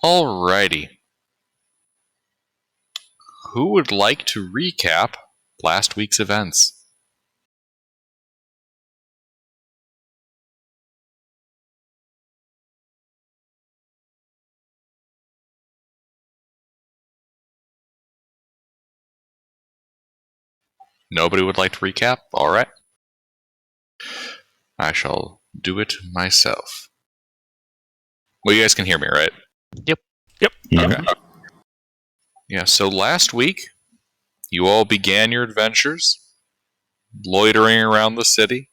Alrighty. Who would like to recap last week's events? Nobody would like to recap? Alright. I shall do it myself. Well, you guys can hear me, right? Yep. Okay. Yeah, so last week, you all began your adventures, loitering around the city,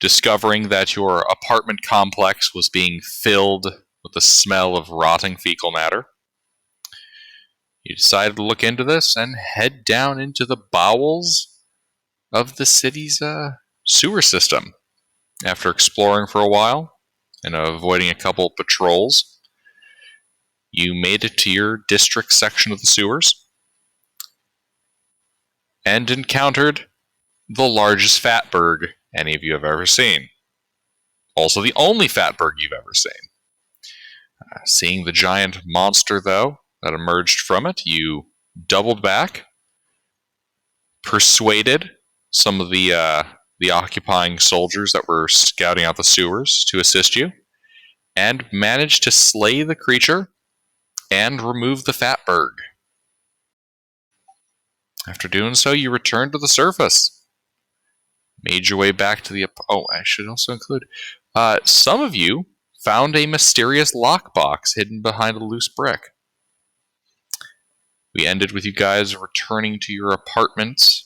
discovering that your apartment complex was being filled with the smell of rotting fecal matter. You decided to look into this and head down into the bowels of the city's sewer system. After exploring for a while and avoiding a couple of patrols, you made it to your district section of the sewers and encountered the largest fatberg any of you have ever seen. Also the only fatberg you've ever seen. Seeing the giant monster, though, that emerged from it, you doubled back, persuaded some of the occupying soldiers that were scouting out the sewers to assist you, and managed to slay the creature and remove the fatberg. After doing so, you returned to the surface. Made your way back to the... Oh, I should also include... some of you found a mysterious lockbox hidden behind a loose brick. We ended with you guys returning to your apartment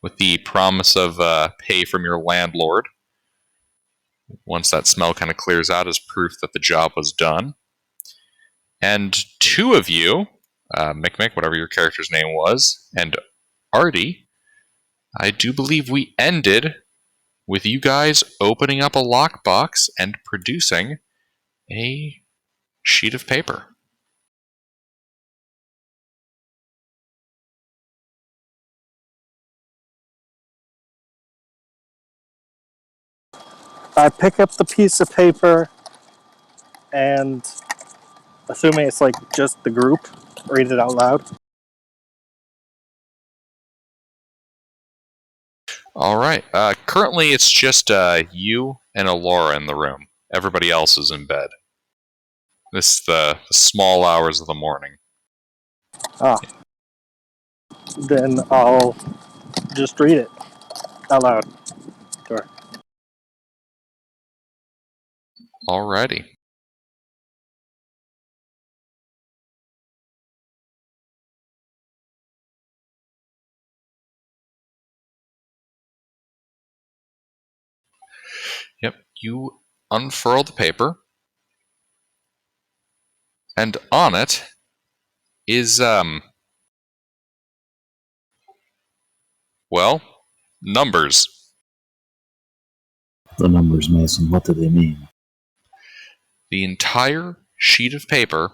with the promise of pay from your landlord. Once that smell kind of clears out as proof that the job was done. And two of you, Mick, whatever your character's name was, and Artie, I do believe we ended with you guys opening up a lockbox and producing a sheet of paper. I pick up the piece of paper and, assuming it's like just the group, read it out loud. Alright, currently it's just you and Alora in the room. Everybody else is in bed. This is the small hours of the morning. Ah. Then I'll just read it out loud. Sure. Alrighty. Yep, you unfurl the paper, and on it is, well, numbers. The numbers, Mason, what do they mean? The entire sheet of paper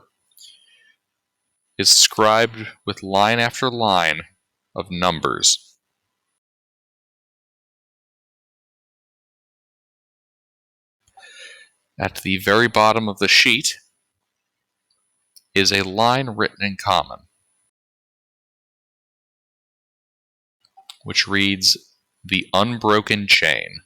is scribed with line after line of numbers. At the very bottom of the sheet is a line written in common, which reads, "The Unbroken Chain."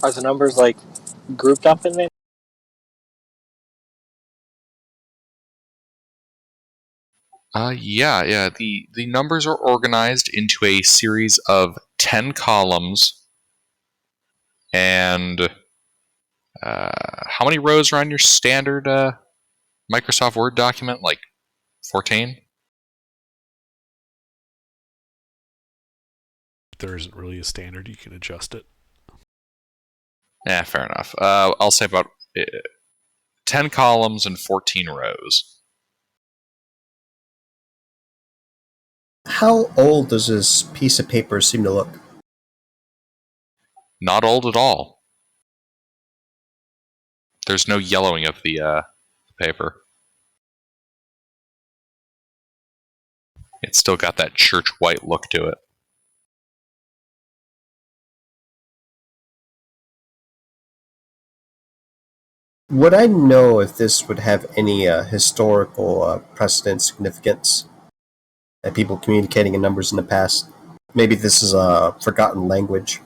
Are the numbers like grouped up in there? Yeah. The numbers are organized into a series of 10 columns. And how many rows are on your standard Microsoft Word document? Like 14? There isn't really a standard, you can adjust it. Yeah, fair enough. I'll say about 10 columns and 14 rows. How old does this piece of paper seem to look? Not old at all. There's no yellowing of the paper. It's still got that church white look to it. Would I know if this would have any historical precedent significance? That people communicating in numbers in the past? Maybe this is a forgotten language.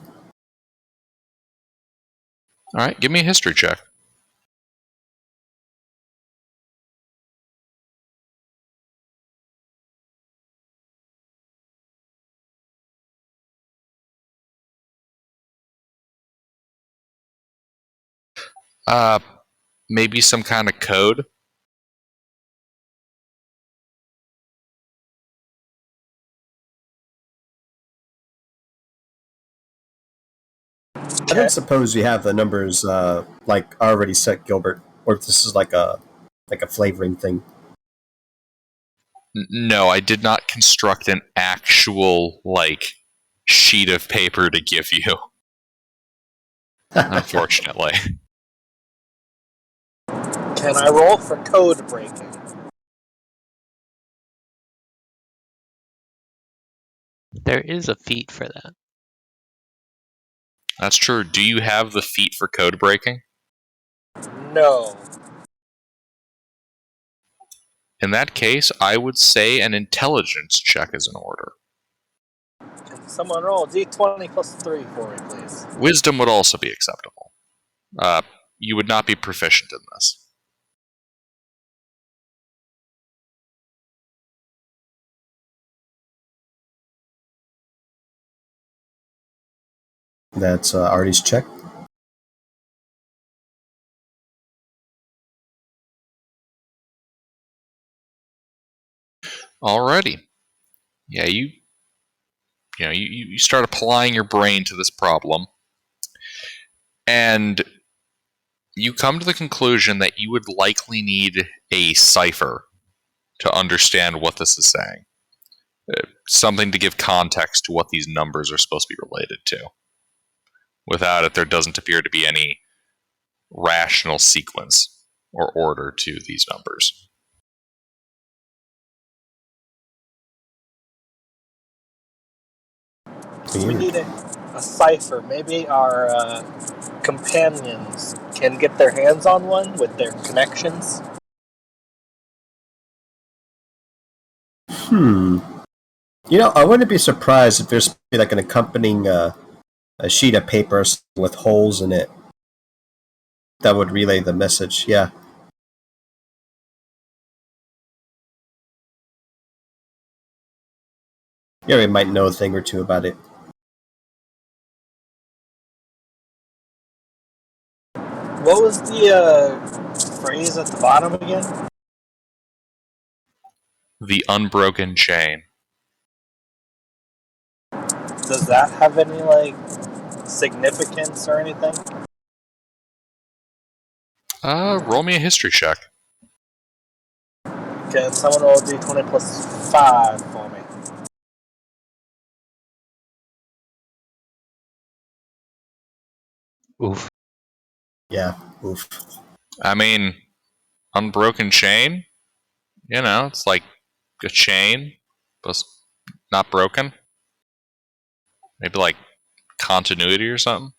All right, give me a history check. Uh, maybe some kind of code. I don't suppose you have the numbers like already set, Gilbert, or if this is like a flavoring thing. No, I did not construct an actual sheet of paper to give you. Unfortunately. Can I roll for code breaking? There is a feat for that. That's true. Do you have the feat for code breaking? No. In that case, I would say an intelligence check is in order. Can someone roll d20 plus 3 for me, please? Wisdom would also be acceptable. You would not be proficient in this. That's Artie's check. Alrighty. Yeah, you start applying your brain to this problem, and you come to the conclusion that you would likely need a cipher to understand what this is saying. Something to give context to what these numbers are supposed to be related to. Without it, there doesn't appear to be any rational sequence or order to these numbers. So we need a cipher. Maybe our companions can get their hands on one with their connections. I wouldn't be surprised if there's like an accompanying a sheet of paper with holes in it that would relay the message. Yeah. Yeah, we might know a thing or two about it. What was the phrase at the bottom again? The unbroken chain. Does that have any significance or anything? Roll me a history check. Can someone roll d20 plus 5 for me? Oof. Yeah. Oof. I mean, unbroken chain? It's like a chain, but not broken. Maybe like continuity or something.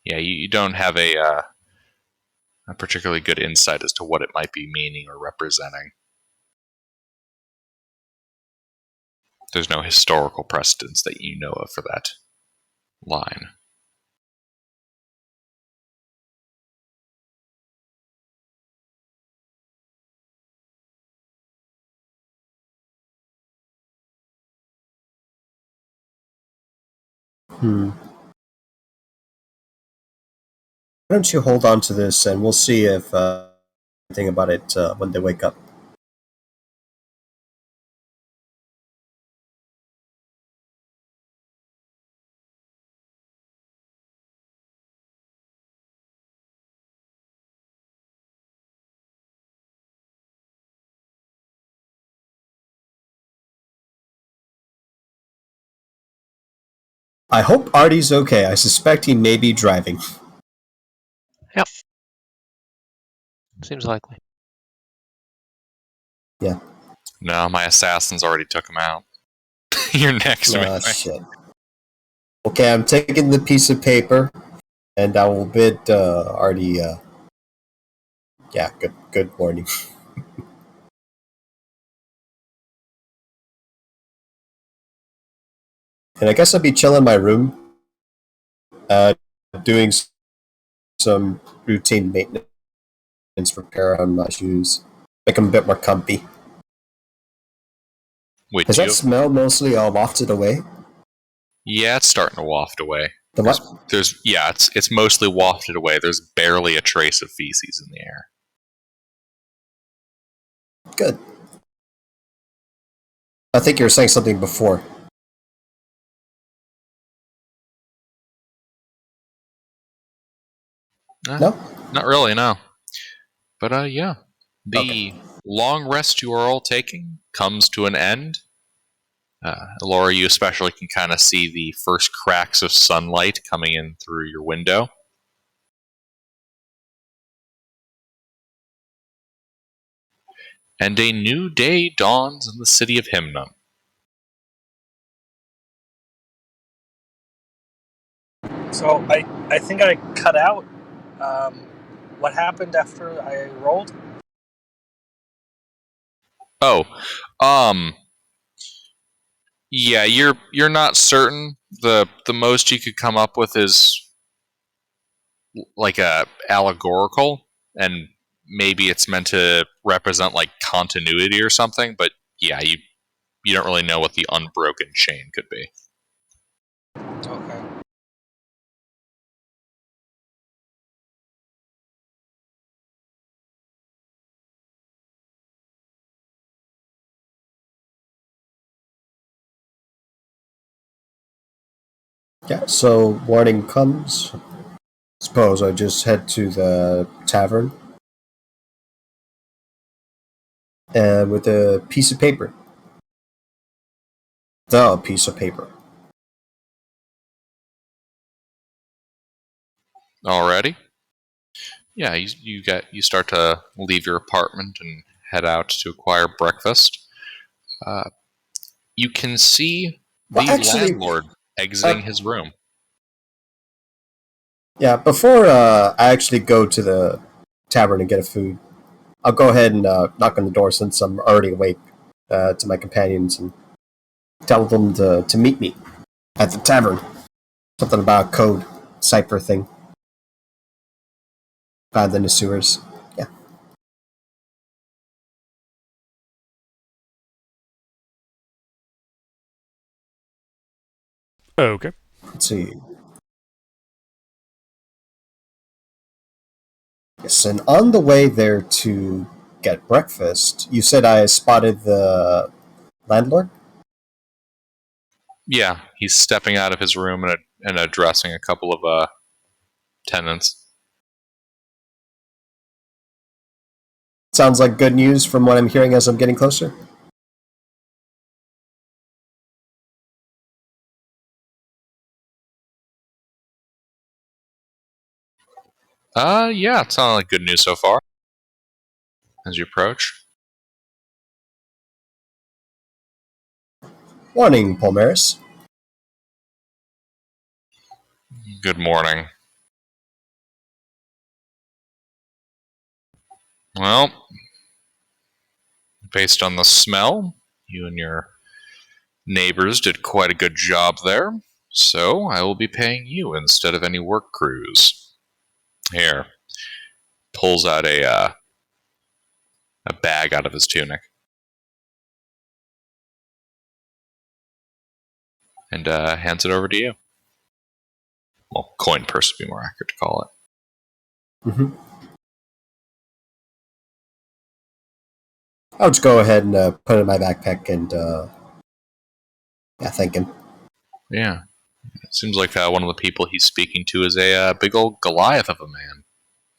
Yeah, you don't have a particularly good insight as to what it might be meaning or representing. There's no historical precedence that you know of for that line. Why don't you hold on to this and we'll see if anything about it when they wake up. I hope Artie's okay. I suspect he may be driving. Seems likely. No, my assassins already took him out. You're next to me. Ah, shit. Okay, I'm taking the piece of paper, and I will bid Artie, good morning. And I guess I'll be chilling in my room, doing some routine maintenance repair on my shoes. Make them a bit more comfy. Wait, Has do you that have... smell mostly all wafted away? Yeah, it's starting to waft away. The what? It's mostly wafted away. There's barely a trace of feces in the air. Good. I think you were saying something before. No? Not really, no. But yeah. The Okay. long rest you are all taking comes to an end. Laura, you especially can kind of see the first cracks of sunlight coming in through your window. And a new day dawns in the city of Himnum. So I think I cut out. What happened after I rolled? Oh, yeah, you're not certain. The most you could come up with is like a allegorical, and maybe it's meant to represent like continuity or something. But yeah, you don't really know what the unbroken chain could be. Okay. Yeah, so morning comes. Suppose I just head to the tavern with a piece of paper. The piece of paper. Already? Yeah, you start to leave your apartment and head out to acquire breakfast. You can see Well, the actually, landlord exiting his room. yeah, before I actually go to the tavern and get a food, I'll go ahead and knock on the door since I'm already awake to my companions and tell them to meet me at the tavern. Something about a code cipher thing. Found in the sewers. Yeah. Okay. Let's see. Yes, and on the way there to get breakfast, you said I spotted the landlord? Yeah, he's stepping out of his room and addressing a couple of tenants. Sounds like good news from what I'm hearing as I'm getting closer. Yeah, it sounded like good news so far. As you approach. Morning, Palmaris. Good morning. Well, based on the smell, you and your neighbors did quite a good job there, so I will be paying you instead of any work crews. Here, pulls out a bag out of his tunic and hands it over to you. Well, coin purse would be more accurate to call it. Mm-hmm. I'll just go ahead and put it in my backpack and thank him. Yeah, it seems like one of the people he's speaking to is a big old Goliath of a man.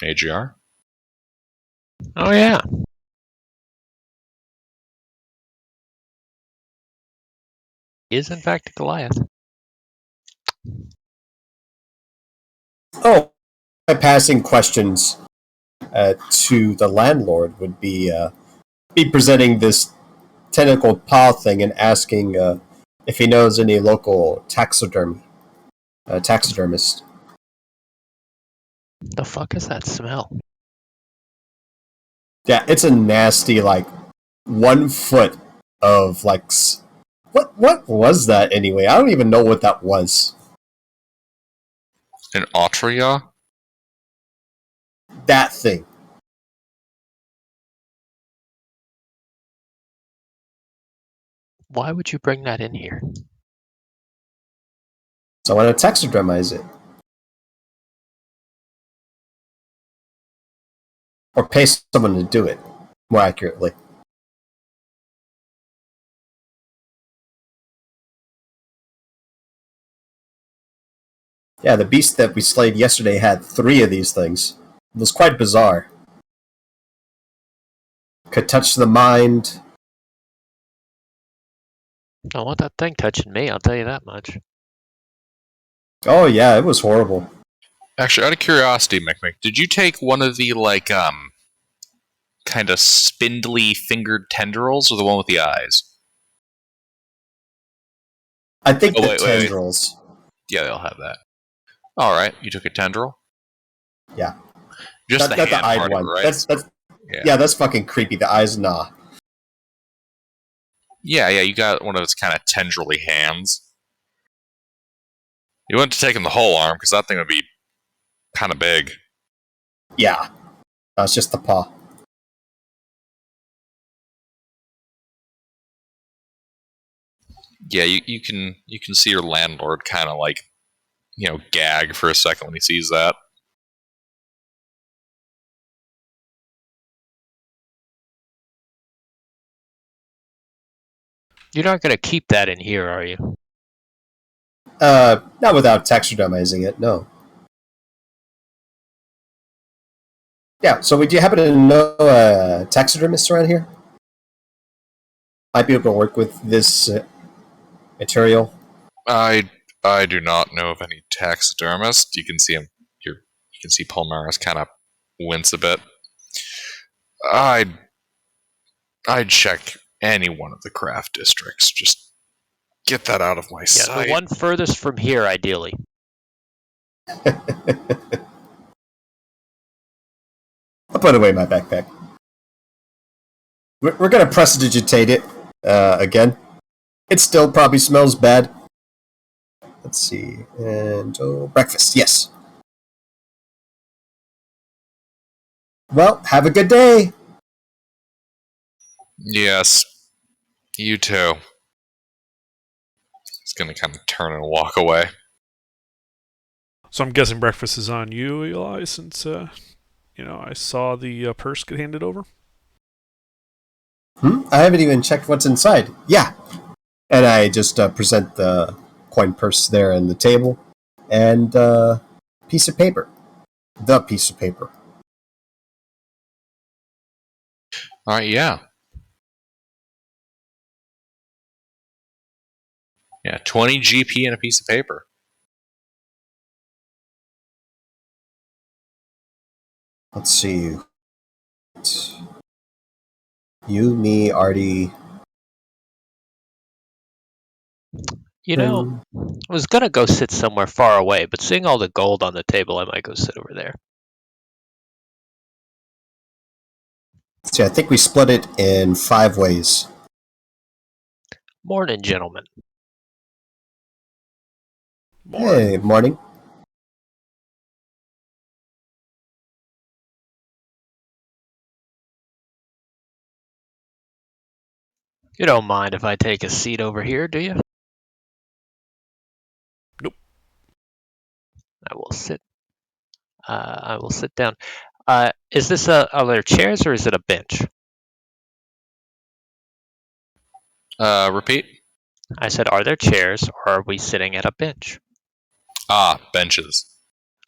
AGR. Oh yeah. He is in fact a Goliath. Oh, my passing questions to the landlord would be presenting this tentacled paw thing and asking if he knows any local taxidermist. The fuck is that smell? Yeah, it's a nasty 1 foot of what was that anyway? I don't even know what that was. An Autria? That thing. Why would you bring that in here? So I want to taxidermize it. Or pay someone to do it, more accurately. Yeah, the beast that we slayed yesterday had 3 of these things. It was quite bizarre. Could touch the mind. Don't want that thing touching me, I'll tell you that much. Oh yeah, it was horrible. Actually, out of curiosity, McMick, did you take one of the kind of spindly fingered tendrils, or the one with the eyes? I think Oh, the wait. tendrils. Yeah, they'll have that. All right, you took a tendril. Yeah. Just Not the the hand eyed part of it, one. right? That's Yeah. yeah, that's fucking creepy. The eyes, nah. Yeah. You got one of its kind of tendrily hands. You wouldn't have taken the whole arm because that thing would be kind of big. Yeah. That's just the paw. Yeah, you can see your landlord kind of gag for a second when he sees that. You're not gonna keep that in here, are you? Not without taxidermizing it, no. Yeah, so would you happen to know a taxidermist around here? Might be able to work with this material. I do not know of any taxidermist. You can see him. You can see Palmaris kind of wince a bit. I'd check any one of the craft districts. Just get that out of my Yeah, sight. the one furthest from here, ideally. I'll put away my backpack. We're going to prestidigitate it again. It still probably smells bad. Let's see. And breakfast, yes. Well, have a good day. Yes, you too. He's gonna kind of turn and walk away. So I'm guessing breakfast is on you, Eli, since I saw the purse get handed over. I haven't even checked what's inside. Yeah. And I just present the coin purse there on the table and piece of paper. The piece of paper. All right, yeah. Yeah, 20 GP and a piece of paper. Let's see. You, me, Artie. You know, I was gonna go sit somewhere far away, but seeing all the gold on the table, I might go sit over there. See, I think we split it in 5 ways. Morning, gentlemen. Hey, morning. You don't mind if I take a seat over here, do you? Nope. I will sit. I will sit down. Is this are there chairs or is it a bench? Repeat. I said, are there chairs or are we sitting at a bench? Benches.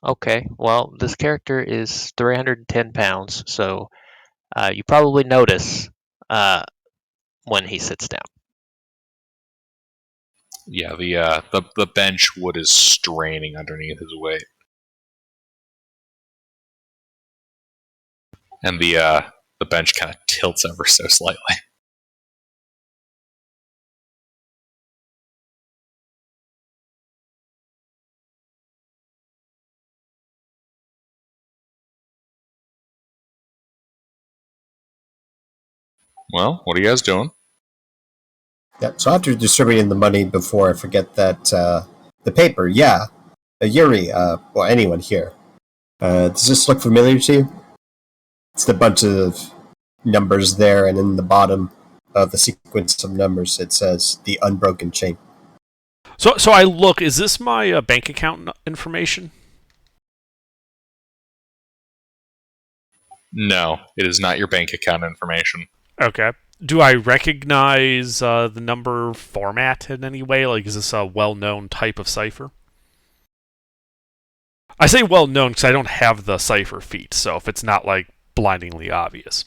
Okay, well, this character is 310 pounds, so you probably notice when he sits down. Yeah, the bench wood is straining underneath his weight, and the bench kind of tilts ever so slightly. Well, what are you guys doing? Yeah, so after distributing the money, before I forget that, the paper, yeah. Yuri, well, anyone here. Does this look familiar to you? It's the bunch of numbers there, and in the bottom of the sequence of numbers, it says the unbroken chain. So I look. Is this my bank account information? No, it is not your bank account information. Okay. Do I recognize the number format in any way? Like, is this a well-known type of cipher? I say well-known because I don't have the cipher feat, so if it's not, like, blindingly obvious.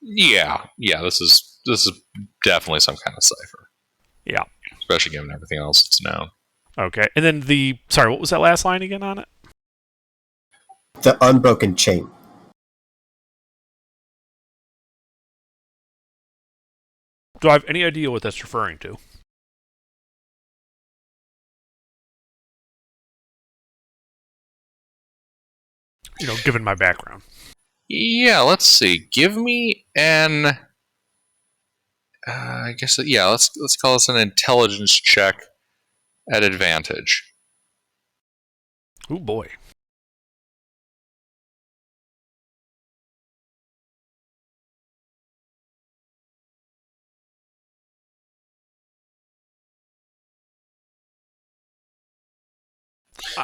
Yeah, this is definitely some kind of cipher. Yeah. Especially given everything else that's known. Okay. And then sorry, what was that last line again on it? The unbroken chain. Do I have any idea what that's referring to? Given my background. Yeah, let's see. Give me an. I guess yeah. Let's call this an intelligence check at advantage. Oh boy.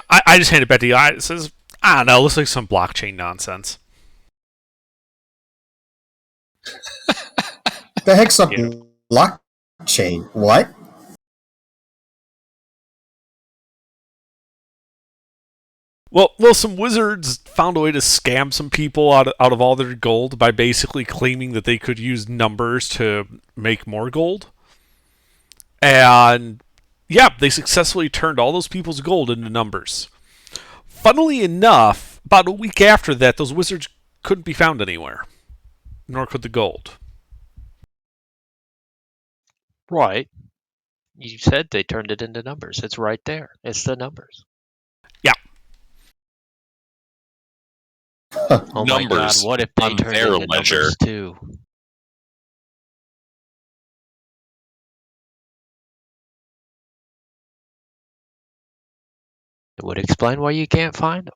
I just handed it back to you. It says, I don't know, it looks like some blockchain nonsense. The heck's a Yeah. blockchain? What? Well, some wizards found a way to scam some people out of all their gold by basically claiming that they could use numbers to make more gold. And yeah, they successfully turned all those people's gold into numbers. Funnily enough, about a week after that, those wizards couldn't be found anywhere, nor could the gold. Right. You said they turned it into numbers. It's right there. It's the numbers. Yeah. Oh my god, Numbers what if they on turned their it into ledger. numbers too? It would explain why you can't find them.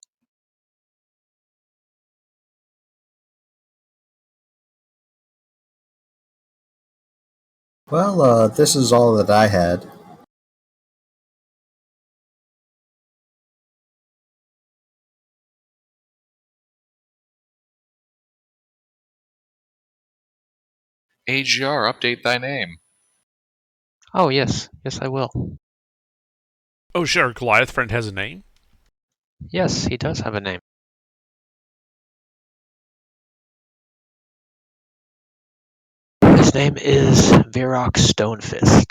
Well, this is all that I had. AGR, update thy name. Oh, yes. Yes, I will. Oh, sure, Goliath friend has a name? Yes, he does have a name. His name is Virok Stonefist.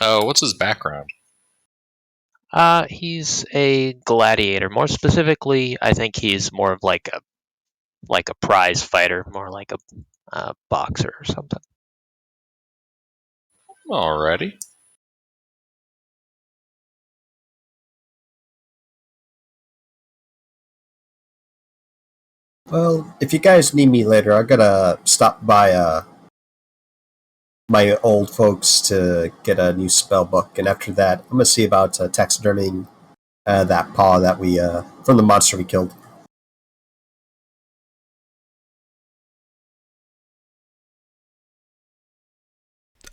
Oh, what's his background? He's a gladiator. More specifically, I think he's more of like a prize fighter, more like a boxer or something. Alrighty. Well, if you guys need me later, I gotta stop by my old folks to get a new spell book, and after that, I'm gonna see about taxidermying that paw that we from the monster we killed.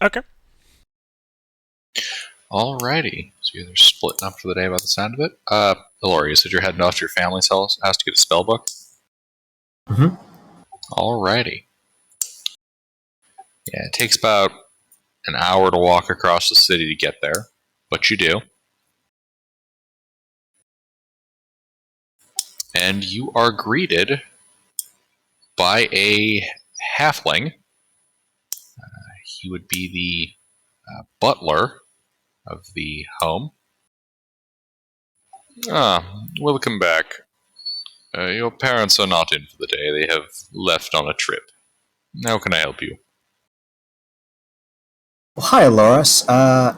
Okay. Alrighty. So you're splitting up for the day by the sound of it. Ilori, you said you're heading off to your family's house to get a spell book? Mhm. Alrighty. Yeah, it takes about an hour to walk across the city to get there, but you do. and you are greeted by a halfling. He would be the butler of the home. Welcome back. Your parents are not in for the day. They have left on a trip. How can I help you? Well, hi, Loris. I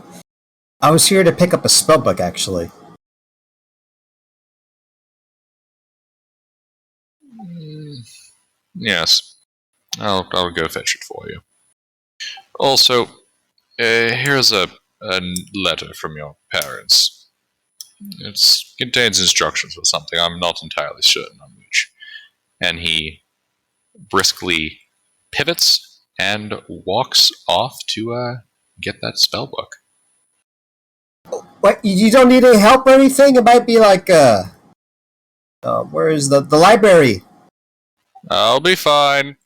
was here to pick up a spellbook, actually. Yes, I'll go fetch it for you. Also, here's a letter from your parents. It contains instructions for something. I'm not entirely certain on which. And he briskly pivots and walks off to get that spell book. What? You don't need any help or anything? It might be like, where is the library? I'll be fine.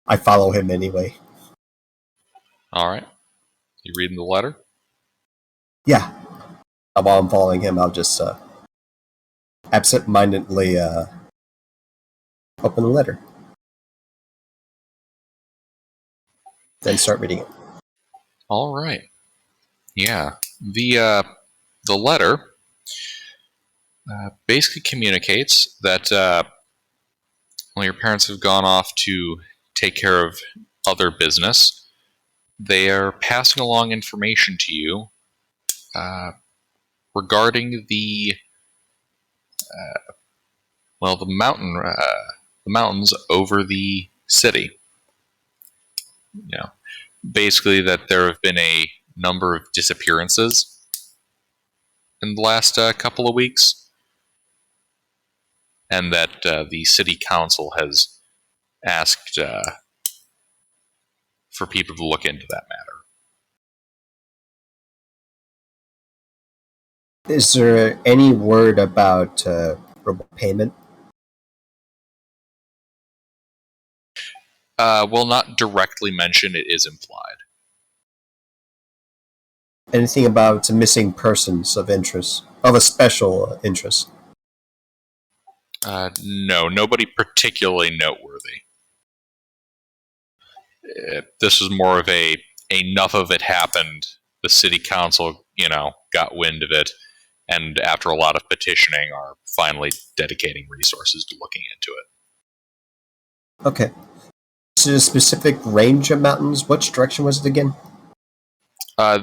I follow him anyway. Alright. You reading the letter? Yeah. While I'm following him, I'll just absent-mindedly open the letter. Then start reading it. Alright. Yeah. The letter basically communicates that your parents have gone off to take care of other business. They are passing along information to you regarding the mountains over the city. Basically that there have been a number of disappearances in the last couple of weeks, and that the city council has asked for people to look into that matter. Is there any word about payment? Will not directly mention, it is implied. Anything about missing persons of interest, of a special interest? No, nobody particularly noteworthy. This was more of enough of it happened. The city council, got wind of it, and after a lot of petitioning, are finally dedicating resources to looking into it. Okay. Is it a specific range of mountains? Which direction was it again?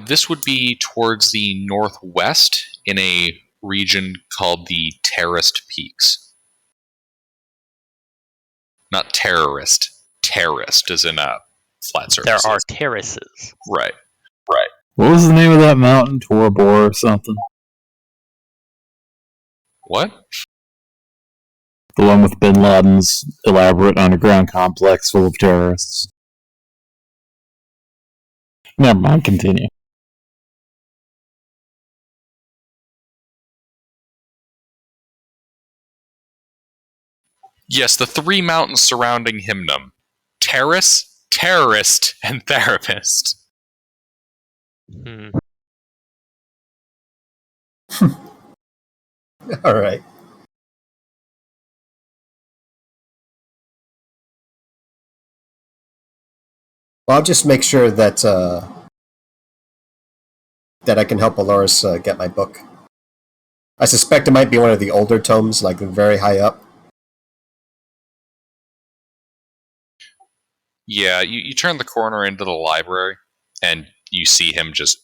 This would be towards the northwest in a region called the Terraced Peaks. Not terrorist. Terraced, as in a flat surface. There are terraces. Right. What was the name of that mountain? Torabor or something? What? The one with Bin Laden's elaborate underground complex full of terrorists. Never mind, continue. Yes, the three mountains surrounding Hymnum. Terrace, Terrorist, and Therapist. All right. Well, I'll just make sure that that I can help Aloris get my book. I suspect it might be one of the older tomes, like very high up. Yeah, you turn the corner into the library, and you see him just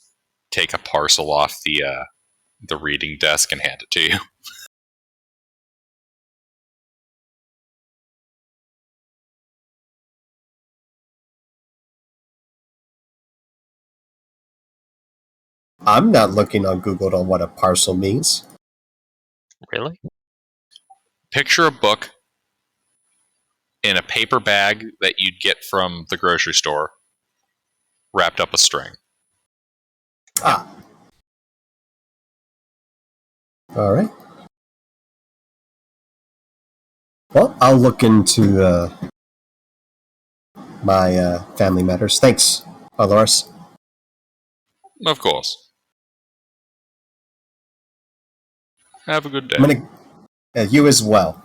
take a parcel off the reading desk and hand it to you. I'm not looking on Google on what a parcel means. Really? Picture a book in a paper bag that you'd get from the grocery store, wrapped up with string. Ah. All right. Well, I'll look into my family matters. Thanks, Aloris. Of course. Have a good day. I'm gonna you as well.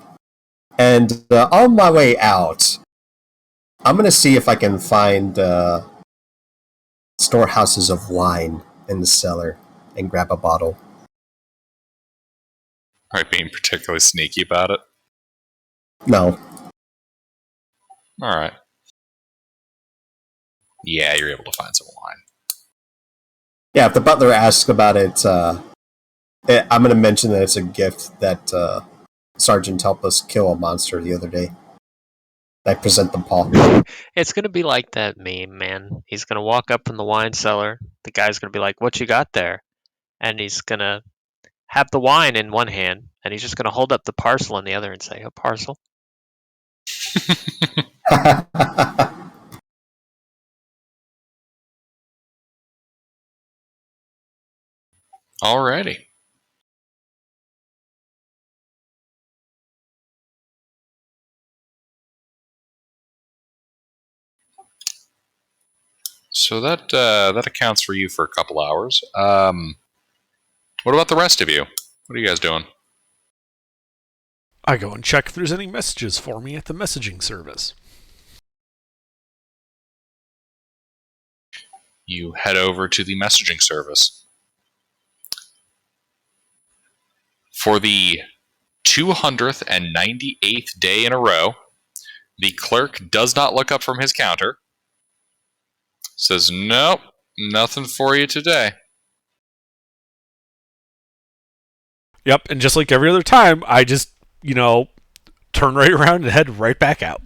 And on my way out, I'm gonna see if I can find storehouses of wine in the cellar and grab a bottle. Alright, being particularly sneaky about it. No, Alright. Yeah, you're able to find some wine. yeah. If the butler asks about it, I'm gonna mention that it's a gift that Sergeant helped us kill a monster the other day. I present them Paul. It's gonna be like that meme, man. He's gonna walk up in the wine cellar. The guy's gonna be like, "What you got there?" And he's gonna have the wine in one hand, and he's just gonna hold up the parcel in the other and say, "A parcel." Alrighty. So that accounts for you for a couple hours. What about the rest of you? What are you guys doing? I go and check if there's any messages for me at the messaging service. You head over to the messaging service. For the 298th day in a row, the clerk does not look up from his counter. Says, nope, nothing for you today. Yep, and just like every other time, I just, turn right around and head right back out.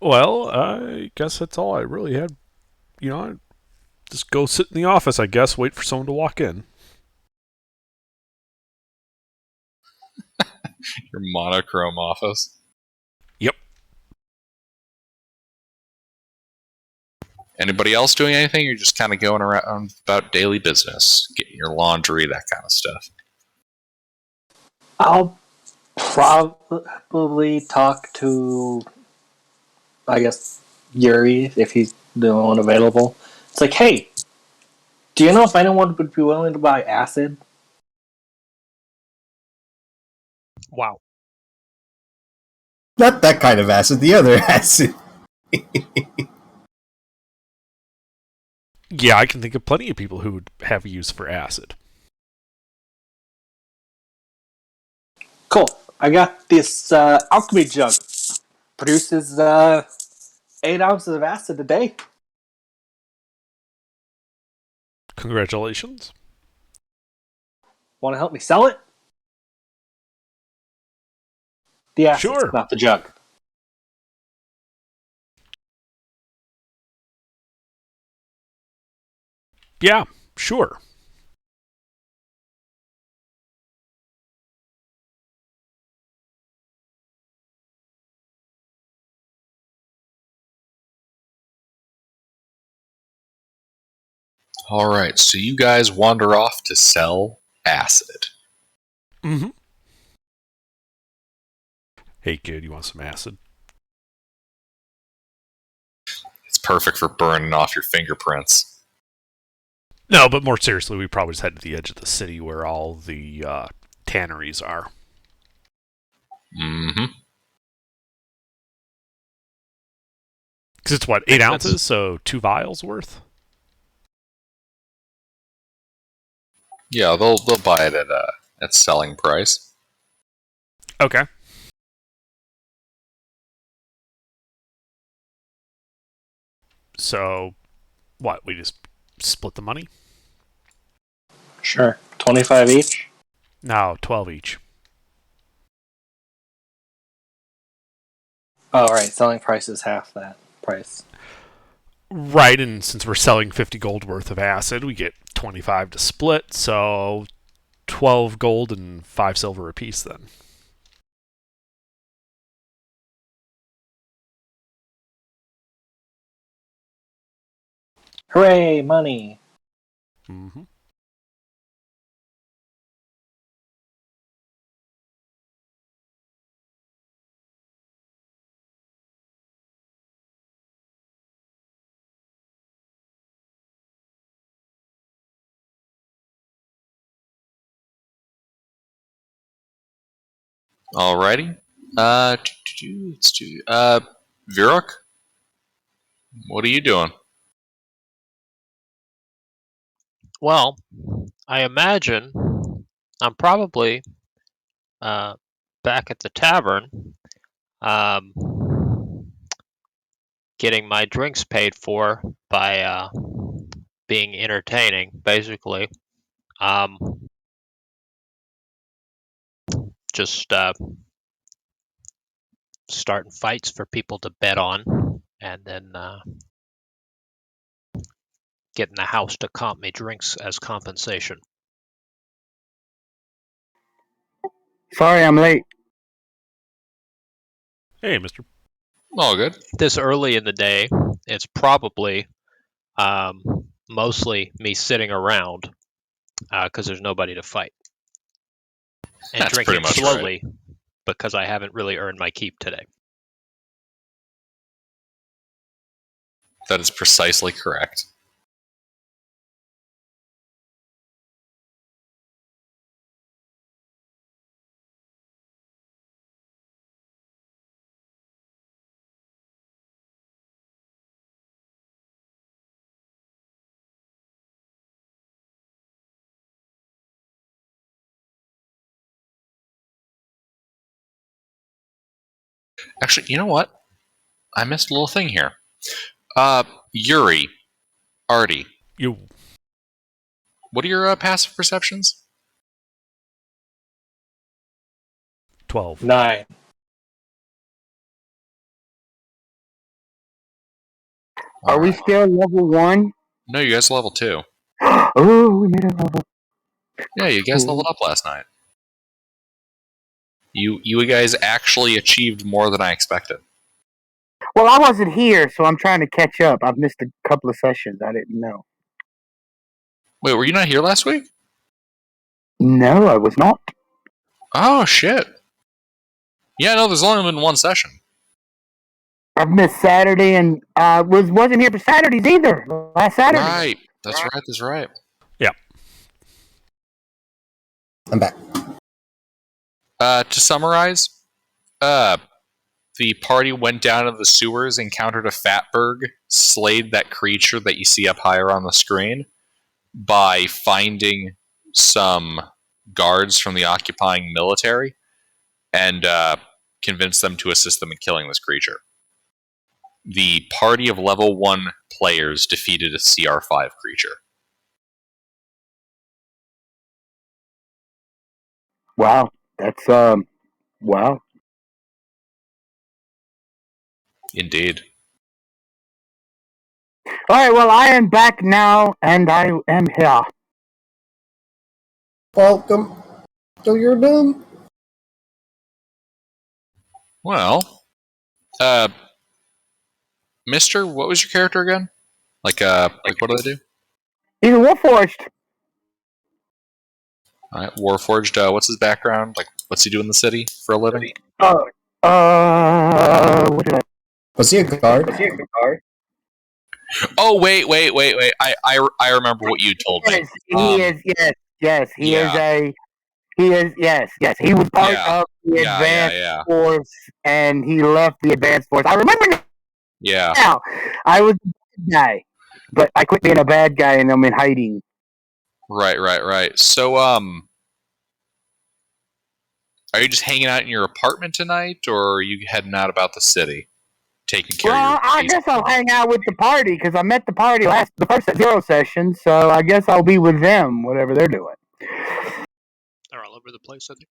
Well, I guess that's all I really had. I just go sit in the office, I guess, wait for someone to walk in. Your monochrome office. Yep. Anybody else doing anything? You're just kind of going around about daily business, getting your laundry, that kind of stuff. I'll probably talk to, I guess, Yuri if he's the only one available. It's like, hey, do you know if anyone would be willing to buy acid? Wow. Not that kind of acid, the other acid. Yeah, I can think of plenty of people who would have use for acid. Cool. I got this alchemy jug. Produces 8 ounces of acid a day. Congratulations. Want to help me sell it? The acid, Sure. not the jug. Yeah, sure. Alright, so you guys wander off to sell acid. Mm-hmm. Hey, kid, you want some acid? It's perfect for burning off your fingerprints. No, but more seriously, we probably just head to the edge of the city where all the tanneries are. Mm-hmm. Because it's what, 8 ounces, so 2 vials worth? Yeah, they'll buy it at selling price. Okay. So, what, we just split the money? Sure. 25 each? No, 12 each. Oh, right. Selling price is half that price. Right, and since we're selling 50 gold worth of acid, we get 25 to split, so 12 gold and 5 silver apiece then. Hooray, money. Mm-hmm. Alrighty. Let's do. Virok, what are you doing? Well, I imagine I'm probably back at the tavern, um, getting my drinks paid for by being entertaining, basically. Um, just starting fights for people to bet on, and then getting the house to comp me drinks as compensation. Sorry, I'm late. Hey, Mister. All good. This early in the day, it's probably mostly me sitting around because there's nobody to fight, and That's drinking pretty much slowly because I haven't really earned my keep today. That is precisely correct. Actually, you know what? I missed a little thing here. Yuri, Artie, You. what are your passive perceptions? 12. 9. Are we still level 1? No, you guys level 2. Oh, we made a level. Yeah, you guys leveled up last night. You guys actually achieved more than I expected. Well, I wasn't here, so I'm trying to catch up. I've missed a couple of sessions. I didn't know. Wait, were you not here last week? No, I was not. Oh shit. Yeah, no, there's only been one session. I've missed Saturday, and wasn't here for Saturdays either. Last Saturday. Right. That's right. That's right. Yeah. I'm back. To summarize, the party went down into the sewers, encountered a fatberg, slayed that creature that you see up higher on the screen by finding some guards from the occupying military and convinced them to assist them in killing this creature. The party of level 1 players defeated a CR5 creature. Wow, that's wow. Indeed. All right, well, I am back now, and I am here. Welcome to your doom. Well, Mister, what was your character again? Like what do they do? He's a Warforged. All right, Warforged. What's his background? Like, what's he do in the city for a living? What did I? Was he a guard? Oh, wait. I remember what you told me. Yes, he is. Yes. He is Yeah. a. He is. Yes. He was part Yeah. of the Yeah, advanced force, and he left the advanced force. I remember Yeah. now. I was a bad guy, but I quit being a bad guy, and I'm in hiding. Right. So, are you just hanging out in your apartment tonight, or are you heading out about the city, taking care Well, of I your guess I'll hang out with the party because I met the party the first zero session, so I guess I'll be with them, whatever they're doing. They're all over the place, I think.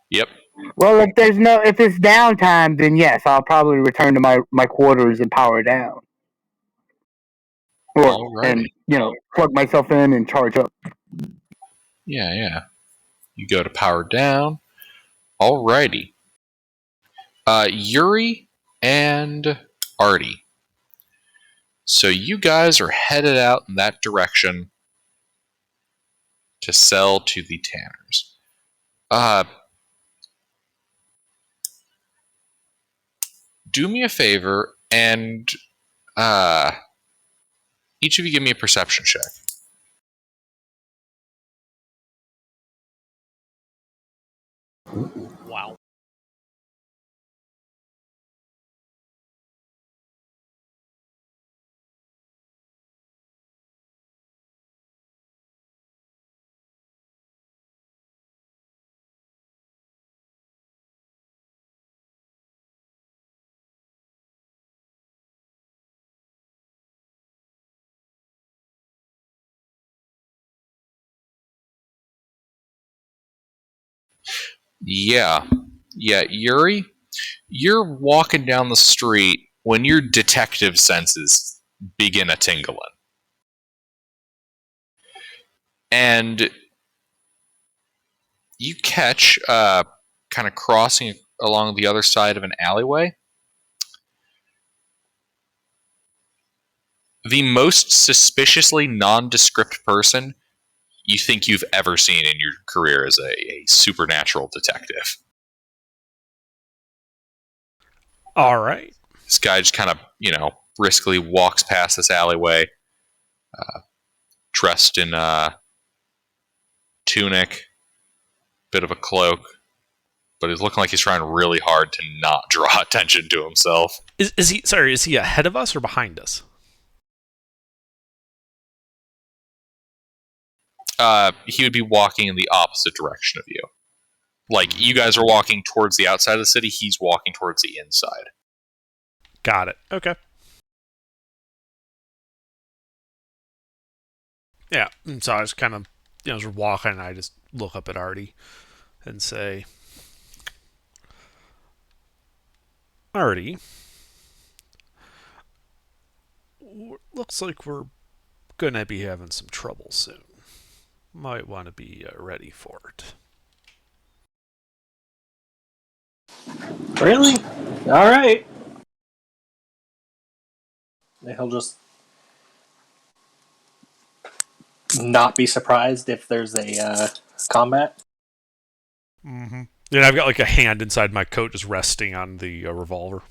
Yep. Well, if it's downtime, then yes, I'll probably return to my quarters and power down, and plug myself in and charge up. Yeah. You go to power down. Alrighty. Yuri and Artie. So you guys are headed out in that direction to sell to the tanners. Do me a favor and each of you give me a perception check. Wow. Yeah. Yeah, Yuri, you're walking down the street when your detective senses begin a tingling. And you catch, kind of crossing along the other side of an alleyway, the most suspiciously nondescript person you think you've ever seen in your career as a supernatural detective. All right. This guy just kind of, briskly walks past this alleyway, dressed in a tunic, bit of a cloak, but he's looking like he's trying really hard to not draw attention to himself. Is he? Sorry, is he ahead of us or behind us? He would be walking in the opposite direction of you. Like, you guys are walking towards the outside of the city, he's walking towards the inside. Got it. Okay. Yeah. And so I was kind of, as we're walking, and I just look up at Artie and say, Artie, looks like we're gonna be having some trouble soon. Might want to be ready for it. Really? All right. He'll just not be surprised if there's a combat. Mm-hmm. And I've got like a hand inside my coat just resting on the revolver.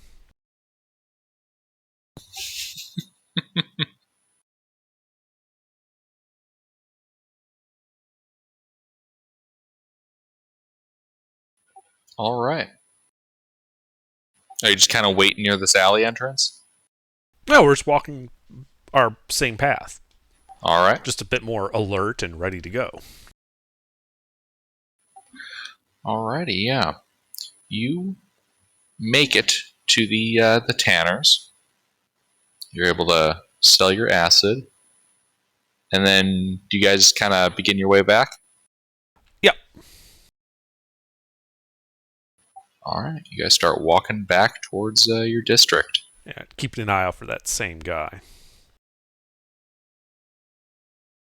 All right. Are you just kind of waiting near this alley entrance? No, we're just walking our same path. All right. Just a bit more alert and ready to go. Alrighty, yeah. You make it to the Tanners. You're able to sell your acid, and then do you guys kind of begin your way back? Yep. All right, you guys start walking back towards your district. Yeah, keeping an eye out for that same guy.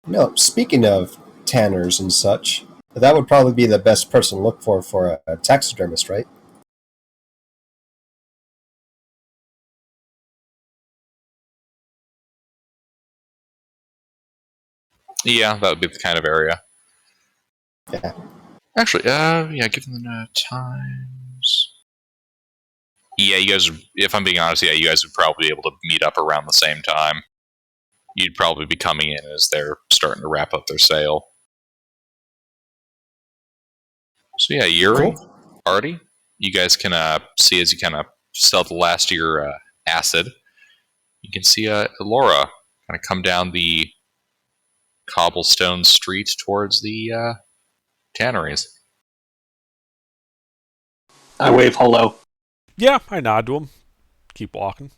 No, speaking of tanners and such, that would probably be the best person to look for a taxidermist, right? Yeah, that would be the kind of area. Yeah. Actually, yeah, given the times. Yeah, you guys, if I'm being honest, yeah, you guys would probably be able to meet up around the same time. You'd probably be coming in as they're starting to wrap up their sale. So yeah, Yuri, Cool. Artie, you guys can see as you kind of sell the last of your acid, you can see Laura kind of come down the cobblestone street towards the tanneries. I wave hello. Yeah, I nod to him. Keep walking.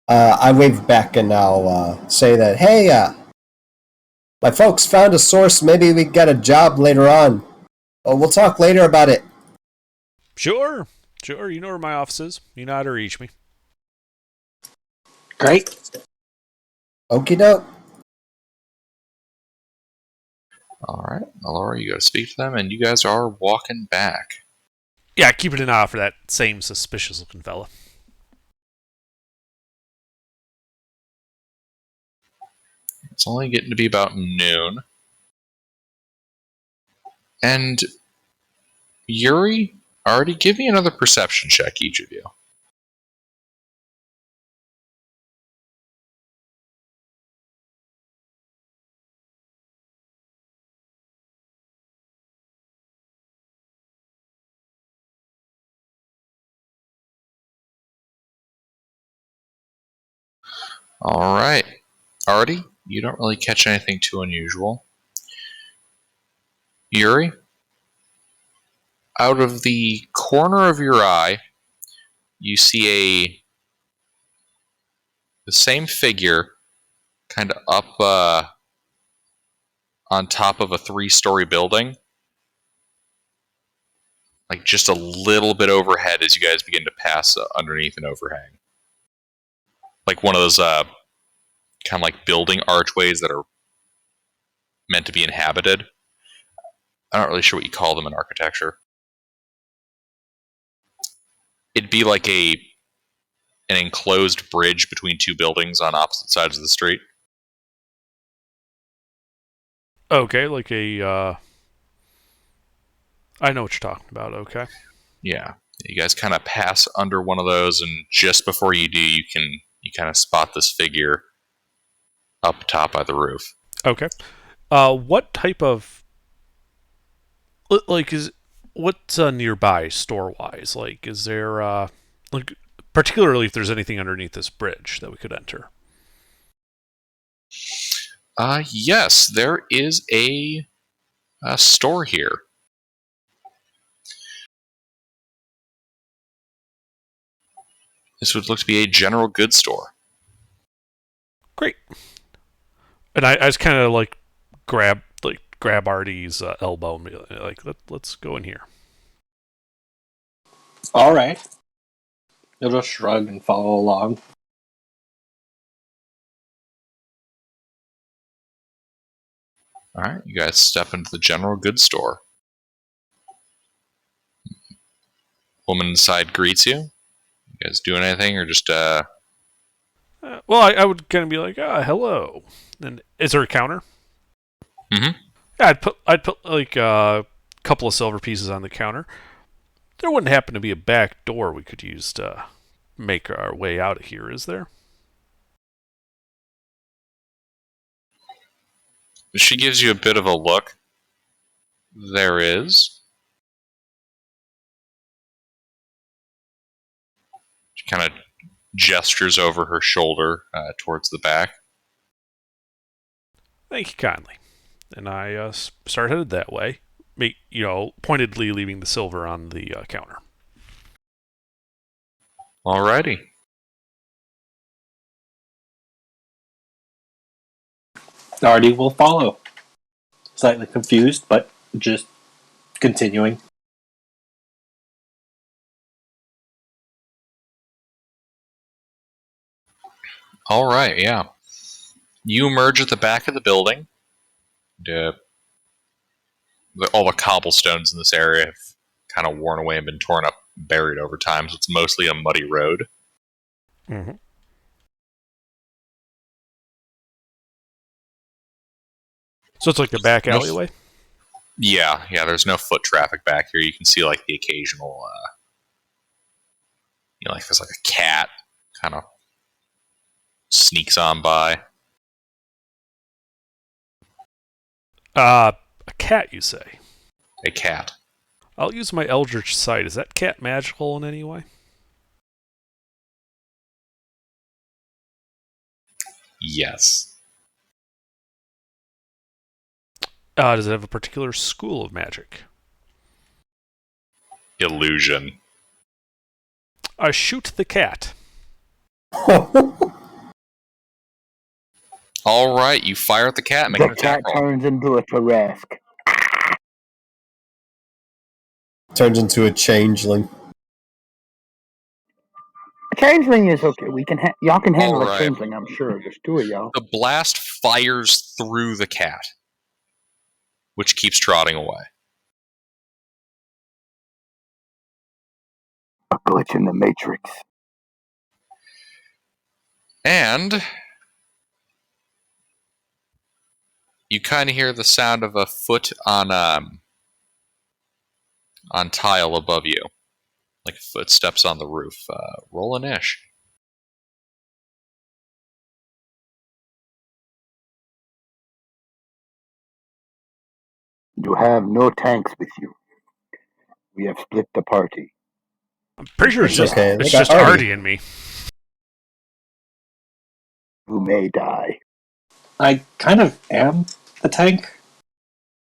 I wave back and I'll say that, hey, my folks found a source. Maybe we get a job later on. Oh, we'll talk later about it. Sure. You know where my office is. You know how to reach me. Great. Okie doke. All right, Laura, you got to speak to them, and you guys are walking back. Yeah, keeping an eye out for that same suspicious-looking fella. It's only getting to be about noon. And Yuri, Artie, give me another perception check, each of you. All right. Artie, you don't really catch anything too unusual. Yuri, out of the corner of your eye, you see the same figure kind of up on top of a 3-story building, like just a little bit overhead as you guys begin to pass underneath an overhang. Like one of those kind of like building archways that are meant to be inhabited. I'm not really sure what you call them in architecture. It'd be like an enclosed bridge between two buildings on opposite sides of the street. Okay, like a. I know what you're talking about. Okay. Yeah, you guys kind of pass under one of those, and just before you do, you kind of spot this figure up top by the roof. Okay. What type of like is what's nearby store wise? Like, is there like particularly if there's anything underneath this bridge that we could enter? Yes, there is a store here. This would look to be a general goods store. Great. And I just kind of like grab Artie's elbow and be like, let's go in here. All right. He'll just shrug and follow along. All right, you guys step into the general goods store. Woman inside greets you. You guys doing anything, or just well, I would kind of be like, hello. And is there a counter? Mm-hmm. Yeah, I'd put like a couple of silver pieces on the counter. There wouldn't happen to be a back door we could use to make our way out of here, is there? She gives you a bit of a look. There is. She kind of gestures over her shoulder towards the back. Thank you kindly. And I start headed that way, pointedly leaving the silver on the counter. Alrighty. Artie will follow. Slightly confused, but just continuing. Alright, yeah. You emerge at the back of the building. All the cobblestones in this area have kind of worn away and been torn up, buried over time, so it's mostly a muddy road. Mm-hmm. So it's like a back alleyway? Yeah, there's no foot traffic back here. You can see like the occasional, like there's like a cat kind of sneaks on by. A cat, you say? A cat. I'll use my Eldritch Sight. Is that cat magical in any way? Yes. Does it have a particular school of magic? Illusion. I shoot the cat. Alright, you fire at the cat and make an The attack cat roll. turns into a Tarrasque. Turns into a changeling. A changeling is okay. Y'all can handle Alright. a changeling, I'm sure. There's two of y'all. The blast fires through the cat, which keeps trotting away. A glitch in the matrix. And you kind of hear the sound of a foot on tile above you, like footsteps on the roof. Roll an ish. You have no tanks with you. We have split the party. I'm pretty sure It's okay. it's They got just Artie. Artie and me. You may die. I kind of am the tank.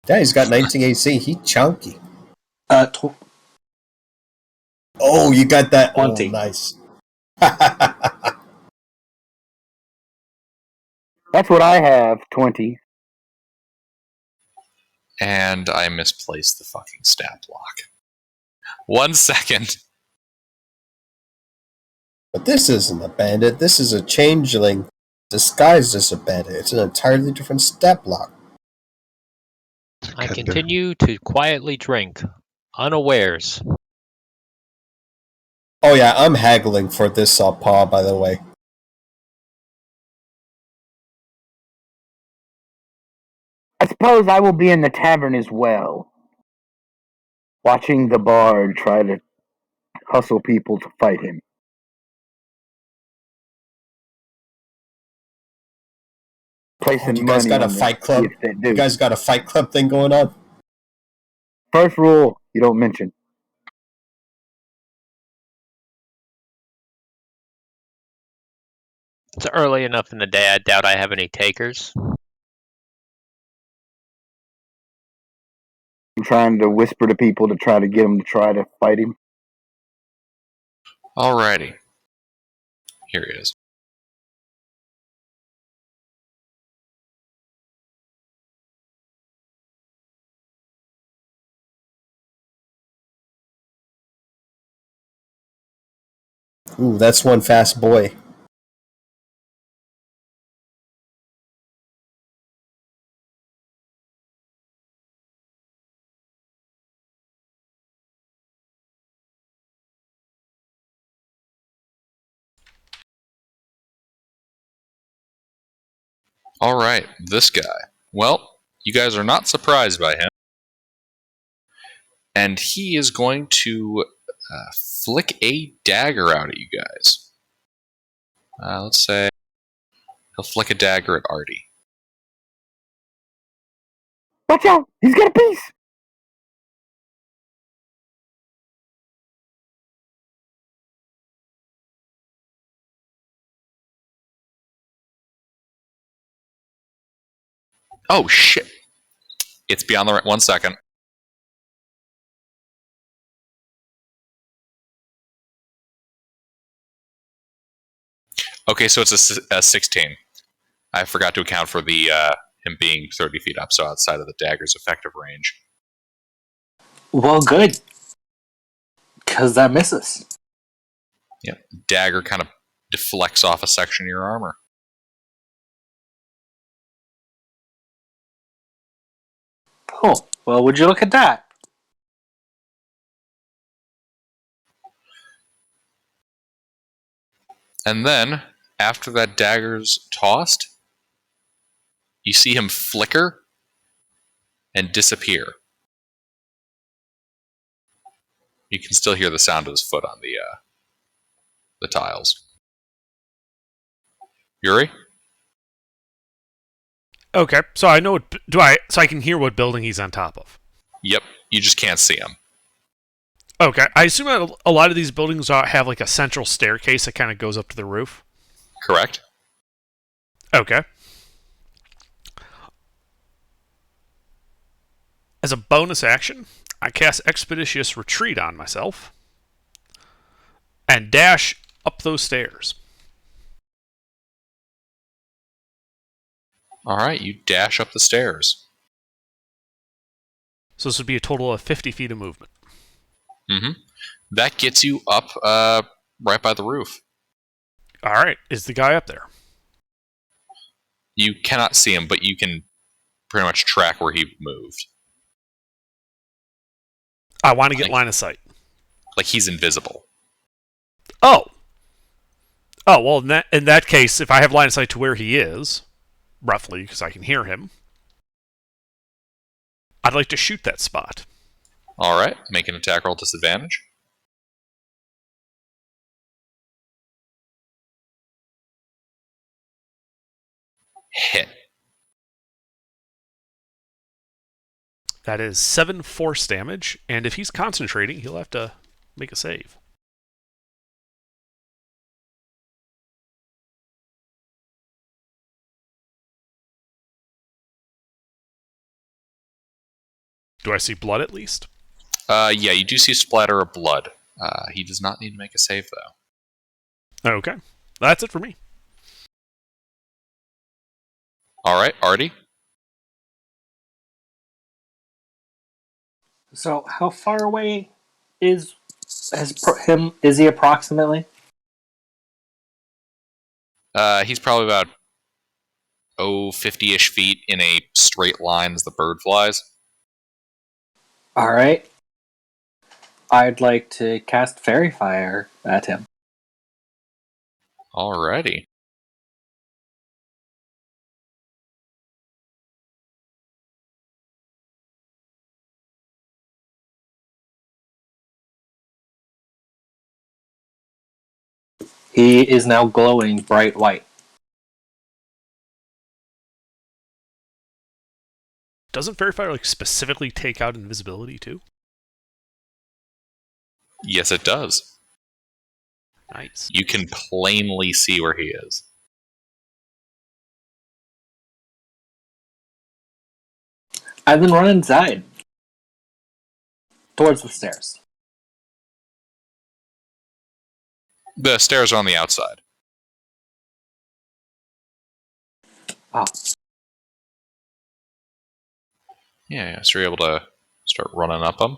Yeah, he's got 19 AC. He chunky. 20. Oh, you got that. 20. Oh, nice. That's what I have, 20. And I misplaced the fucking stat block. 1 second. But this isn't a bandit. This is a changeling disguised as a bandit. It's an entirely different stat block. I continue to quietly drink, unawares. Oh yeah, I'm haggling for this paw, by the way. I suppose I will be in the tavern as well, watching the bard try to hustle people to fight him. Placing You guys money got a on fight them, club? if they do. You guys got a fight club thing going on? First rule, you don't mention. It's early enough in the day, I doubt I have any takers. I'm trying to whisper to people to try to get them to try to fight him. Alrighty. Here he is. Ooh, that's one fast boy. Alright, this guy. Well, you guys are not surprised by him. And he is going to flick a dagger out at you guys. Let's say he'll flick a dagger at Artie. Watch out! He's got a piece! Oh shit! It's beyond the right. 1 second. Okay, so it's a 16. I forgot to account for the him being 30 feet up, so outside of the dagger's effective range. Well, good. Because that misses. Yep. Dagger kind of deflects off a section of your armor. Oh, well, would you look at that? And then, after that dagger's tossed, you see him flicker and disappear. You can still hear the sound of his foot on the tiles. Yuri? Okay, so I know what so I can hear what building he's on top of. Yep, you just can't see him. Okay, I assume that a lot of these buildings have like a central staircase that kind of goes up to the roof. Correct? Okay. As a bonus action, I cast Expeditious Retreat on myself and dash up those stairs. Alright, you dash up the stairs. So this would be a total of 50 feet of movement. Mm-hmm. That gets you up right by the roof. Alright, is the guy up there? You cannot see him, but you can pretty much track where he moved. I want to get line of sight. Like he's invisible. Oh! Oh, well, in that case, if I have line of sight to where he is, roughly, because I can hear him, I'd like to shoot that spot. Alright, make an attack roll disadvantage. Hit. That is 7 force damage, and if he's concentrating, he'll have to make a save. Do I see blood at least? Yeah, you do see a splatter of blood. He does not need to make a save, though. Okay. That's it for me. Alright, Artie? So how far away is him? Is he approximately? He's probably about 50-ish feet in a straight line as the bird flies. All right. I'd like to cast Fairy Fire at him. Alrighty. He is now glowing bright white. Doesn't Fairy Fire specifically take out invisibility too? Yes, it does. Nice. You can plainly see where he is. I then run inside. Towards the stairs. The stairs are on the outside. Oh. Yeah, so you're able to start running up them.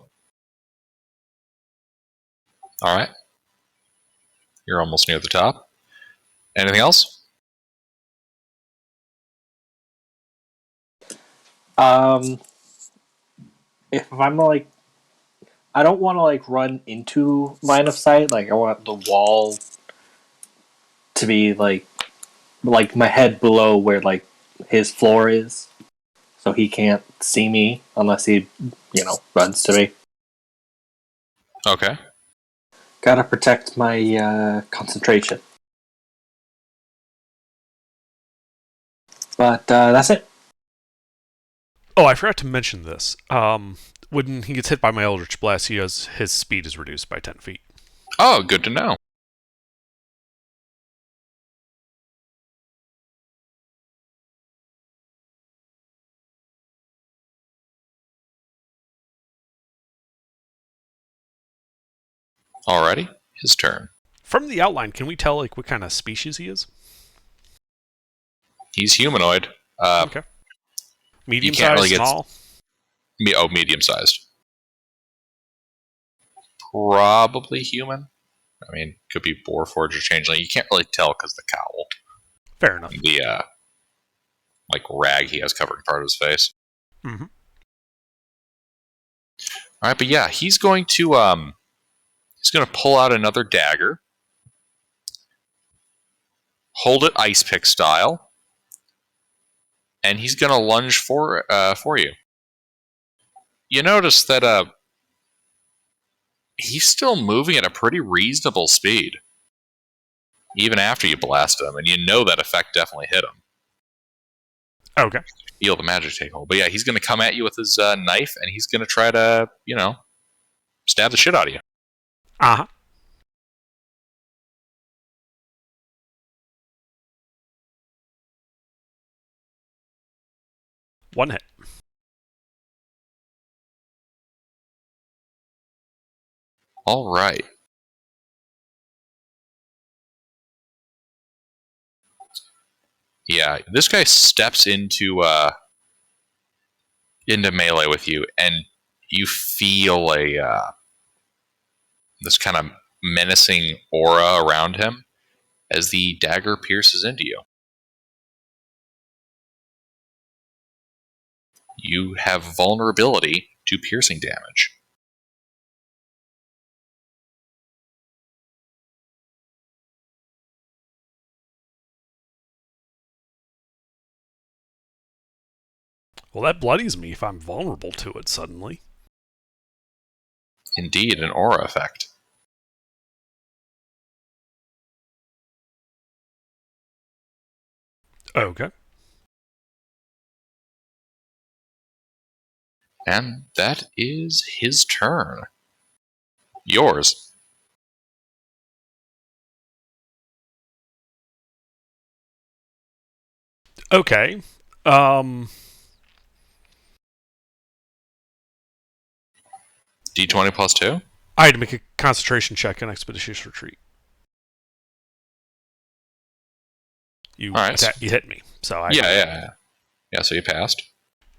Alright. You're almost near the top. Anything else? If I'm like, I don't want to run into line of sight. I want the wall to be like my head below where his floor is, so he can't see me unless he, runs to me. Okay. Gotta protect my concentration. But that's it. Oh, I forgot to mention this. When he gets hit by my Eldritch Blast, his speed is reduced by 10 feet. Oh, good to know. Alrighty. His turn. From the outline, can we tell what kind of species he is? He's humanoid. Okay. Medium sized, small? Medium-sized. Probably human. I mean, could be Boarforge or Changeling. You can't really tell because the cowl. Fair enough. The, rag he has covering part of his face. Mm-hmm. Alright, but yeah, he's going to pull out another dagger. Hold it ice pick style. And he's going to lunge for you. You notice that he's still moving at a pretty reasonable speed. Even after you blast him, and you know that effect definitely hit him. Okay. Feel the magic take hold. But yeah, he's going to come at you with his knife, and he's going to try to, stab the shit out of you. Uh-huh. One hit. All right. Yeah, this guy steps into melee with you, and you feel this kind of menacing aura around him as the dagger pierces into you. You have vulnerability to piercing damage. Well, that bloodies me if I'm vulnerable to it suddenly. Indeed, an aura effect. Okay. And that is his turn. Yours. Okay. D20 plus 2? I had to make a concentration check on Expeditious Retreat. You All right. you hit me, so I... Yeah, so you passed.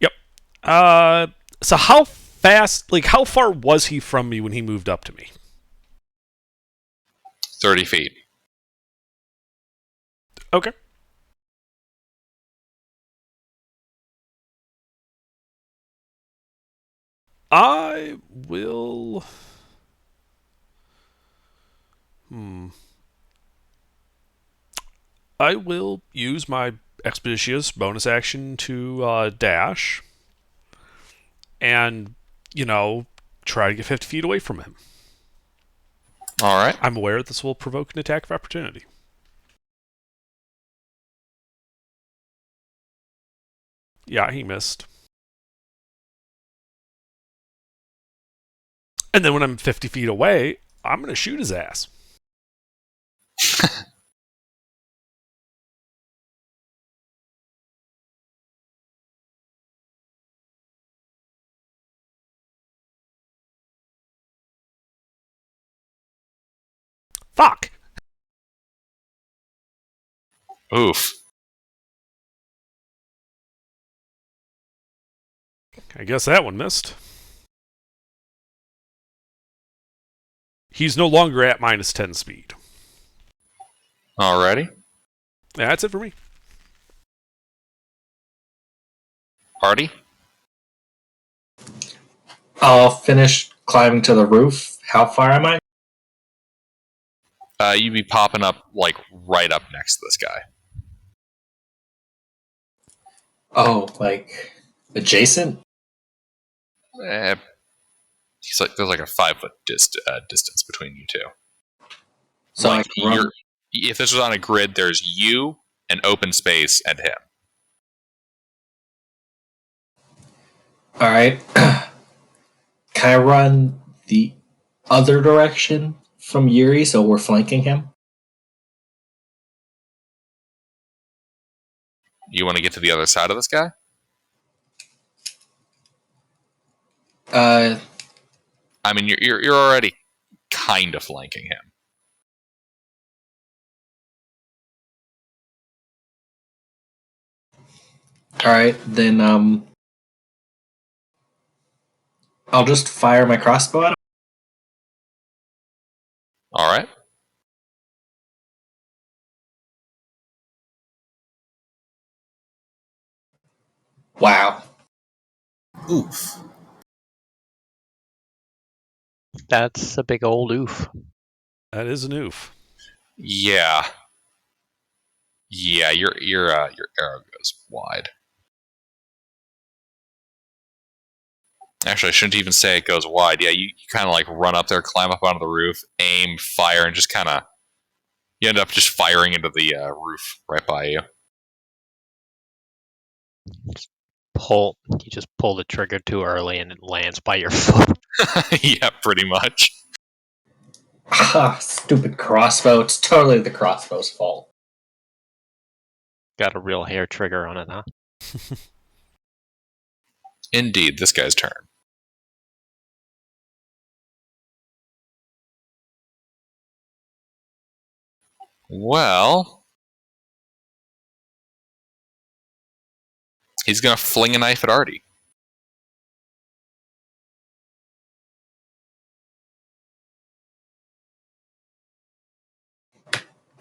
Yep. So how fast? Like, how far was he from me when he moved up to me? 30 feet. Okay. I will. I will use my expeditious bonus action to dash, and try to get 50 feet away from him. All right. I'm aware this will provoke an attack of opportunity. Yeah, he missed. And then when I'm 50 feet away, I'm going to shoot his ass. Fuck! Oof. I guess that one missed. He's no longer at minus 10 speed. Alrighty. Yeah, that's it for me. Artie? I'll finish climbing to the roof. How far am I? You'd be popping up, like, right up next to this guy. Oh, like adjacent? Eh, there's like a 5-foot distance between you two. So like, I can run. if this was on a grid, there's you, an open space, and him. All right. Can I run the other direction from Yuri so we're flanking him? You want to get to the other side of this guy? Uh, I mean, you're already kind of flanking him. all right, then I'll just fire my crossbow at him. All right. Wow. Oof. That's a big old oof. That is an oof. Yeah. Yeah, your arrow goes wide. Actually, I shouldn't even say it goes wide. Yeah, you kind of like run up there, climb up onto the roof, aim, fire, and just kind of you end up just firing into the roof right by you. You just pull the trigger too early and it lands by your foot. Yeah, pretty much. Ah, stupid crossbow. It's totally the crossbow's fault. Got a real hair trigger on it, huh? Indeed, this guy's turn. Well, he's gonna fling a knife at Artie.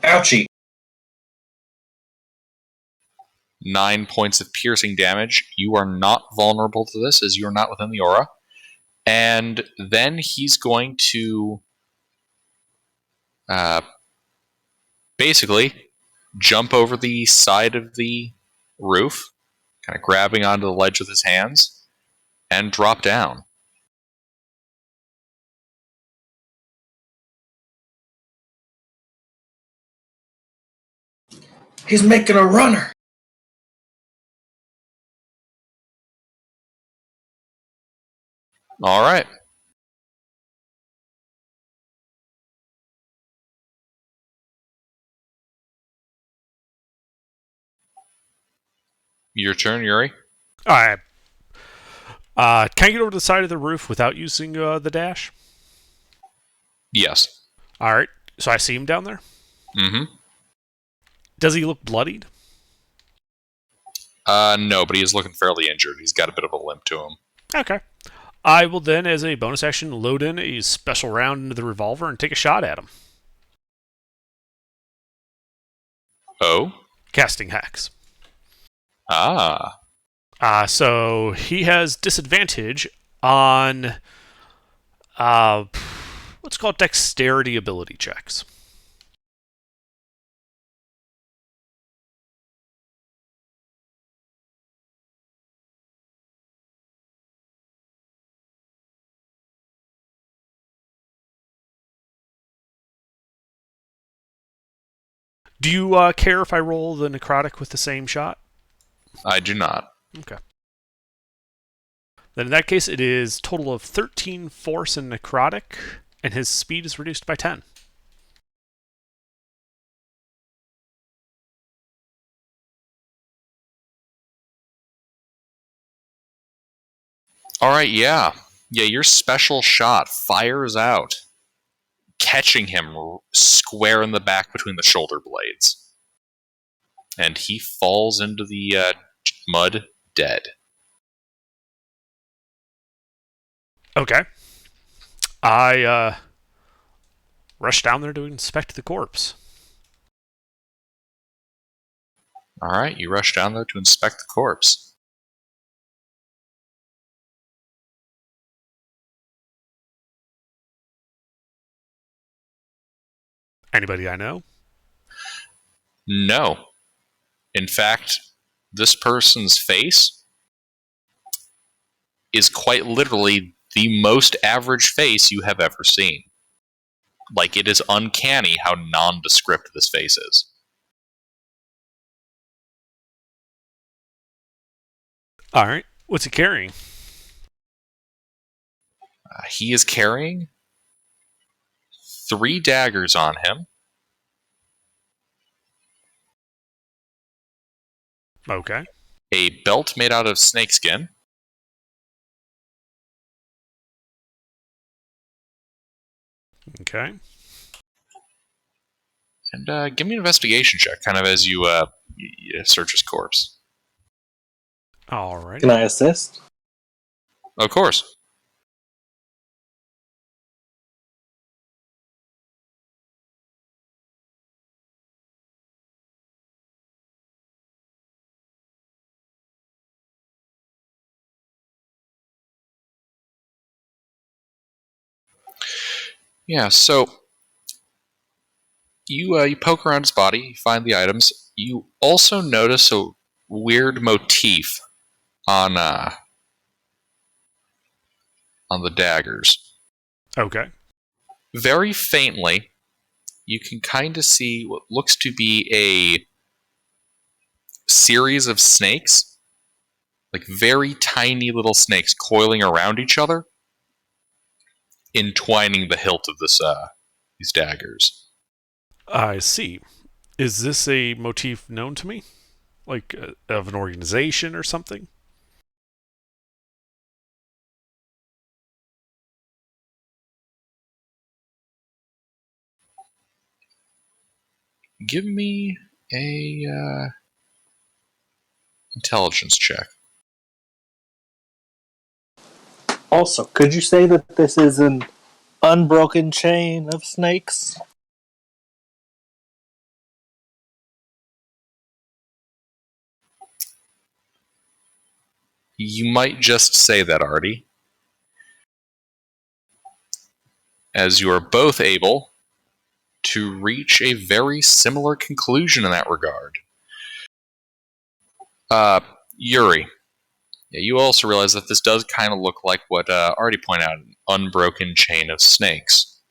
Ouchie. 9 points of piercing damage. You are not vulnerable to this, as you are not within the aura. And then he's going to basically jump over the side of the roof, kind of grabbing onto the ledge with his hands, and drop down. He's making a runner. All right. Your turn, Yuri. All right. Can I get over to the side of the roof without using the dash? Yes. All right. So I see him down there. Mm-hmm. Does he look bloodied? No, but he is looking fairly injured. He's got a bit of a limp to him. Okay. I will then, as a bonus action, load in a special round into the revolver and take a shot at him. Oh? Casting Hex. Ah. So he has disadvantage on, let's call it dexterity ability checks. Do you care if I roll the necrotic with the same shot? I do not. Okay. Then in that case, it is total of 13 force and necrotic, and his speed is reduced by 10. Alright, yeah. Yeah, your special shot fires out, catching him square in the back between the shoulder blades. And he falls into the mud dead. Okay. I rush down there to inspect the corpse. Alright, you rush down there to inspect the corpse. Anybody I know? No. In fact, this person's face is quite literally the most average face you have ever seen. Like, it is uncanny how nondescript this face is. Alright. What's he carrying? He is carrying 3 daggers on him. Okay. A belt made out of snakeskin. Okay. And give me an investigation check, kind of as you search his corpse. Alright. Can I assist? Of course. Yeah, so you poke around his body, you find the items. You also notice a weird motif on the daggers. Okay. Very faintly, you can kind of see what looks to be a series of snakes, like very tiny little snakes coiling around each other, entwining the hilt of these daggers. I see. Is this a motif known to me? Like, of an organization or something? Give me a intelligence check. Also, could you say that this is an unbroken chain of snakes? You might just say that, Artie, as you are both able to reach a very similar conclusion in that regard. Yuri, yeah, you also realize that this does kind of look like what Artie pointed out, an unbroken chain of snakes.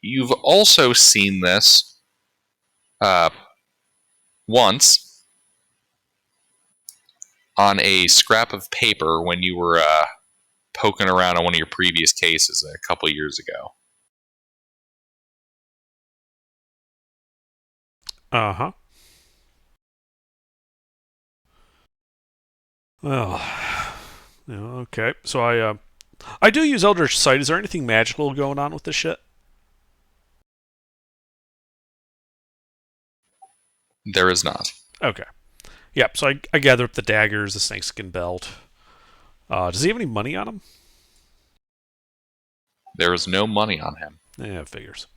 You've also seen this once on a scrap of paper when you were poking around on one of your previous cases a couple years ago. Uh-huh. Well, okay. So I do use Eldritch Sight. Is there anything magical going on with this shit? There is not. Okay. Yep. So I gather up the daggers, the snakeskin belt. Does he have any money on him? There is no money on him. Yeah, it figures.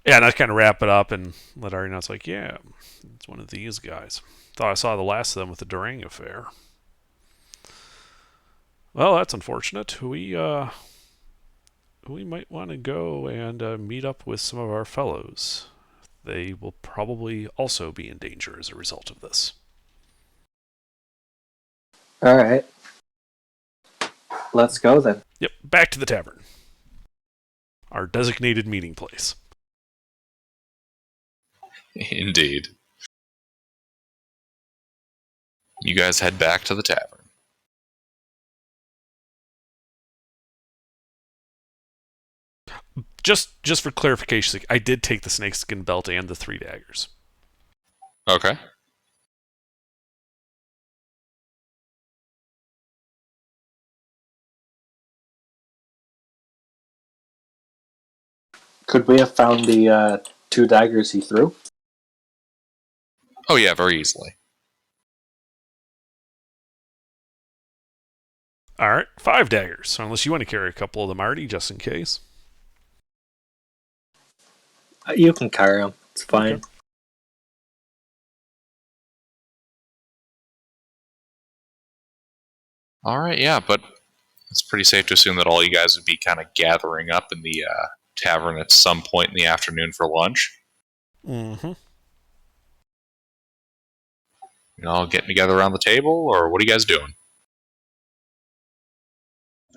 Yeah, and I kind of wrap it up and let Ari know. It's like, yeah, it's one of these guys. Thought I saw the last of them with the Durang affair. Well, that's unfortunate. We might want to go and meet up with some of our fellows. They will probably also be in danger as a result of this. All right. Let's go then. Yep, back to the tavern. Our designated meeting place. Indeed. You guys head back to the tavern. Just for clarification's sake, I did take the snakeskin belt and the 3 daggers. Okay. Could we have found the 2 daggers he threw? Oh yeah, very easily. Alright, 5 daggers. Unless you want to carry a couple of them, Artie, just in case. You can carry them. It's fine. Okay. All right, yeah, but it's pretty safe to assume that all you guys would be kind of gathering up in the tavern at some point in the afternoon for lunch. Mm-hmm. You all getting together around the table, or what are you guys doing?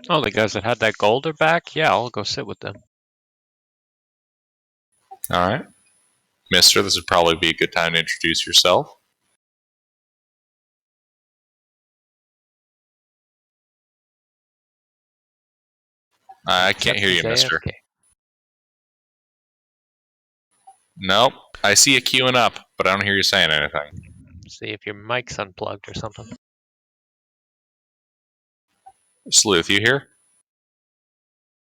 Oh, the guys that had that gold are back? Yeah, I'll go sit with them. All right. Mister, this would probably be a good time to introduce yourself. I can't hear you, mister. AFK. Nope. I see you queuing up, but I don't hear you saying anything. See if your mic's unplugged or something. Sleuth, you here?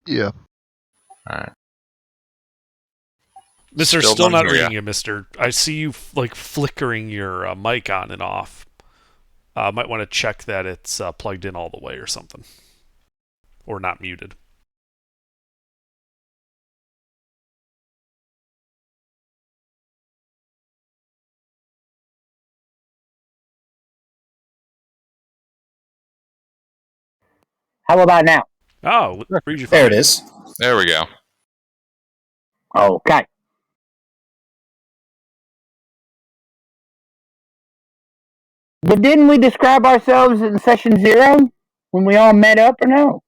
Yeah. All right. Mister, Still still don't not hear ya. reading you, mister. I see you like flickering your mic on and off. Might want to check that it's plugged in all the way or something. Or not muted. How about now? Oh, read your There phone. it is. There we go. Okay. But didn't we describe ourselves in session 0 when we all met up, or no?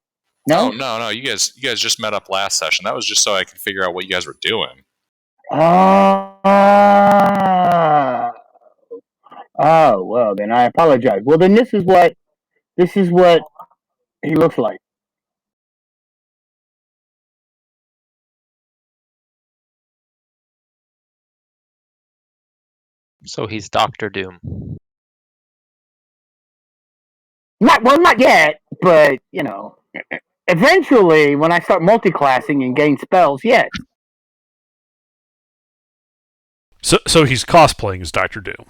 Oh, No? no. You guys just met up last session. That was just so I could figure out what you guys were doing. Oh, well, then I apologize. Well, then this is what he looks like. So he's Doctor Doom. Not yet, but eventually when I start multi-classing and gain spells, yes. So he's cosplaying as Dr. Doom.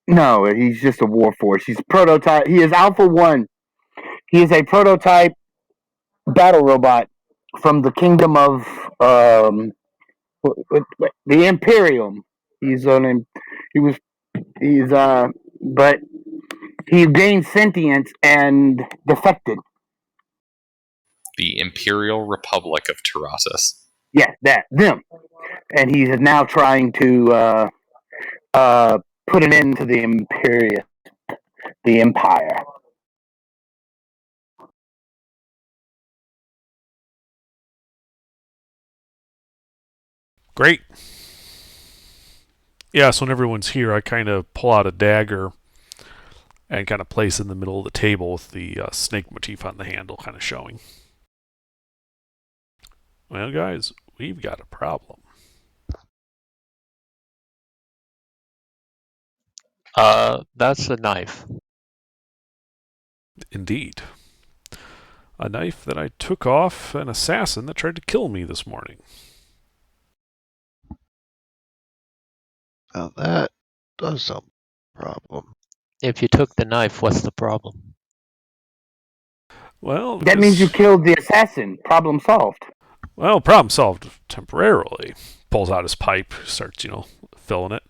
No, he's just a warforce. He's a prototype. He is Alpha 1. He is a prototype battle robot from the kingdom of the Imperium. But he gained sentience and defected. The Imperial Republic of Terrasis. Yeah, them. And he is now trying to put an end to the Empire. Great. Yeah, so when everyone's here, I kind of pull out a dagger and kind of place in the middle of the table with the snake motif on the handle kind of showing. Well, guys, we've got a problem. That's a knife. Indeed. A knife that I took off an assassin that tried to kill me this morning. Now that does sound like a problem. If you took the knife, what's the problem? Well, That means you because- killed the assassin. Problem solved. well, problem solved temporarily. Pulls out his pipe, starts, filling it.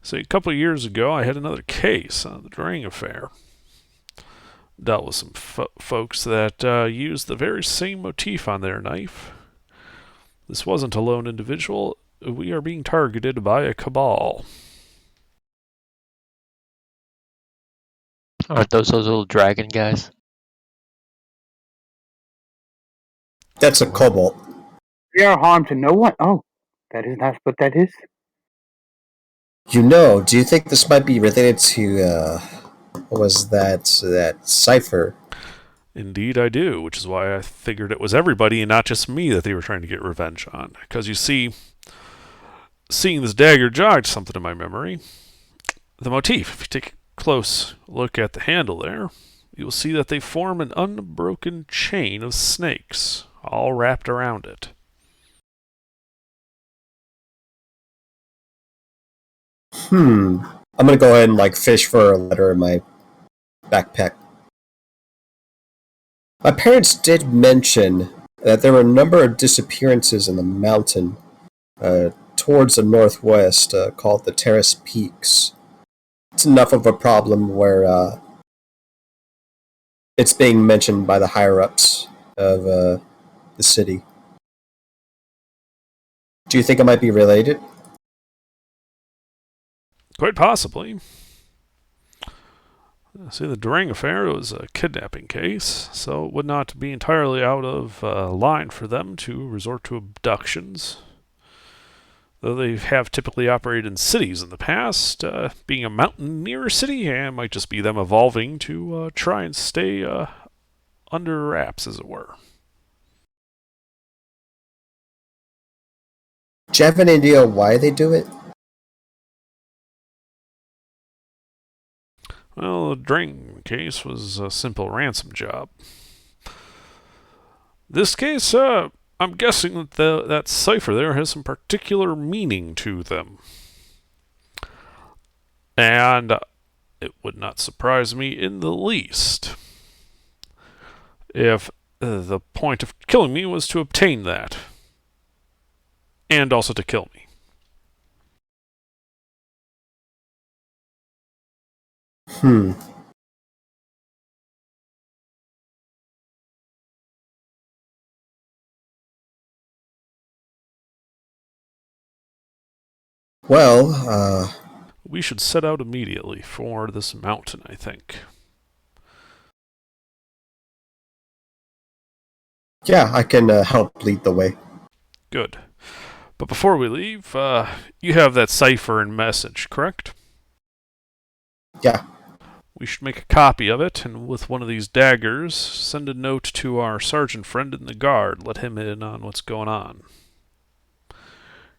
So a couple of years ago, I had another case on the Drang affair. Dealt with some folks that used the very same motif on their knife. This wasn't a lone individual. We are being targeted by a cabal. Aren't those little dragon guys? That's a cobalt. They are harm to no one. Oh, that is not what that is. Do you think this might be related to, what was that cipher? Indeed, I do, which is why I figured it was everybody and not just me that they were trying to get revenge on. Because you see, seeing this dagger jogged something in my memory. The motif, if you take a close look at the handle there, you will see that they form an unbroken chain of snakes, all wrapped around it. I'm gonna go ahead and fish for a letter in my backpack. My parents did mention that there were a number of disappearances in the mountain towards the northwest called the Terrace Peaks. It's enough of a problem where it's being mentioned by the higher ups of the city. Do you think it might be related? Quite possibly. See, the Durang affair was a kidnapping case, so it would not be entirely out of line for them to resort to abductions. Though they have typically operated in cities in the past, being a mountain near a city, it might just be them evolving to try and stay under wraps, as it were. Do you have any idea why they do it? Well, the Drang case was a simple ransom job. This case, I'm guessing that that cipher there has some particular meaning to them. And it would not surprise me in the least if the point of killing me was to obtain that. And also to kill me. Well, We should set out immediately for this mountain, I think. yeah, I can help lead the way. Good. But before we leave, you have that cipher and message, correct? Yeah. We should make a copy of it, and with one of these daggers, send a note to our sergeant friend in the guard. Let him in on what's going on.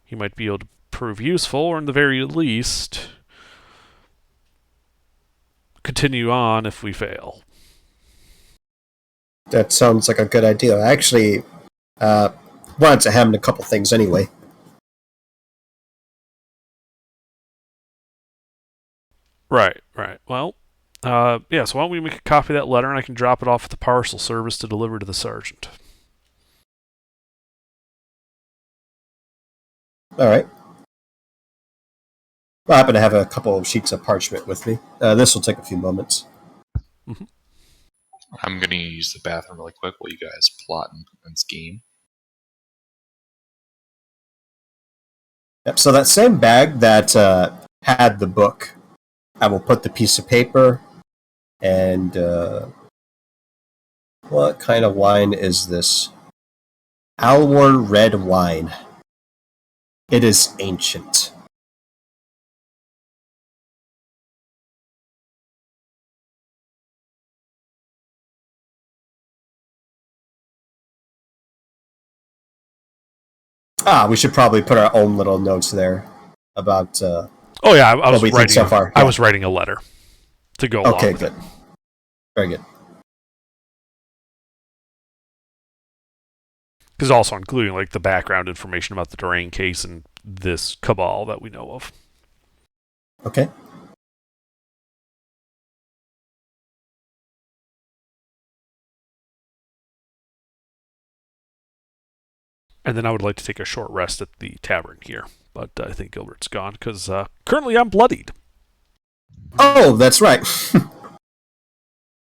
He might be able to prove useful, or in the very least, continue on if we fail. That sounds like a good idea. I actually wanted to have a couple things anyway. Right. Well, yeah, so why don't we make a copy of that letter and I can drop it off at the parcel service to deliver to the sergeant. All right. I happen to have a couple of sheets of parchment with me. This will take a few moments. Mm-hmm. I'm going to use the bathroom really quick while you guys plot and scheme. Yep, so that same bag that had the book, I will put the piece of paper and what kind of wine is this? Alwar red wine. It is ancient. We should probably put our own little notes there about Oh yeah, I was what we writing. think so far. I was writing a letter to go along Okay, with good. it. Very good. Because also including like the background information about the Durang case and this cabal that we know of. Okay. And then I would like to take a short rest at the tavern here. But I think Gilbert's gone because currently I'm bloodied. Oh, that's right.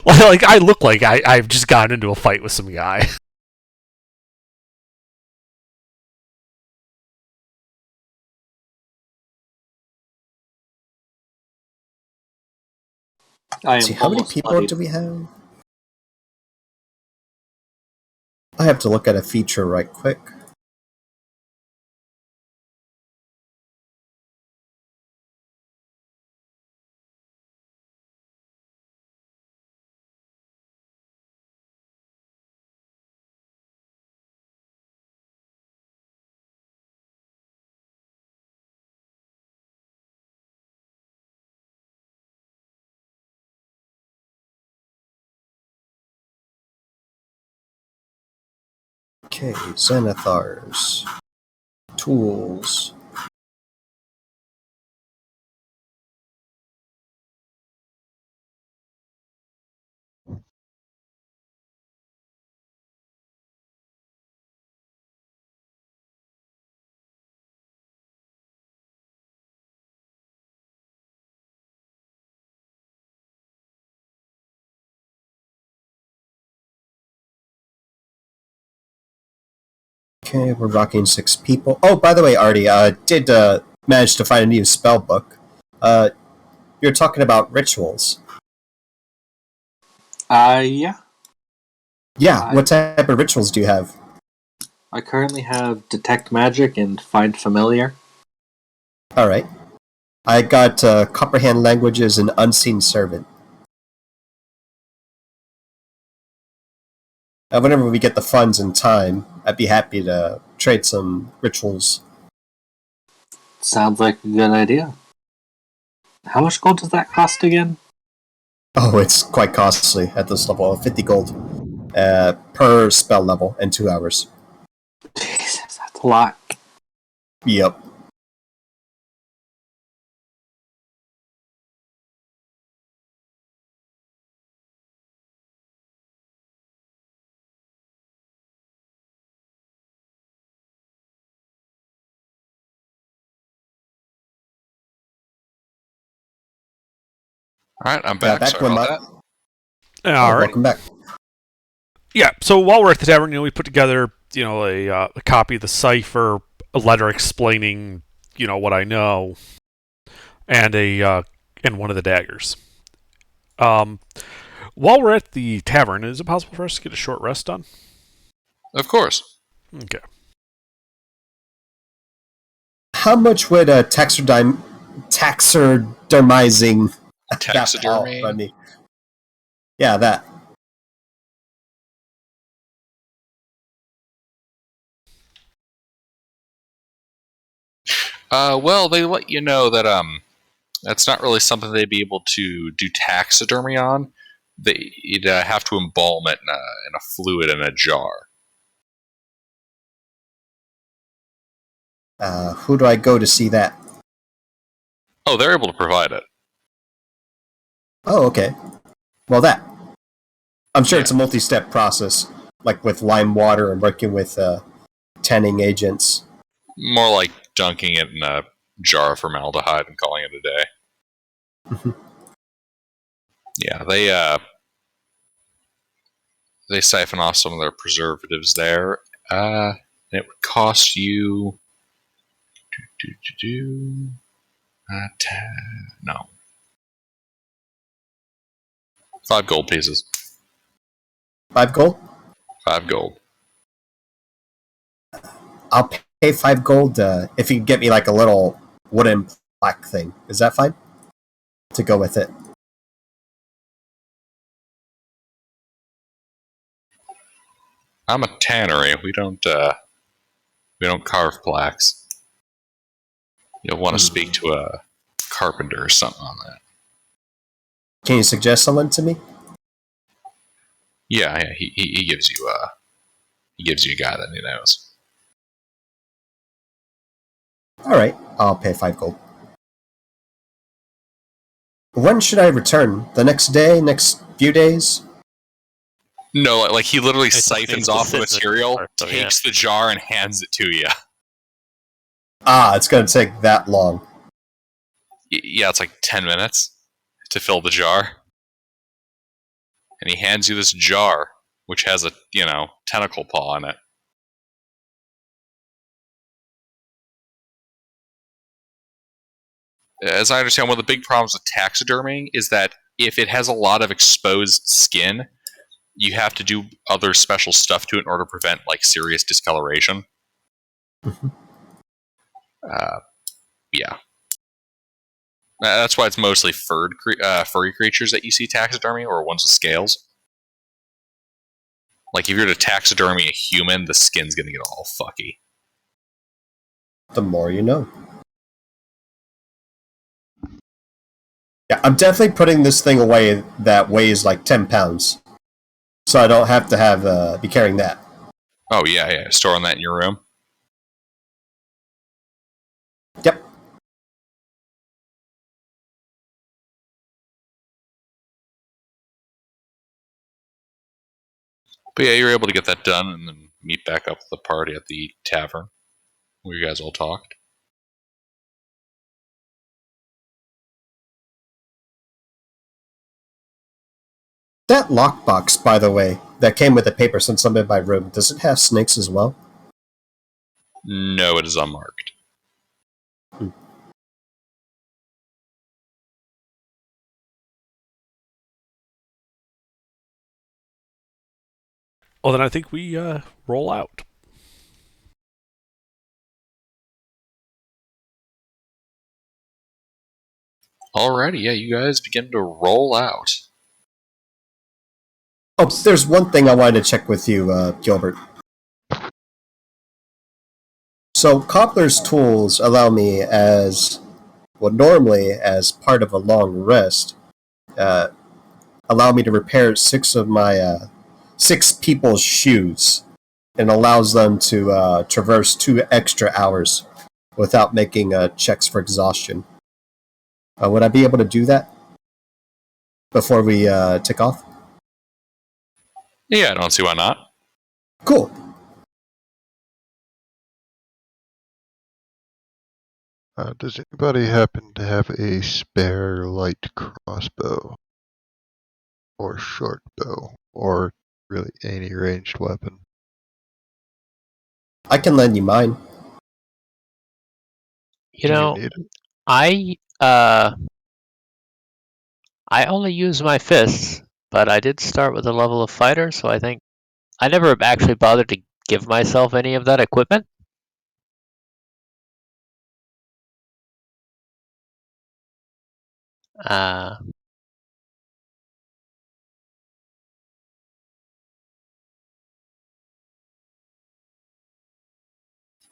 Like I look like I've just gotten into a fight with some guy. I Let's am see, how many almost people bloodied. do we have? I have to look at a feature right quick. Okay, Xanathars. Tools. Okay, we're rocking 6 people. Oh, by the way, Artie, did manage to find a new spell book. You're talking about rituals. Yeah. Yeah, I, what type of rituals do you have? I currently have Detect Magic and Find Familiar. Alright. I got Comprehend Languages and Unseen Servant. Whenever we get the funds and time, I'd be happy to trade some rituals. Sounds like a good idea. How much gold does that cost again? Oh, it's quite costly at this level. 50 gold per spell level in 2 hours. Jesus, that's a lot. Yep. All right, I'm Yeah, back. back Sorry when about my... that. All right. welcome back. Yeah. So while we're at the tavern, we put together, a copy of the cipher, a letter explaining, what I know, and and one of the daggers. While we're at the tavern, is it possible for us to get a short rest done? Of course. Okay. How much would taxidermizing that pal Taxidermy. run me? Yeah, that. Well, they let you know that that's not really something they'd be able to do taxidermy on. You'd have to embalm it in a fluid in a jar. Who do I go to see that? Oh, they're able to provide it. Oh, okay. Well, that. I'm sure Yeah. it's a multi-step process, like with lime water and working with tanning agents. More like dunking it in a jar of formaldehyde and calling it a day. Yeah, they siphon off some of their preservatives there. And it would cost you. No. 5 gold pieces. 5 gold? 5 gold. I'll pay 5 gold if you get me like a little wooden plaque thing. Is that fine? To go with it. I'm a tannery. We don't carve plaques. You'll want to speak to a carpenter or something on that. Can you suggest someone to me? Yeah, he gives you a guy that he knows. Alright, I'll pay 5 gold. When should I return? The next day? Next few days? No, like he literally It just siphons needs to off the sit in the material, jar, so, takes the jar, and hands it to you. It's going to take that long. Yeah, it's like 10 minutes to fill the jar. And he hands you this jar, which has a, tentacle paw in it. As I understand, one of the big problems with taxidermy is that if it has a lot of exposed skin, you have to do other special stuff to it in order to prevent like serious discoloration. Yeah. That's why it's mostly furry creatures that you see taxidermy, or ones with scales. Like if you're to taxidermy a human, the skin's gonna get all fucky. The more you know. Yeah, I'm definitely putting this thing away that weighs like 10 pounds. So I don't have to be carrying that. Oh yeah. Storing that in your room. Yep. But yeah, you're able to get that done and then meet back up with the party at the tavern where you guys all talked. That lockbox, by the way, that came with the paper since I'm in my room, does it have snakes as well? No, it is unmarked. Well, then I think we roll out. Alrighty, yeah, you guys begin to roll out. Oh, there's one thing I wanted to check with you, Gilbert. So, cobbler's tools allow me normally as part of a long rest, uh, allow me to repair six people's shoes, and allows them to traverse 2 extra hours without making checks for exhaustion. Would I be able to do that before we take off? Yeah, I don't see why not. Cool. Does anybody happen to have a spare light crossbow? Or short bow? Or really any ranged weapon? I can lend you mine. You Do know, you need it? I only use my fists, but I did start with a level of fighter, so I think I never actually bothered to give myself any of that equipment. Uh,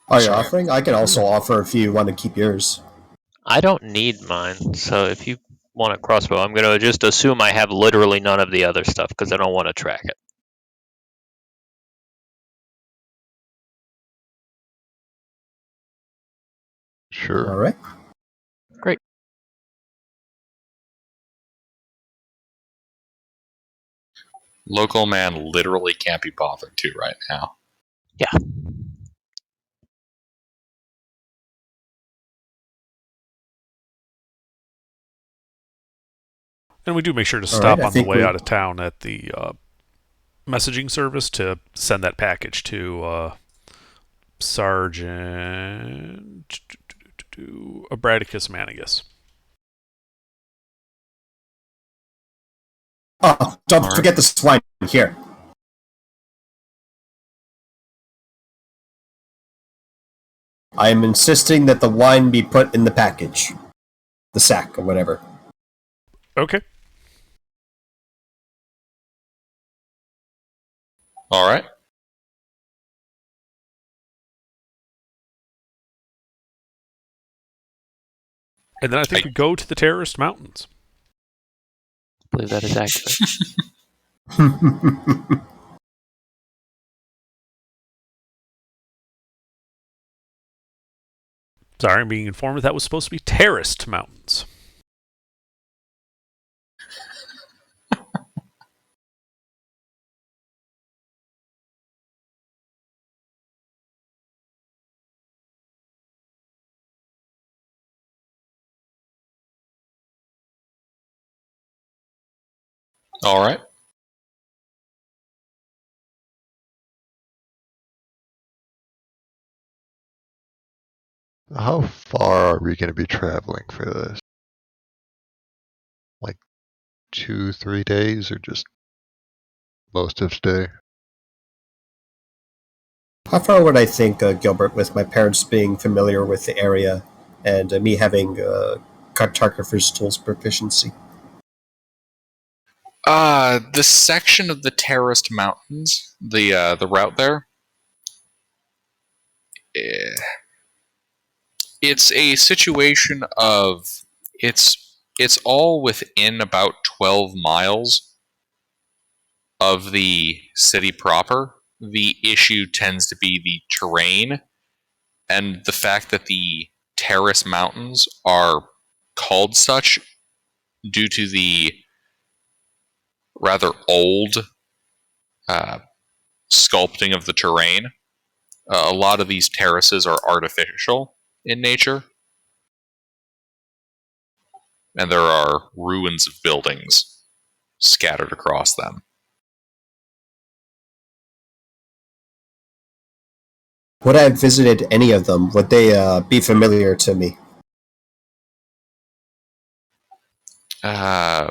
Are you Sorry. offering? I can also offer if you want to keep yours. I don't need mine, so if you want a crossbow, I'm going to just assume I have literally none of the other stuff because I don't want to track it. Sure. All right. Great. Local man literally can't be bothered to right now. Yeah. And we do make sure to All stop right, I on the think way we- out of town at the messaging service to send that package to Sergeant Abradicus Manigus. Oh, don't All right. forget the swine here. I am insisting that the wine be put in the package. The sack or whatever. Okay. All right. And then I think we go to the terrorist mountains. I believe that is accurate. Sorry, I'm being informed that was supposed to be terrorist mountains. All right. How far are we going to be traveling for this? Like 2, 3 days, or just most of the day? How far would I think, Gilbert, with my parents being familiar with the area and me having cartographer's tools proficiency? The section of the terraced mountains, the route there, eh, it's a situation of it's all within about 12 miles of the city proper. The issue tends to be the terrain and the fact that the terrace mountains are called such due to the rather old uh, sculpting of the terrain. A lot of these terraces are artificial in nature, and there are ruins of buildings scattered across them. Would I have visited any of them? Would they be familiar to me? Uh,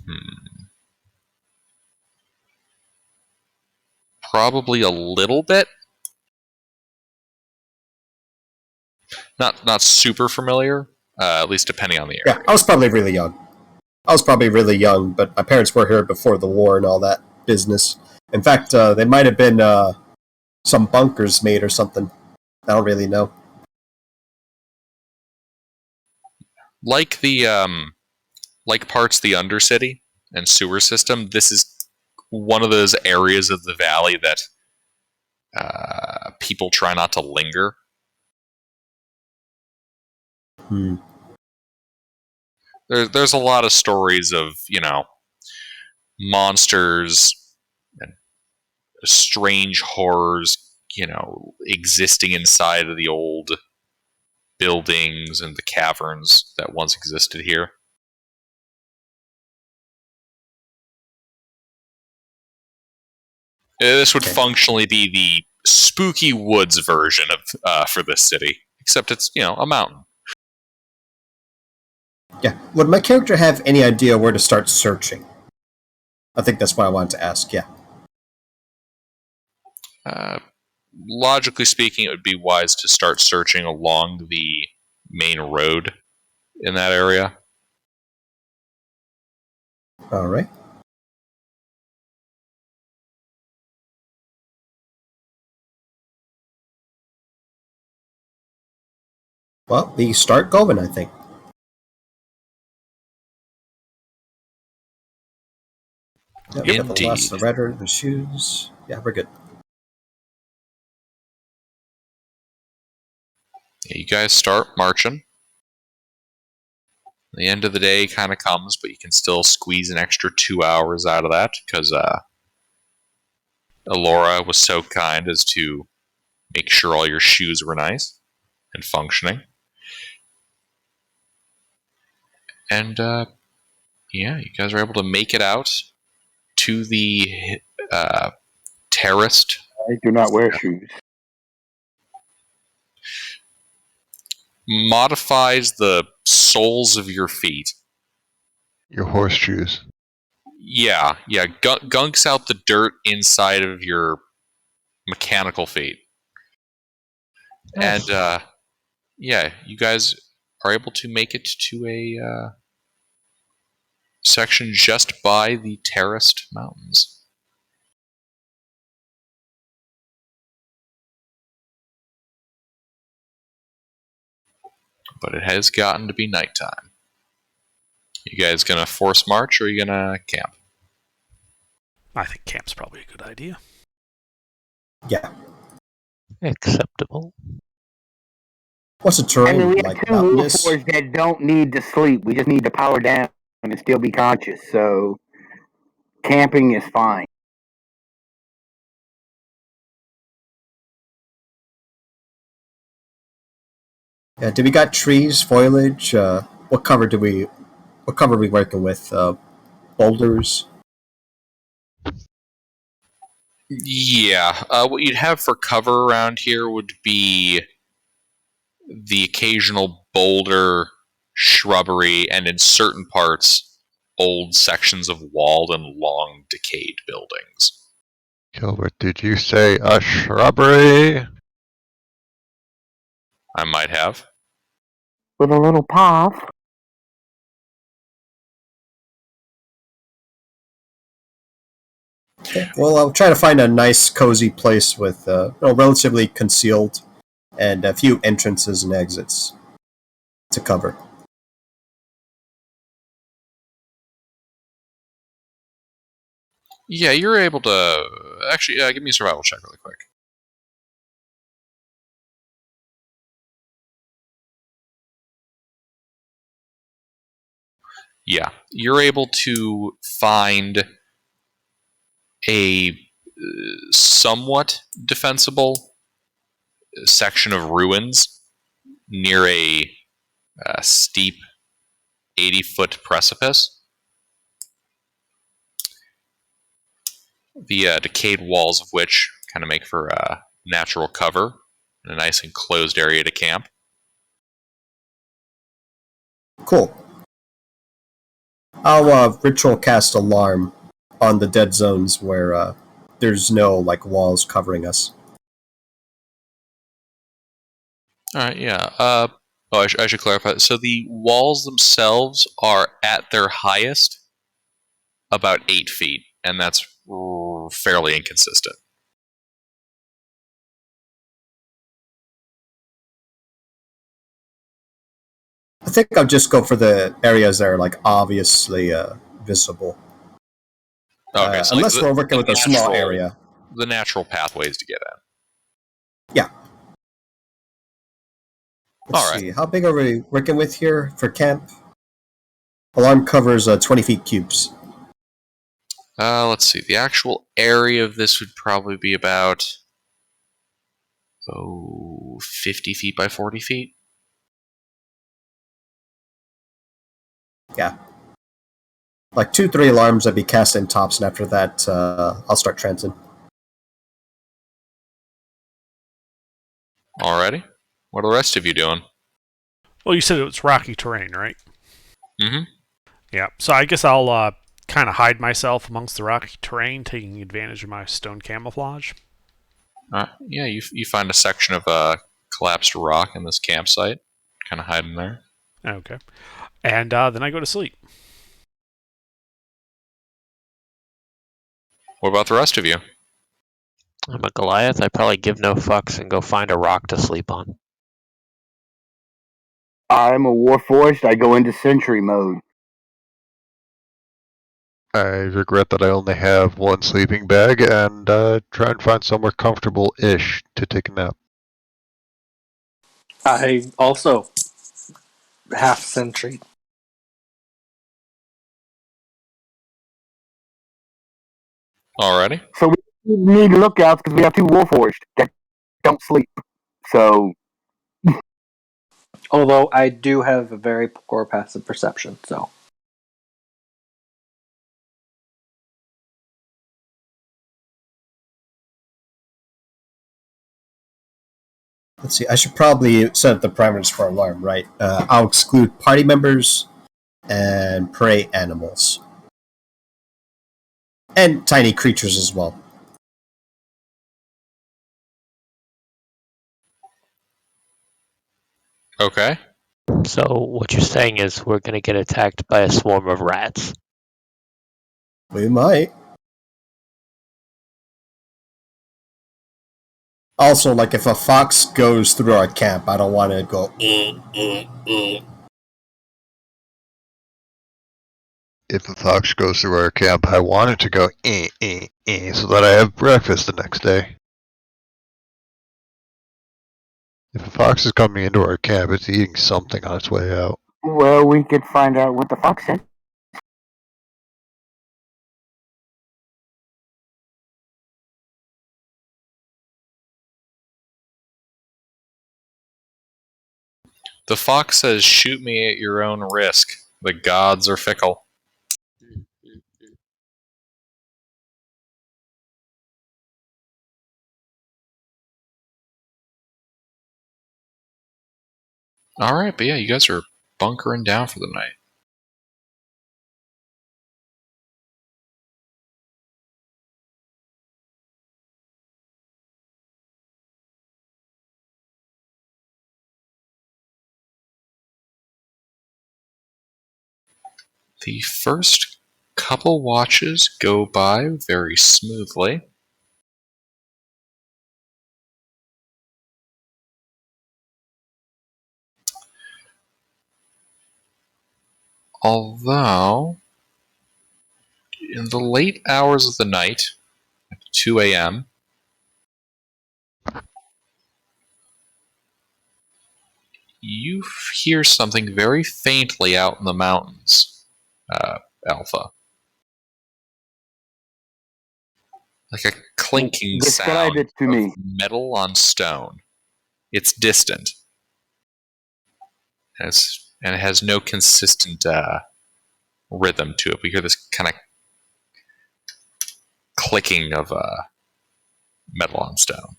hmm, Probably a little bit. Not super familiar, at least depending on the Yeah, area. I was probably really young. But my parents were here before the war and all that business. In fact, they might have been some bunkers made or something. I don't really know. Like the like parts of the Undercity and sewer system, this is one of those areas of the valley that people try not to linger. Hmm. There's a lot of stories of monsters and strange horrors existing inside of the old buildings and the caverns that once existed here. This would Okay. functionally be the spooky woods version of for this city, except it's a mountain. Yeah. Would my character have any idea where to start searching? I think that's what I wanted to ask. Yeah. Uh, Logically speaking, it would be wise to start searching along the main road in that area. All right. Well, we start going, I think. Yeah, we got the lost, the Indeed. redder, the shoes. Yeah, we're good. You guys start marching. The end of the day kind of comes, but you can still squeeze an extra 2 hours out of that because Alora was so kind as to make sure all your shoes were nice and functioning. And yeah, you guys are able to make it out to the terraced. I do not wear shoes. Modifies the soles of your feet. Your horseshoes. Yeah. Gunks out the dirt inside of your mechanical feet. Nice. And yeah, you guys are able to make it to a section just by the terraced mountains. But it has gotten to be nighttime. You guys gonna force march or are you gonna camp? I think camp's probably a good idea. Yeah. Acceptable. What's the I terrain mean, we have like? two Mountainous? Wolfors that don't need to sleep. We just need to power down and still be conscious. So camping is fine. Yeah. Do we got trees, foliage? What cover are we working with? boulders? Yeah, what you'd have for cover around here would be the occasional boulder, shrubbery, and in certain parts, old sections of walled and long decayed buildings. Gilbert, did you say a shrubbery? I might have. With a little path. Okay. Well, I'll try to find a nice, cozy place with relatively concealed and a few entrances and exits to cover. Yeah, you're able to. Actually, give me a survival check really quick. Yeah, you're able to find a somewhat defensible section of ruins near a steep 80-foot precipice. The decayed walls of which kind of make for natural cover and a nice enclosed area to camp. Cool. I'll ritual cast alarm on the dead zones where there's no walls covering us. All right, yeah. I should clarify. So the walls themselves are at their highest about 8 feet, and that's fairly inconsistent. I think I'll just go for the areas that are obviously visible. Okay, so unless we're working with a small area. The natural pathways to get in. Yeah. Let's see. How big are we working with here for camp? Alarm covers 20 feet cubes. Let's see. The actual area of this would probably be about 50 feet by 40 feet. Yeah. 2-3 alarms that'd be cast in tops, and after that, I'll start transing. Alrighty. What are the rest of you doing? Well, you said it was rocky terrain, right? Mm-hmm. Yeah. So I guess I'll kind of hide myself amongst the rocky terrain, taking advantage of my stone camouflage. Yeah, you find a section of collapsed rock in this campsite, kind of hiding there. Okay. And then I go to sleep. What about the rest of you? I'm a Goliath. I probably give no fucks and go find a rock to sleep on. I'm a Warforged. I go into sentry mode. I regret that I only have one sleeping bag and try and find somewhere comfortable-ish to take a nap. I also half sentry. Alrighty. So we need lookouts because we have 2 Warforged that don't sleep. So Although I do have a very poor passive perception, so. Let's see. I should probably set up the parameters for alarm, right? I'll exclude party members and prey animals. And tiny creatures as well. Okay. So what you're saying is we're gonna get attacked by a swarm of rats. We might. Also, if a fox goes through our camp, I don't want to go. If a fox goes through our camp, I want it to go so that I have breakfast the next day. If a fox is coming into our camp, it's eating something on its way out. well, we could find out what the fox said. The fox says, "Shoot me at your own risk. The gods are fickle." Alright, but yeah, you guys are bunkering down for the night. The first couple watches go by very smoothly. Although, in the late hours of the night, at 2 a.m., you hear something very faintly out in the mountains, Alpha. Like a clinking Describe sound it to of me. metal on stone. It's distant. And it has no consistent rhythm to it. We hear this kind of clicking of metal on stone.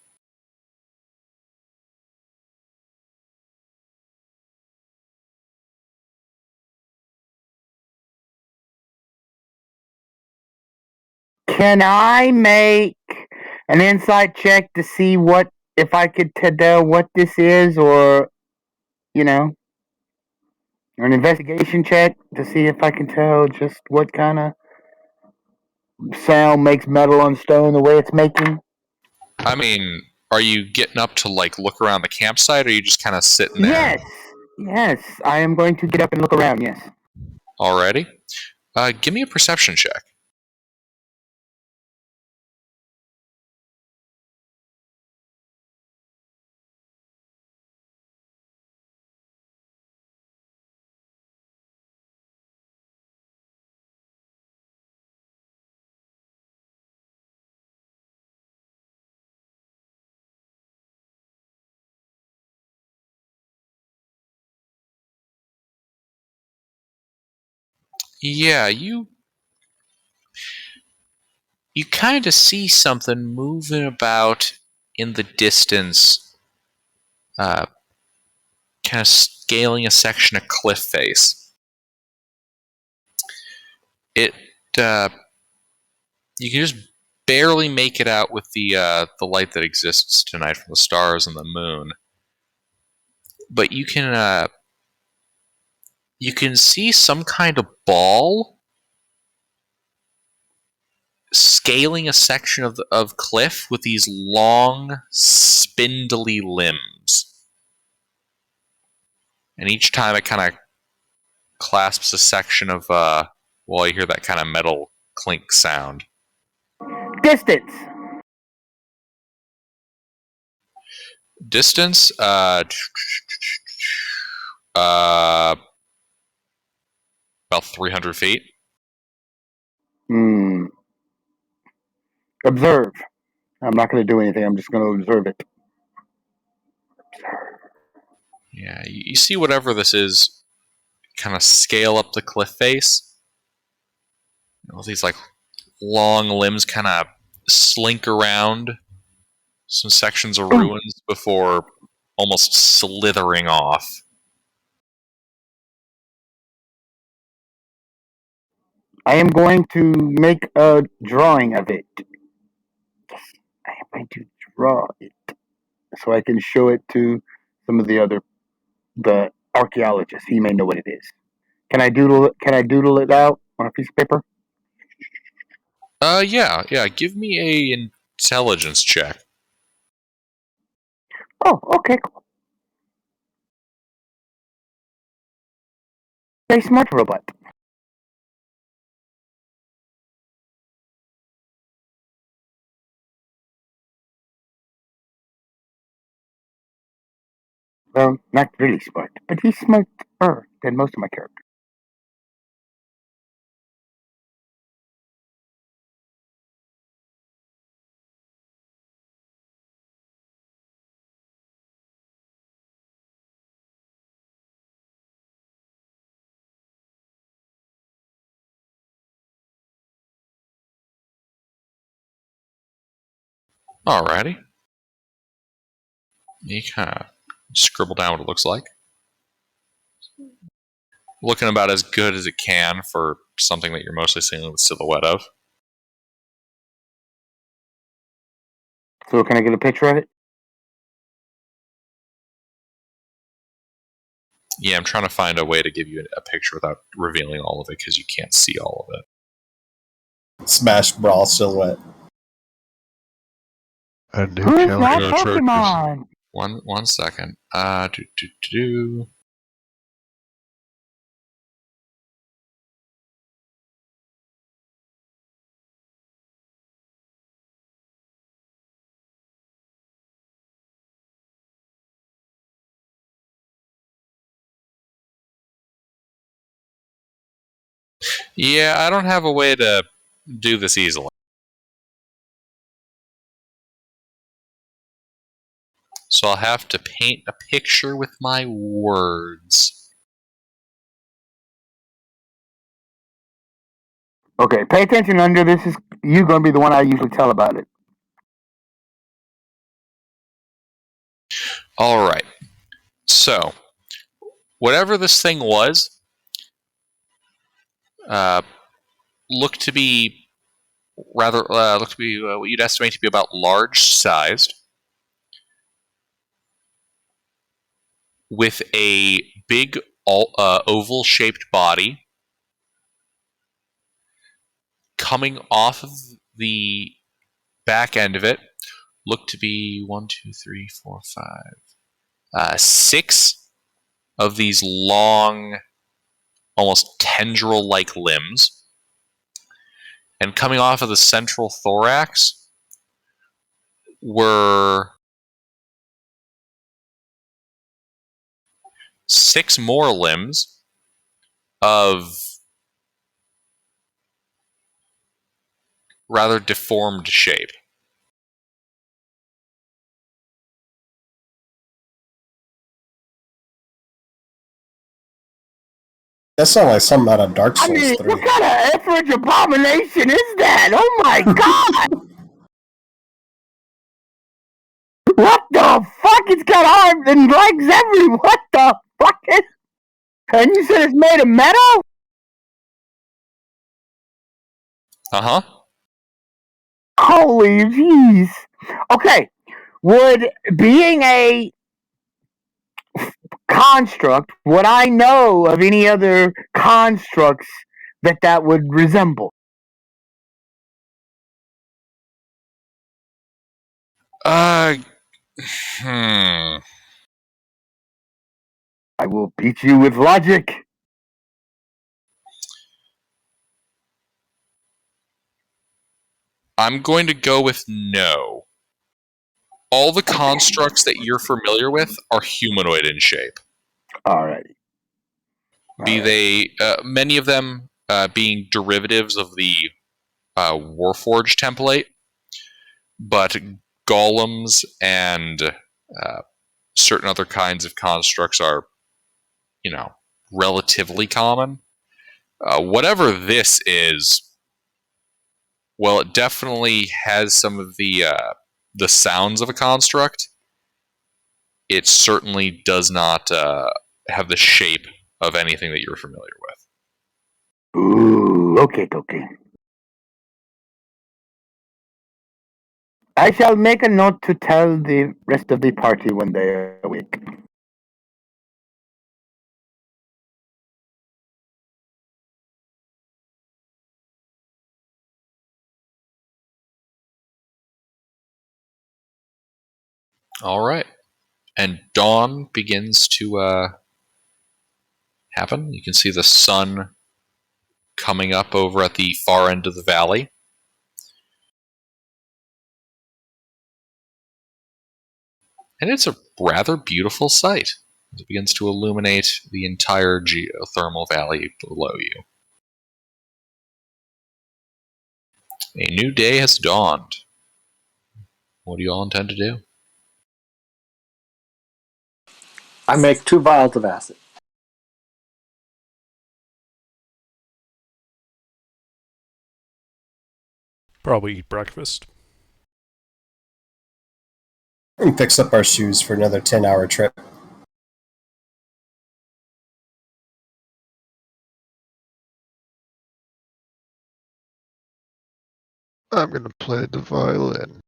Can I make an insight check to see what if I could tell what this is, or you know, an investigation check to see if I can tell just what kind of sound makes metal on stone the way it's making? I mean, are you getting up to like look around the campsite, or are you just kind of sitting there? Yes, yes. I am going to get up and look around. Yes. Already? Give me a perception check. Yeah, you kind of see something moving about in the distance, kind of scaling a section of cliff face. It you can just barely make it out with the light that exists tonight from the stars and the moon, but you can see some kind of ball scaling a section of cliff with these long, spindly limbs. And each time it kind of clasps a section of, well, you hear that kind of metal clink sound. Distance. Distance, about 300 feet. Hmm. Observe. I'm not going to do anything. I'm just going to observe it. Yeah, you see whatever this is kind of scale up the cliff face. All these like long limbs kind of slink around some sections of ruins before almost slithering off. I am going to make a drawing of it. I am going to draw it so I can show it to some of the archaeologists. He may know what it is. Can I doodle it? Can I doodle it out on a piece of paper? Yeah. Give me a intelligence check. Oh, okay, cool. Very smart robot. Well, not really smart, but he's smarter than most of my characters. Alrighty. You kind of scribble down what it looks like. looking about as good as it can for something that you're mostly seeing the silhouette of. So can I get a picture of it? Yeah, I'm trying to find a way to give you a picture without revealing all of it because you can't see all of it. Smash Brawl silhouette. A new Who's challenge. not No charges. Pokemon? One second. Do. Yeah, I don't have a way to do this easily. So I'll have to paint a picture with my words. Okay, pay attention under this is you gonna be the one I usually tell about it. Alright. So, whatever this thing was, looked to be what you'd estimate to be about large sized, with a big oval shaped body coming off of the back end of it. Looked to be 1, 2, 3, 4, 5, 6 of these long, almost tendril like limbs. And coming off of the central thorax were 6 more limbs of rather deformed shape. That sounds like something out of Dark I Souls mean, 3. what kind of effort abomination is that? Oh my god! What the fuck? It's got arms and legs everywhere. What the fuck is? And you said it's made of metal? Uh-huh. Holy jeez. Okay, would being a construct, would I know of any other constructs that would resemble? Hmm. I will beat you with logic. I'm going to go with no. All the constructs that you're familiar with are humanoid in shape. Alrighty. Be they, many of them being derivatives of the Warforged template, but golems and certain other kinds of constructs are, relatively common. Whatever this is, well, it definitely has some of the sounds of a construct. It certainly does not have the shape of anything that you're familiar with. Ooh, okay. I shall make a note to tell the rest of the party when they awake. All right. And dawn begins to happen. You can see the sun coming up over at the far end of the valley. And it's a rather beautiful sight. It begins to illuminate the entire geothermal valley below you. A new day has dawned. What do you all intend to do? I make 2 vials of acid. Probably eat breakfast. And fix up our shoes for another 10-hour trip. I'm gonna play the violin.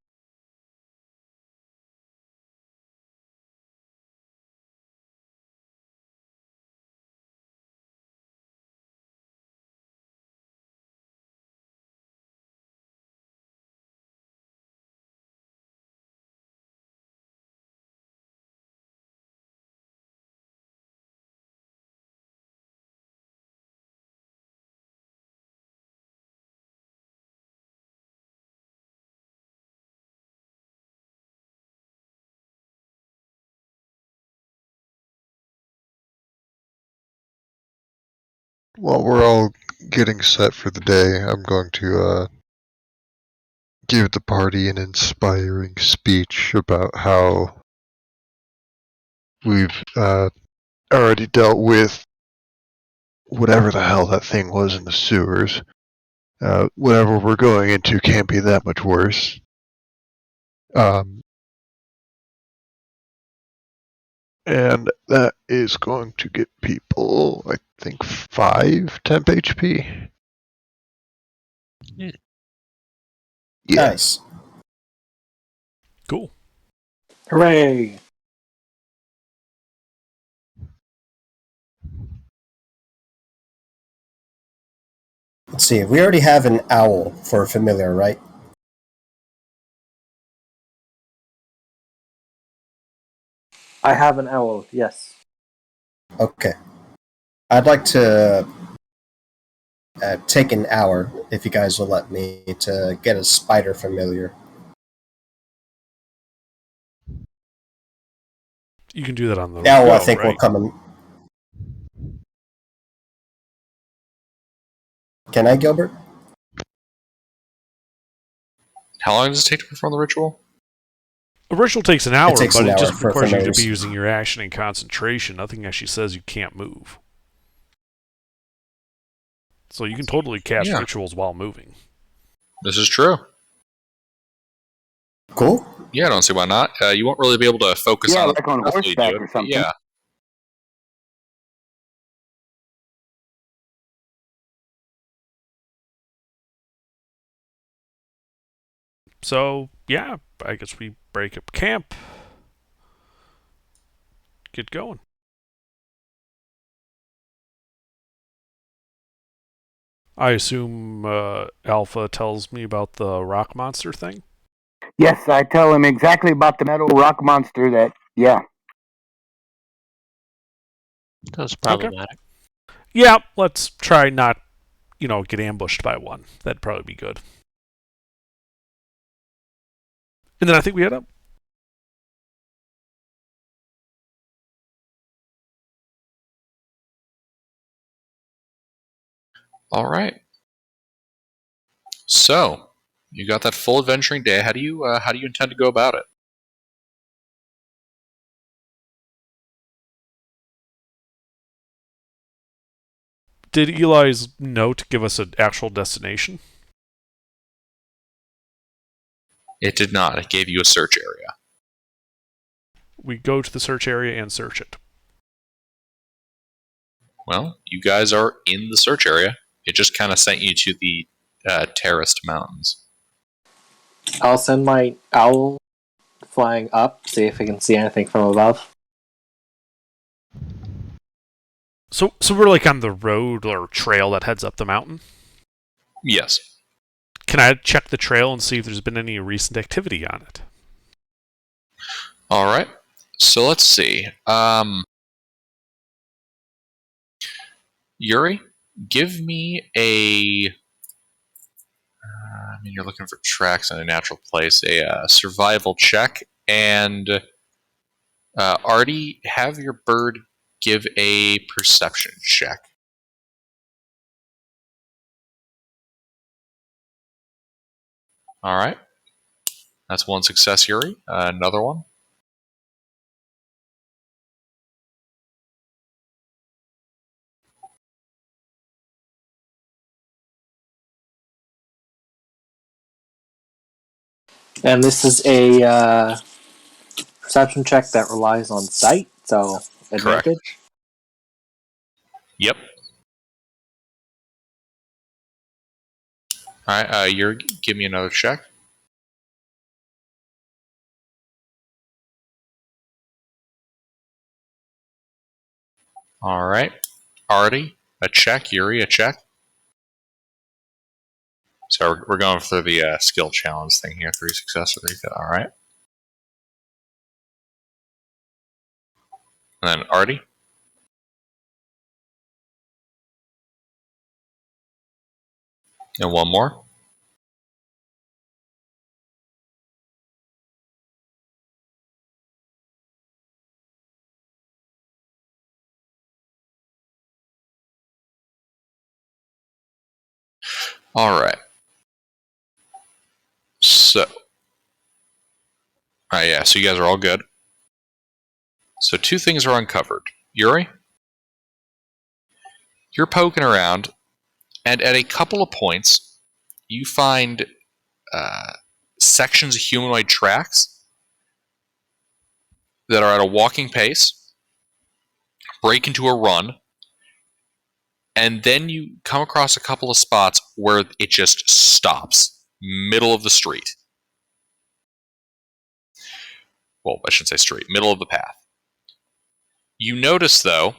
While we're all getting set for the day, I'm going to give the party an inspiring speech about how we've already dealt with whatever the hell that thing was in the sewers. Whatever we're going into can't be that much worse. And that is going to get people, I think, 5 temp HP. Yeah. Yeah. Nice. Cool. Hooray! Let's see. We already have an owl for a familiar, right? I have an owl, yes. Okay. I'd like to take an hour, if you guys will let me, to get a spider familiar. You can do that on the Owl, go, I think, will right? come in. Can I, Gilbert? How long does it take to perform the ritual? A ritual takes an hour, takes but an it hour just for requires you to be familiars. using your action and concentration. Nothing actually says you can't move. So you can totally cast Yeah. rituals while moving. This is true. Cool. Yeah, I don't see why not. You won't really be able to focus Yeah, on it like on successfully horseback do it, or but something. yeah. So, yeah, I guess we break up camp. Get going. I assume Alpha tells me about the rock monster thing? Yes, I tell him exactly about the metal rock monster that, yeah. That's problematic. Yeah, let's try not, get ambushed by one. That'd probably be good. And then I think we head up. All right. So, you got that full adventuring day. How do you intend to go about it? Did Eli's note give us an actual destination? It did not. It gave you a search area. We go to the search area and search it. Well, you guys are in the search area. It just kind of sent you to the terraced mountains. I'll send my owl flying up, see if I can see anything from above. So we're like on the road or trail that heads up the mountain? Yes. Can I check the trail and see if there's been any recent activity on it? All right. So let's see. Yuri, give me a. You're looking for tracks in a natural place. A survival check, and Artie, have your bird give a perception check. All right. That's one success, Yuri. Another one. And this is a perception check that relies on sight, so advantage. Yep. All right, give me another check. All right, Artie, a check. Yuri, a check. So we're going for the skill challenge thing here. 3 success, 3 fail. All right. And then Artie. And one more. All right. So, yeah. So you guys are all good. So 2 things are uncovered. Yuri, you're poking around, and at a couple of points, you find sections of humanoid tracks that are at a walking pace, break into a run, and then you come across a couple of spots where it just stops, middle of the street. Well, I shouldn't say street, middle of the path. You notice, though,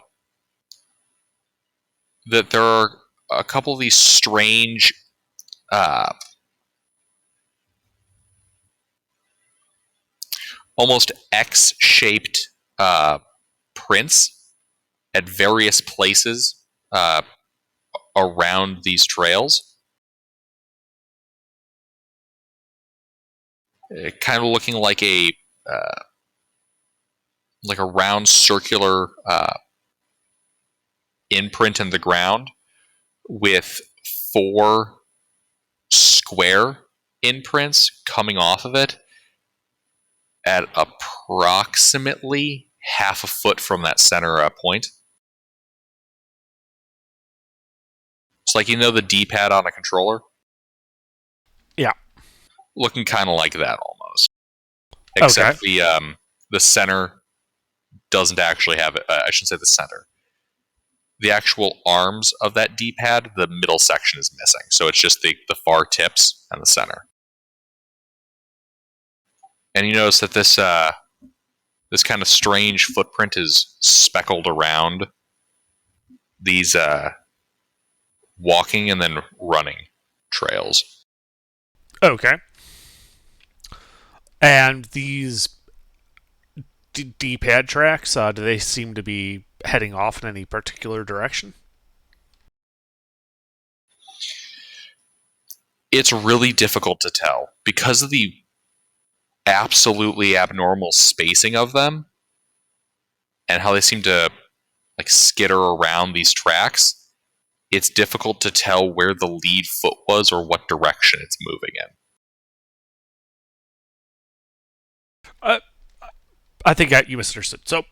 that there are a couple of these strange almost X-shaped prints at various places around these trails. Kind of looking like a round circular imprint in the ground with 4 square imprints coming off of it at approximately half a foot from that center point. It's like, the D-pad on a controller? Yeah. Looking kind of like that almost. Except Okay. the center doesn't actually have it. I shouldn't say the center. The actual arms of that D-pad, the middle section is missing. So it's just the far tips and the center. And you notice that this kind of strange footprint is speckled around these walking and then running trails. Okay. And these D-pad tracks, do they seem to be heading off in any particular direction? It's really difficult to tell because of the absolutely abnormal spacing of them and how they seem to skitter around these tracks. It's difficult to tell where the lead foot was or what direction it's moving in. I think you misunderstood. So,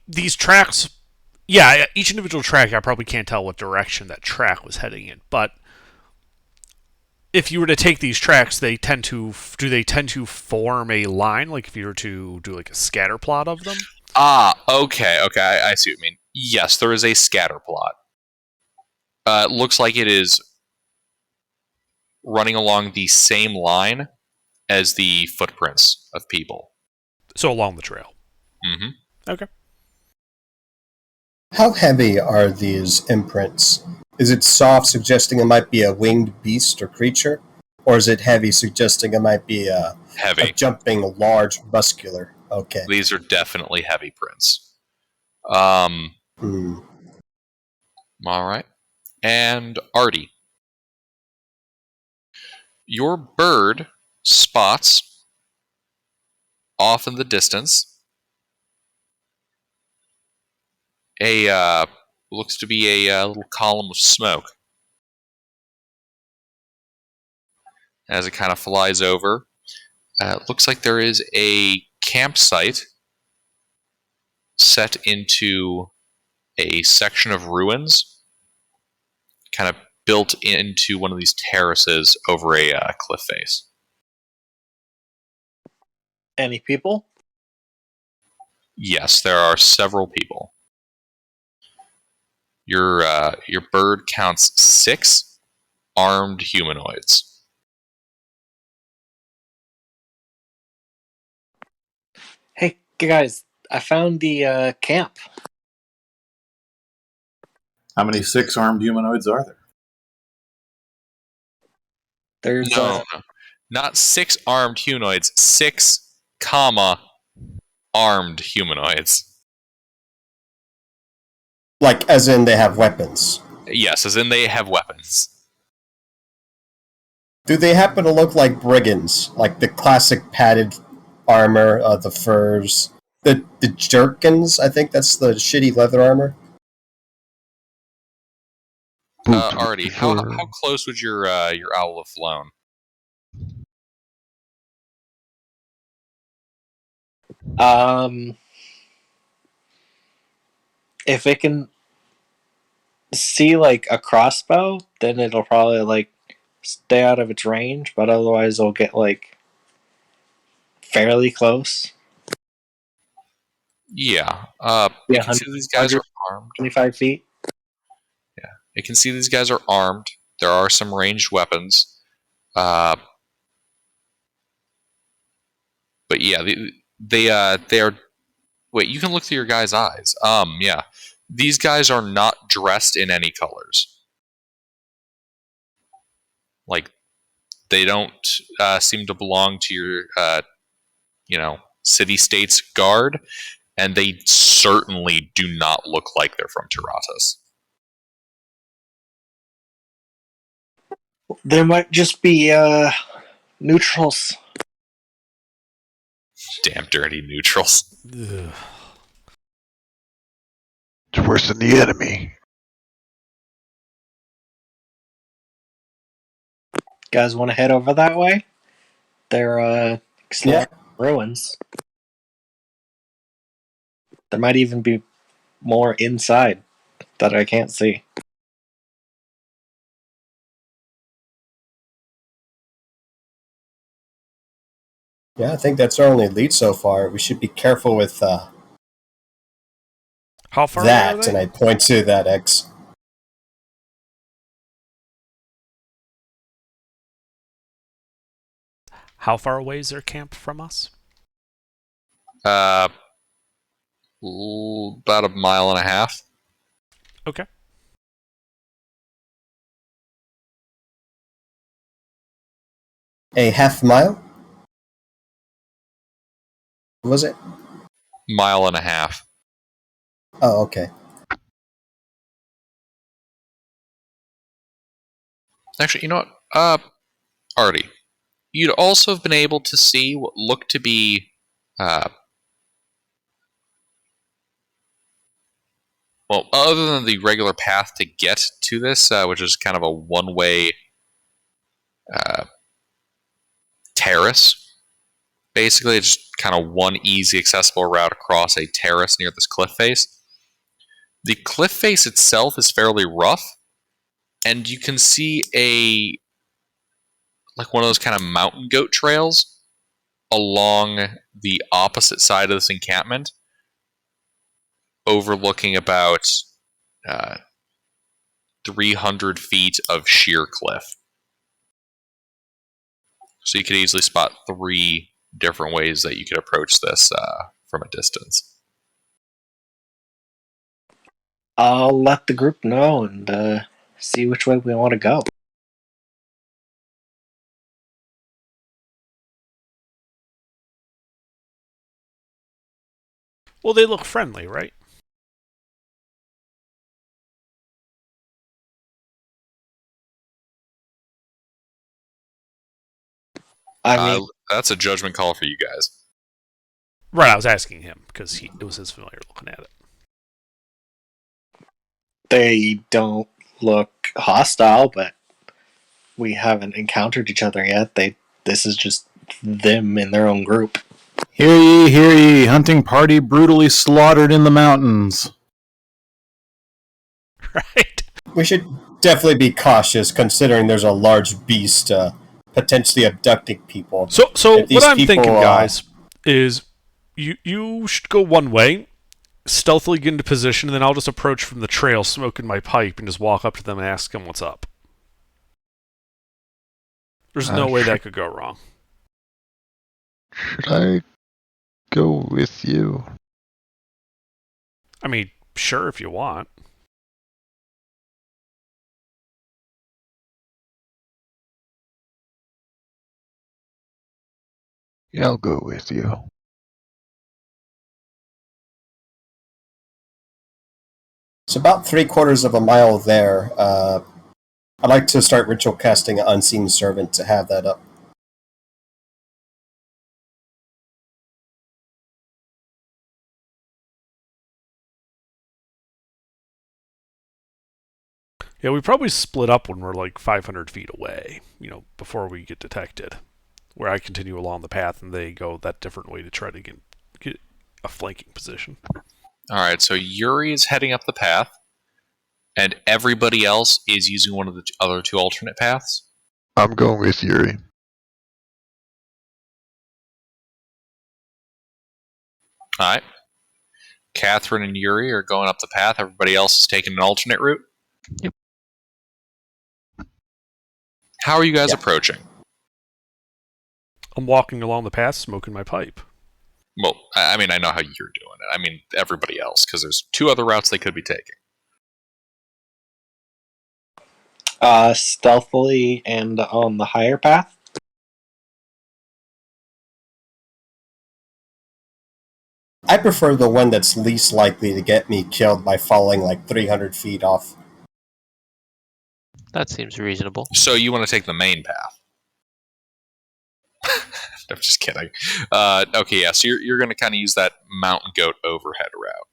these tracks, yeah, each individual track, I probably can't tell what direction that track was heading in. But if you were to take these tracks, do they tend to form a line? Like if you were to do a scatter plot of them? Okay, I see what you mean. Yes, there is a scatter plot. It looks like it is running along the same line as the footprints of people. So along the trail. Mm-hmm. Okay. How heavy are these imprints? Is it soft, suggesting it might be a winged beast or creature? Or is it heavy, suggesting it might be a Heavy. jumping, large, muscular? Okay. These are definitely heavy prints. All right. And Artie. Your bird spots off in the distance looks to be a little column of smoke. As it kind of flies over, it looks like there is a campsite set into a section of ruins, kind of built into one of these terraces over a cliff face. Any people? Yes, there are several people. Your bird counts 6 armed humanoids. Hey guys, I found the camp. How many 6-armed humanoids are there? There's No, not 6 armed humanoids. 6, comma, armed humanoids. Like, as in they have weapons. Yes, as in they have weapons. Do they happen to look like brigands? Like the classic padded armor, the furs, the jerkins? I think that's the shitty leather armor. Boots with Artie, the how fur. close would your owl have flown? If it can see like a crossbow, then it'll probably like stay out of its range, but otherwise it'll get like fairly close. Yeah. Yeah, You can see these guys are armed. 25 feet. Yeah. You can see these guys are armed. There are some ranged weapons. But yeah, they are. Wait, you can look through your guys' eyes. Yeah. These guys are not dressed in any colors. Like, they don't seem to belong to your, city-state's guard, and they certainly do not look like they're from Taratas. There might just be neutrals. Damn dirty neutrals. Ugh. It's worse than the enemy. Guys want to head over that way? They're Yeah. ruins. There might even be more inside that I can't see. Yeah, I think that's our only lead so far. We should be careful with How far away are that, they? and I point to that X. How far away is their camp from us? About a mile and a half. Okay. A half mile? Was it? Mile and a half. Oh, okay. Actually, you know what? Artie, you'd also have been able to see what looked to be, well, other than the regular path to get to this, which is kind of a one-way terrace. Basically, it's just kind of one easy accessible route across a terrace near this cliff face. The cliff face itself is fairly rough, and you can see like one of those kind of mountain goat trails along the opposite side of this encampment, overlooking about 300 feet of sheer cliff. So you could easily spot 3 different ways that you could approach this from a distance. I'll let the group know and see which way we want to go. Well, they look friendly, right? I mean, That's a judgment call for you guys. Right, I was asking him because it was his familiar looking at it. they don't look hostile, but we haven't encountered each other yet. This is just them in their own group. Hear ye, hunting party brutally slaughtered in the mountains. Right. We should definitely be cautious, considering there's a large beast potentially abducting people. So If these what I'm people, thinking, guys, is you should go one way, stealthily get into position, and then I'll just approach from the trail, smoking my pipe, and just walk up to them and ask them what's up. There's no way that could go wrong. Should I go with you? I mean, sure, if you want. Yeah, I'll go with you. It's about 3/4 of a mile there. I'd like to start ritual casting Unseen Servant to have that up. Yeah, we probably split up when we're like 500 feet away, before we get detected. Where I continue along the path and they go that different way to try to get a flanking position. All right, so Yuri is heading up the path, and everybody else is using one of the other two alternate paths. I'm going with Yuri. All right. Catherine and Yuri are going up the path. Everybody else is taking an alternate route. Yep. How are you guys approaching? I'm walking along the path, smoking my pipe. Well, I mean, I know how you're doing it. I mean, everybody else, because there's two other routes they could be taking. Stealthily and on the higher path. I prefer the one that's least likely to get me killed by falling like 300 feet off. That seems reasonable. So you want to take the main path? I'm just kidding. Okay, yeah. So you're going to kind of use that mountain goat overhead route.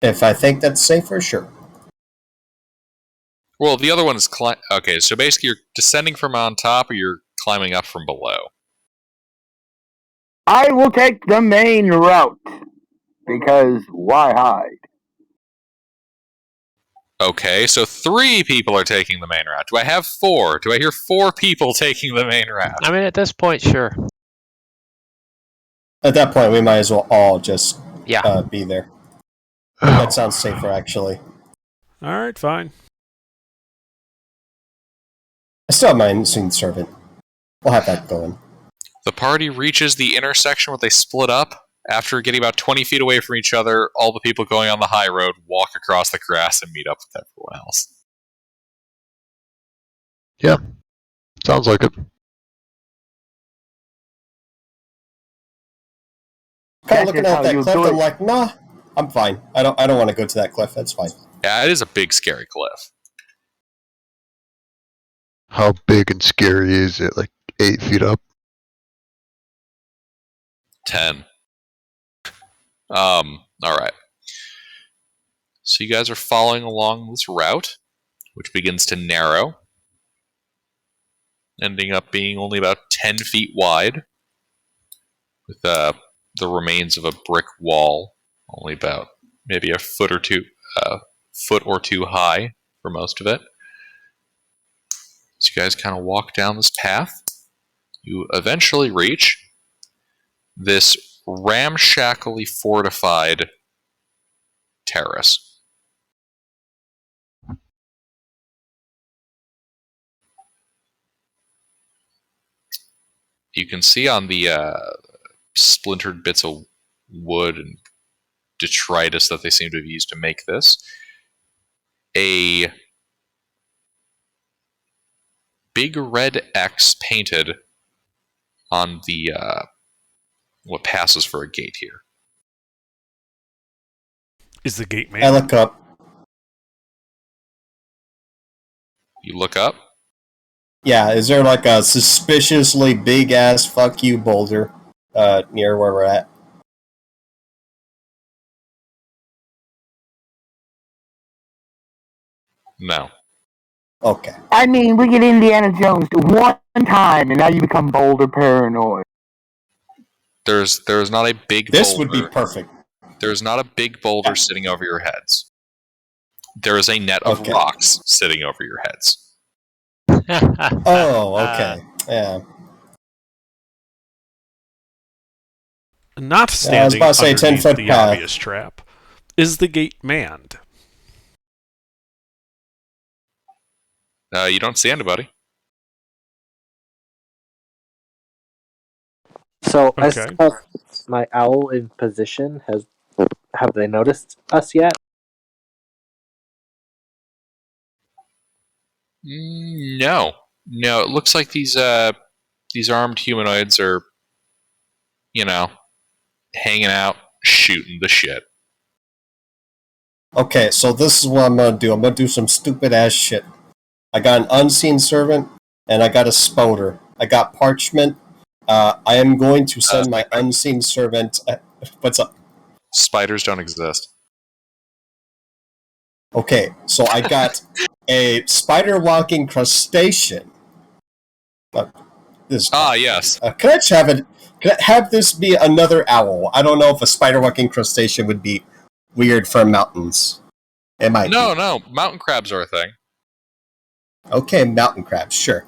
If I think that's safer, sure. Well, the other one is okay. So basically, you're descending from on top, or you're climbing up from below. I will take the main route, because why hide? Okay, so 3 people are taking the main route. Do I have 4? Do I hear 4 people taking the main route? I mean, at this point, sure. At that point, we might as well all just Yeah. be there. That sounds safer, actually. All right, fine. I still have my Unseen Servant. We'll have that going. The party reaches the intersection where they split up. After getting about 20 feet away from each other, all the people going on the high road walk across the grass and meet up with everyone else. Yeah, sounds like it. Kind of looking at that cliff, I'm like, nah, I'm fine. I don't want to go to that cliff. That's fine. Yeah, it is a big, scary cliff. How big and scary is it? Like 8 feet up? 10. Alright. So you guys are following along this route, which begins to narrow, ending up being only about 10 feet wide, with the remains of a brick wall, only about maybe a foot or two high for most of it. So you guys kind of walk down this path. You eventually reach this ramshackly fortified terrace. You can see on the splintered bits of wood and detritus that they seem to have used to make this, a big red X painted on the what passes for a gate here. Is the gate man? I look up. You look up. Yeah, is there like a suspiciously big ass fuck you boulder near where we're at? No. Okay. I mean, we get Indiana Jones one time, and now you become Boulder paranoid. There's not a big This boulder. would be perfect. There's not a big boulder sitting over your heads. There is a net of rocks sitting over your heads. Oh, okay. Yeah. Not I was standing about to say underneath 10-foot the path. obvious trap. Is the gate manned? You don't see anybody. So I Okay. still have my owl in position. Have they noticed us yet? No. It looks like these armed humanoids are, hanging out, shooting the shit. Okay, so this is what I'm gonna do. I'm gonna do some stupid ass shit. I got an unseen servant, and I got a spoder. I got parchment. I am going to send my unseen servant. What's up? Spiders don't exist. Okay, so I got a spider walking crustacean. This. Yes. Can I just have it? Can I have this be another owl? I don't know if a spider walking crustacean would be weird for mountains. It might. No. Mountain crabs are a thing. Okay, mountain crabs, sure.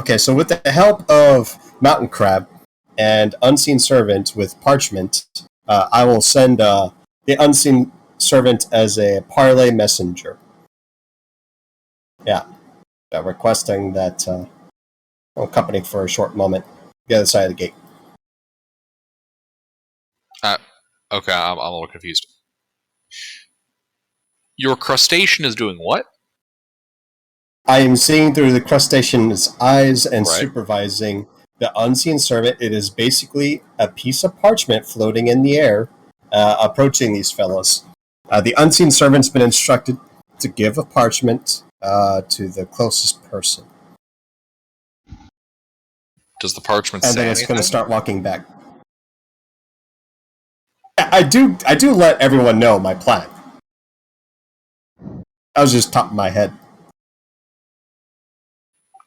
Okay, so with the help of mountain crab and unseen servant with parchment, I will send the unseen servant as a parley messenger. Yeah, requesting that company for a short moment, the other side of the gate. Okay, I'm a little confused. Your crustacean is doing what? I am seeing through the crustacean's eyes and Right. supervising the unseen servant. It is basically a piece of parchment floating in the air, approaching these fellows. The unseen servant's been instructed to give a parchment to the closest person. Does the parchment And say then it's anything? going to start walking back. I do let everyone know my plan. I was just top of my head.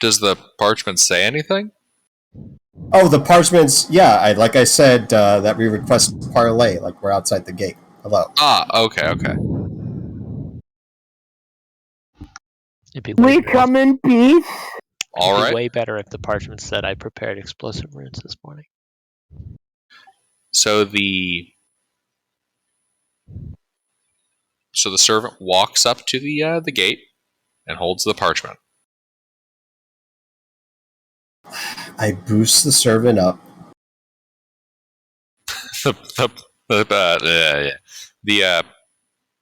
Does the parchment say anything? Oh, the parchments. Yeah, like I said, that we request parlay, like we're outside the gate. Hello. Okay. It'd be way We better. come in peace. All It'd be right. way better if the parchment said I prepared explosive runes this morning. So the servant walks up to the gate and holds the parchment. I boost the servant up. The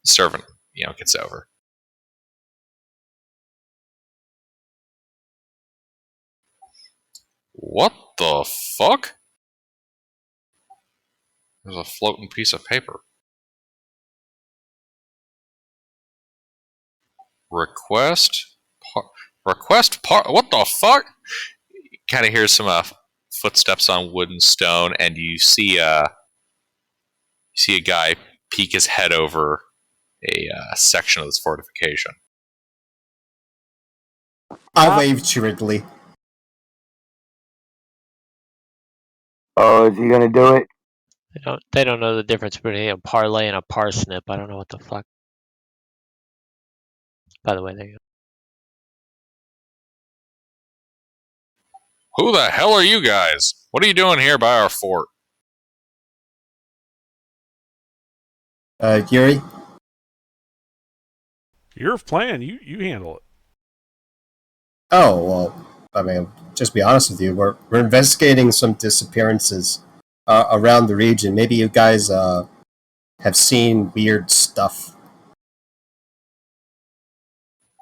servant, gets over. What the fuck? There's a floating piece of paper. Request. What the fuck? Kind of hear some footsteps on wood and stone, and you see a guy peek his head over a section of this fortification. I waved to Wrigley. Oh, is he gonna do it? They don't know the difference between a parlay and a parsnip. I don't know what the fuck. By the way, there you go. Who the hell are you guys? What are you doing here by our fort? Yuri? Your plan. You handle it. Oh, well, I mean, just be honest with you. We're investigating some disappearances around the region. Maybe you guys have seen weird stuff.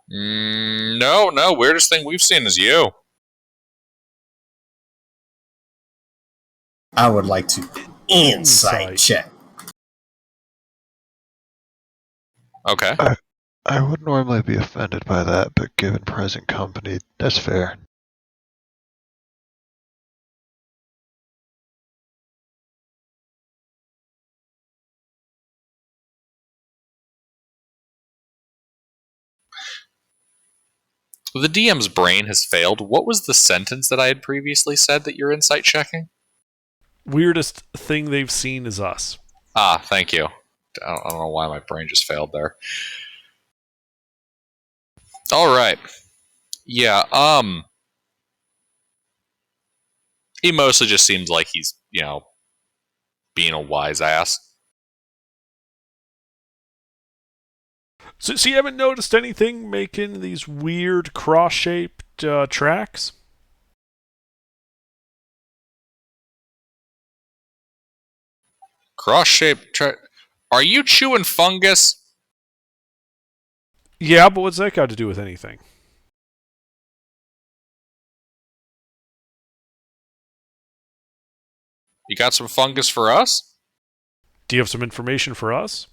No. Weirdest thing we've seen is you. I would like to insight check. Okay. I would normally be offended by that, but given present company, that's fair. The DM's brain has failed. What was the sentence that I had previously said that you're insight checking? Weirdest thing they've seen is us. Thank you. I don't know why my brain just failed there. All right. Yeah, he mostly just seems like he's, being a wise ass. So you haven't noticed anything making these weird cross-shaped tracks? Cross-shaped. Are you chewing fungus? Yeah, but what's that got to do with anything? You got some fungus for us? Do you have some information for us?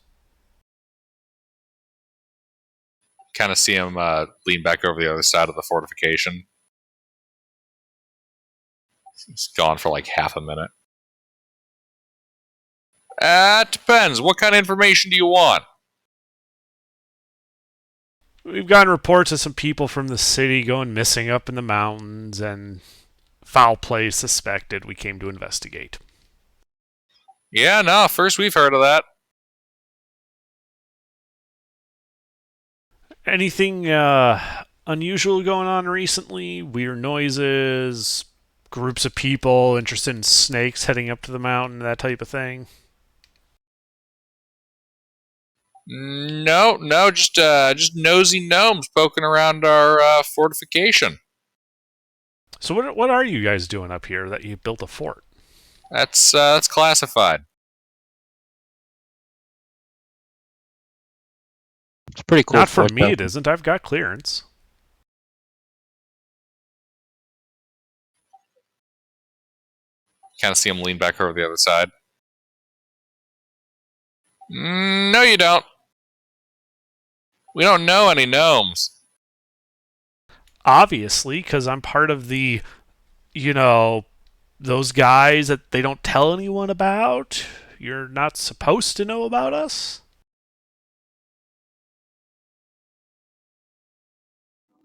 Kind of see him lean back over the other side of the fortification. He's gone for like half a minute. It depends. What kind of information do you want? We've gotten reports of some people from the city going missing up in the mountains and foul play suspected. We came to investigate. Yeah, no, first we've heard of that. Anything unusual going on recently? Weird noises, groups of people interested in snakes heading up to the mountain, that type of thing? No, just nosy gnomes poking around our fortification. So what are you guys doing up here that you built a fort? That's classified. It's pretty cool. Not for fort, me, though. it isn't. I've got clearance. Kind of see him lean back over the other side. No, you don't. We don't know any gnomes. Obviously, because I'm part of the, those guys that they don't tell anyone about. You're not supposed to know about us.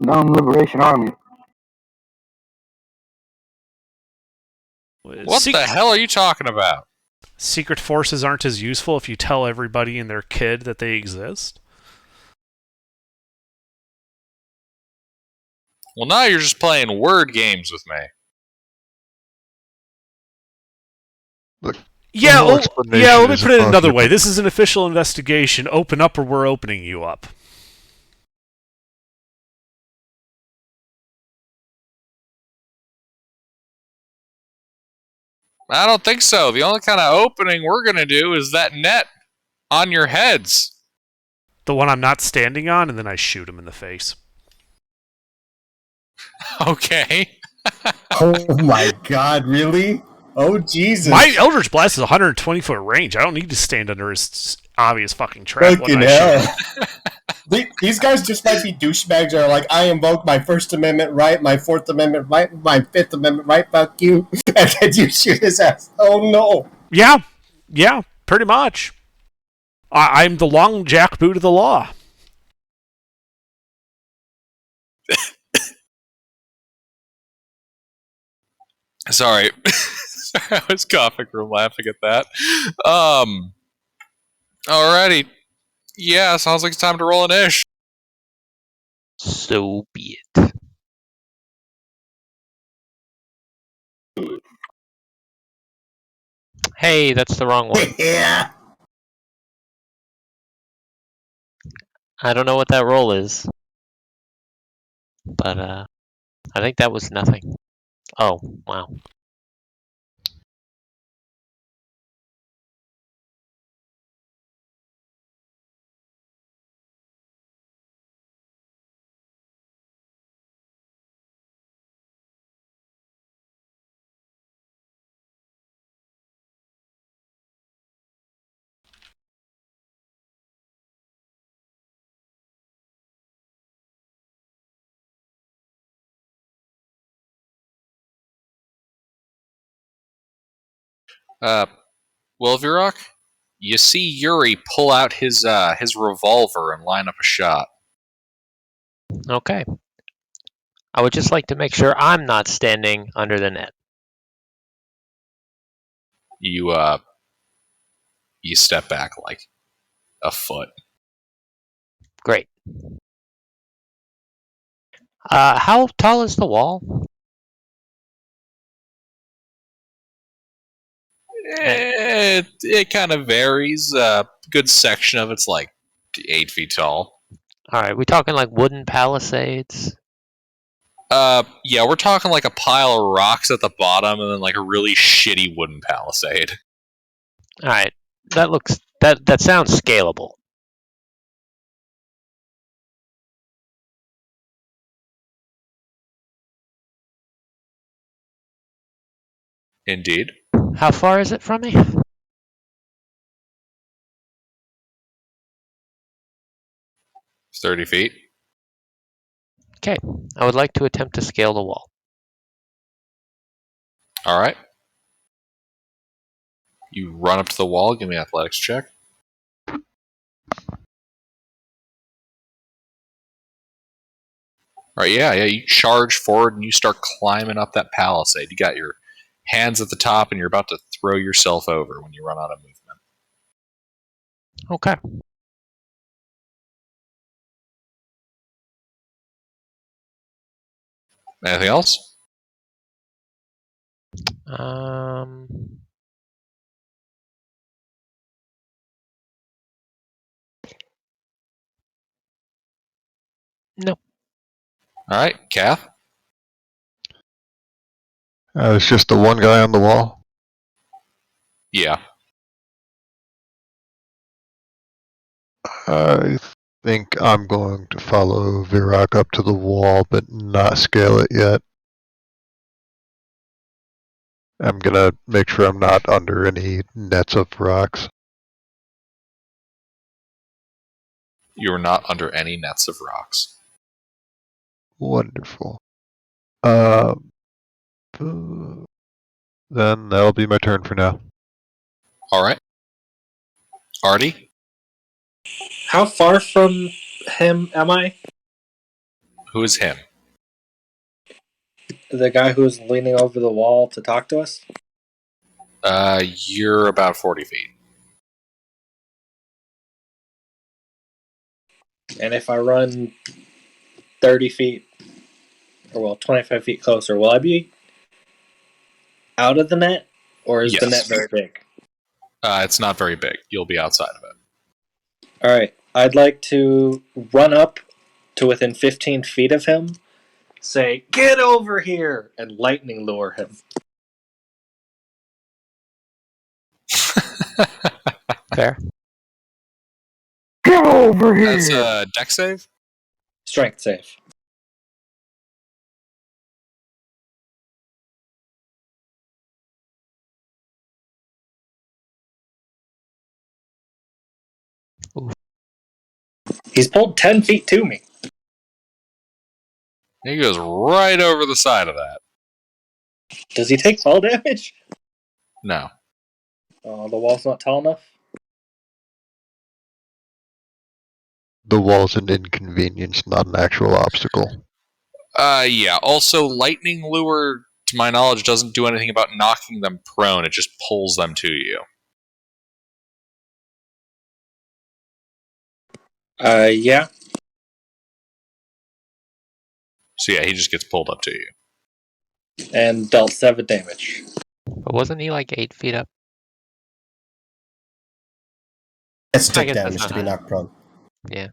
Non-Liberation Army. What the hell are you talking about? Secret forces aren't as useful if you tell everybody and their kid that they exist. Well, now you're just playing word games with me. Look, Yeah, the whole let explanation me is put it another impossible. way. This is an official investigation. Open up or we're opening you up. I don't think so. The only kind of opening we're going to do is that net on your heads. The one I'm not standing on, and then I shoot him in the face. Okay. Oh my god, really? Oh Jesus. My Eldritch Blast is 120-foot range. I don't need to stand under his obvious fucking trap. Fucking when I shoot hell. These guys just might be douchebags that are like, I invoke my First Amendment right, my Fourth Amendment right, my Fifth Amendment right, fuck you. And then you shoot his ass. Oh no. Yeah, pretty much. I'm the long jackboot of the law. Sorry. I was coughing from laughing at that. Alrighty. Yeah, sounds like it's time to roll an ish. So be it. Hey, that's the wrong one. Yeah. I don't know what that roll is. But, I think that was nothing. Oh, wow. Wilvirok, you see Yuri pull out his revolver and line up a shot. Okay. I would just like to make sure I'm not standing under the net. You step back like a foot. Great. How tall is the wall? It kind of varies. A good section of it's like 8 feet tall. Alright, we talking like wooden palisades? Yeah, we're talking like a pile of rocks at the bottom and then like a really shitty wooden palisade. Alright, that sounds scalable. Indeed. How far is it from me? 30 feet. Okay, I would like to attempt to scale the wall. All right. You run up to the wall. Give me an athletics check. All right, yeah. You charge forward and you start climbing up that palisade. You got your hands at the top and you're about to throw yourself over when you run out of movement. Okay. Anything else? Um, no. All right, Kath. It's just the one guy on the wall. Yeah. I think I'm going to follow Virak up to the wall, but not scale it yet. I'm gonna make sure I'm not under any nets of rocks. You are not under any nets of rocks. Wonderful. Then that'll be my turn for now. All right. Artie? How far from him am I? Who is him? The guy who's leaning over the wall to talk to us? You're about 40 feet. And if I run 30 feet, or well, 25 feet closer, will I be out of the net? Or is the net Yes. very big? It's not very big. You'll be outside of it. Alright, I'd like to run up to within 15 feet of him, say, "Get over here!" and lightning lure him. Fair. Get over here! That's a deck save? Strength save. Oof. He's pulled 10 feet to me. He goes right over the side of that. Does he take fall damage? No. Oh, the wall's not tall enough? The wall's an inconvenience, not an actual obstacle. Yeah. Also, lightning lure, to my knowledge, doesn't do anything about knocking them prone. It just pulls them to you. Yeah. So yeah, he just gets pulled up to you. And dealt 7 damage. But wasn't he like 8 feet up? That's I stick guess that's damage not to be high. knocked prone. Yeah.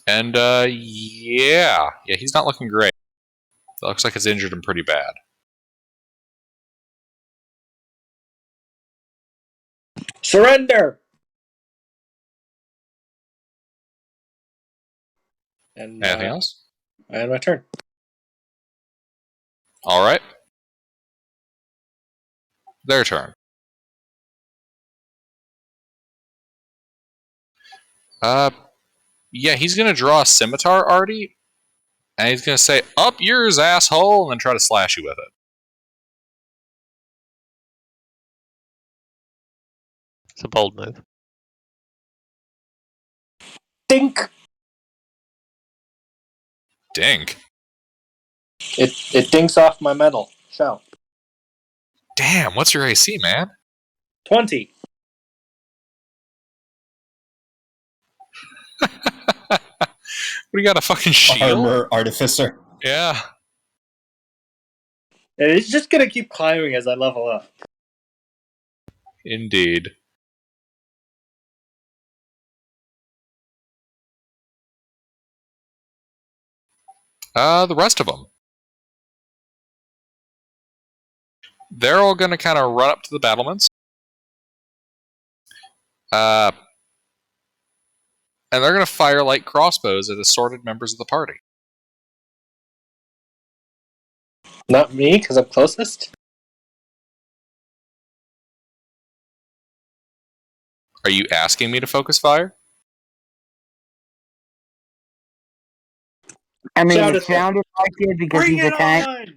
And yeah, he's not looking great. It looks like it's injured him pretty bad. Surrender! And Anything else? I end my turn. All right. Their turn. Yeah, he's gonna draw a scimitar, Artie, and he's gonna say, "Up yours, asshole," and then try to slash you with it. It's a bold move. Dink! Dink. It dinks off my metal shell. Damn, what's your AC, man? 20. What do you got, a fucking shield? Armor artificer. Yeah. And it's just gonna keep climbing as I level up. Indeed. The rest of them. They're all going to kind of run up to the battlements. And they're going to fire light crossbows at assorted members of the party. Not me, because I'm closest. Are you asking me to focus fire? I mean, Shout it at them. sounded like it because Bring he's it a tank. on!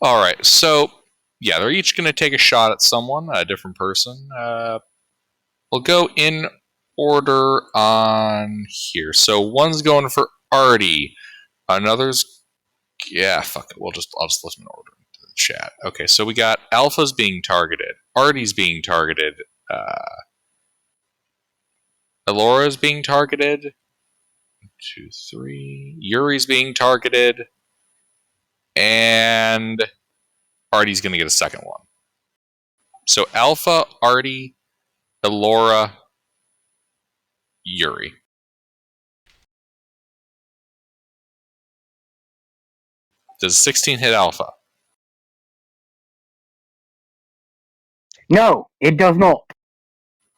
All right, so yeah, they're each going to take a shot at someone, a different person. We'll go in order on here. So one's going for Artie, another's fuck it. I'll just list them in order into the chat. Okay, so we got Alpha's being targeted, Artie's being targeted, Elora's being targeted. 1, 2, 3. Yuri's being targeted, and Artie's going to get a second one. So Alpha, Artie, Elora, Yuri. Does 16 hit Alpha? No, it does not.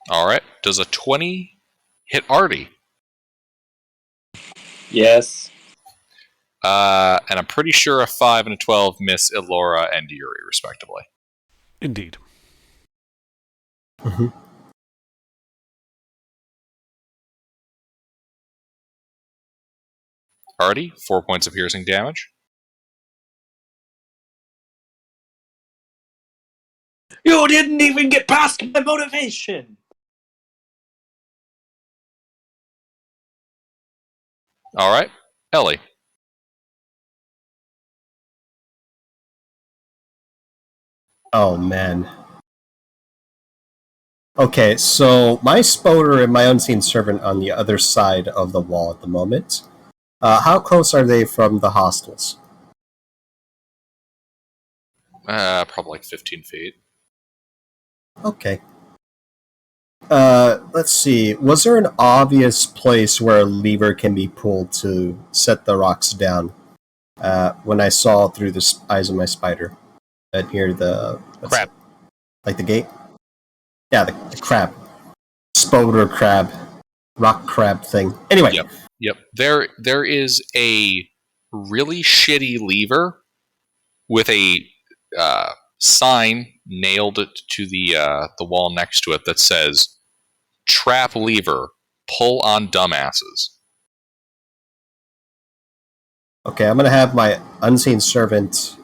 All right. Does a 20 hit Artie? Yes. And I'm pretty sure a 5 and a 12 miss Elora and Yuri, respectively. Indeed. Mm-hmm. Artie, 4 points of piercing damage. You didn't even get past my motivation! All right. Ellie. Oh, man. Okay, so my spoder and my unseen servant on the other side of the wall at the moment. How close are they from the hostels? Probably like 15 feet. Okay. Let's see. Was there an obvious place where a lever can be pulled to set the rocks down? When I saw through the eyes of my spider, near the Crab. like the gate. Yeah, the crab, spoder crab, rock crab thing. Anyway. Yep. There is a really shitty lever with a sign nailed to the wall next to it that says "Trap lever, pull on dumbasses." Okay, I'm gonna have my unseen servant.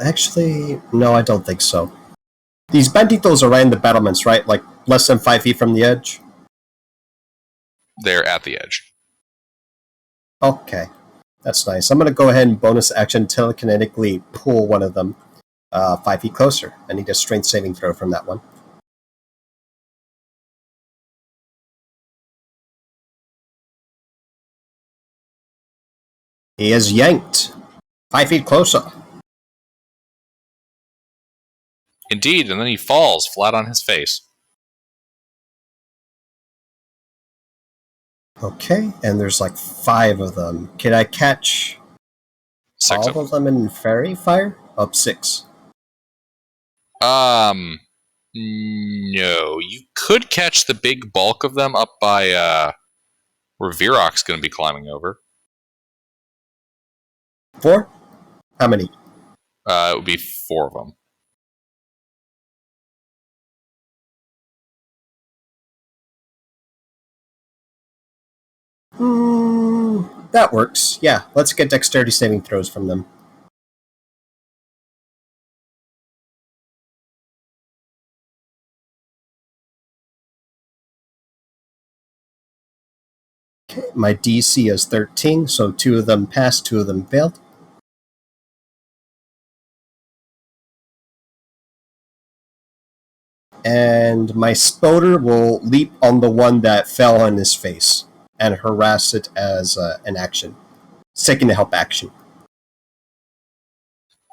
Actually, no, I don't think so. These banditos are right in the battlements, right? Like less than 5 feet from the edge. They're at the edge. Okay, that's nice. I'm gonna go ahead and bonus action telekinetically pull one of them 5 feet closer. I need a strength saving throw from that one. He is yanked 5 feet closer. Indeed, and then he falls flat on his face. Okay, and there's like 5 of them. Can I catch 6 all of them in fairy fire? Up 6. No, you could catch the big bulk of them up by where Virok's going to be climbing over. 4? How many? It would be 4 of them. That works. Yeah, let's get dexterity saving throws from them. Okay, my DC is 13, so 2 of them passed, 2 of them failed. And my spoder will leap on the one that fell on his face and harass it as an action. Taking the help action.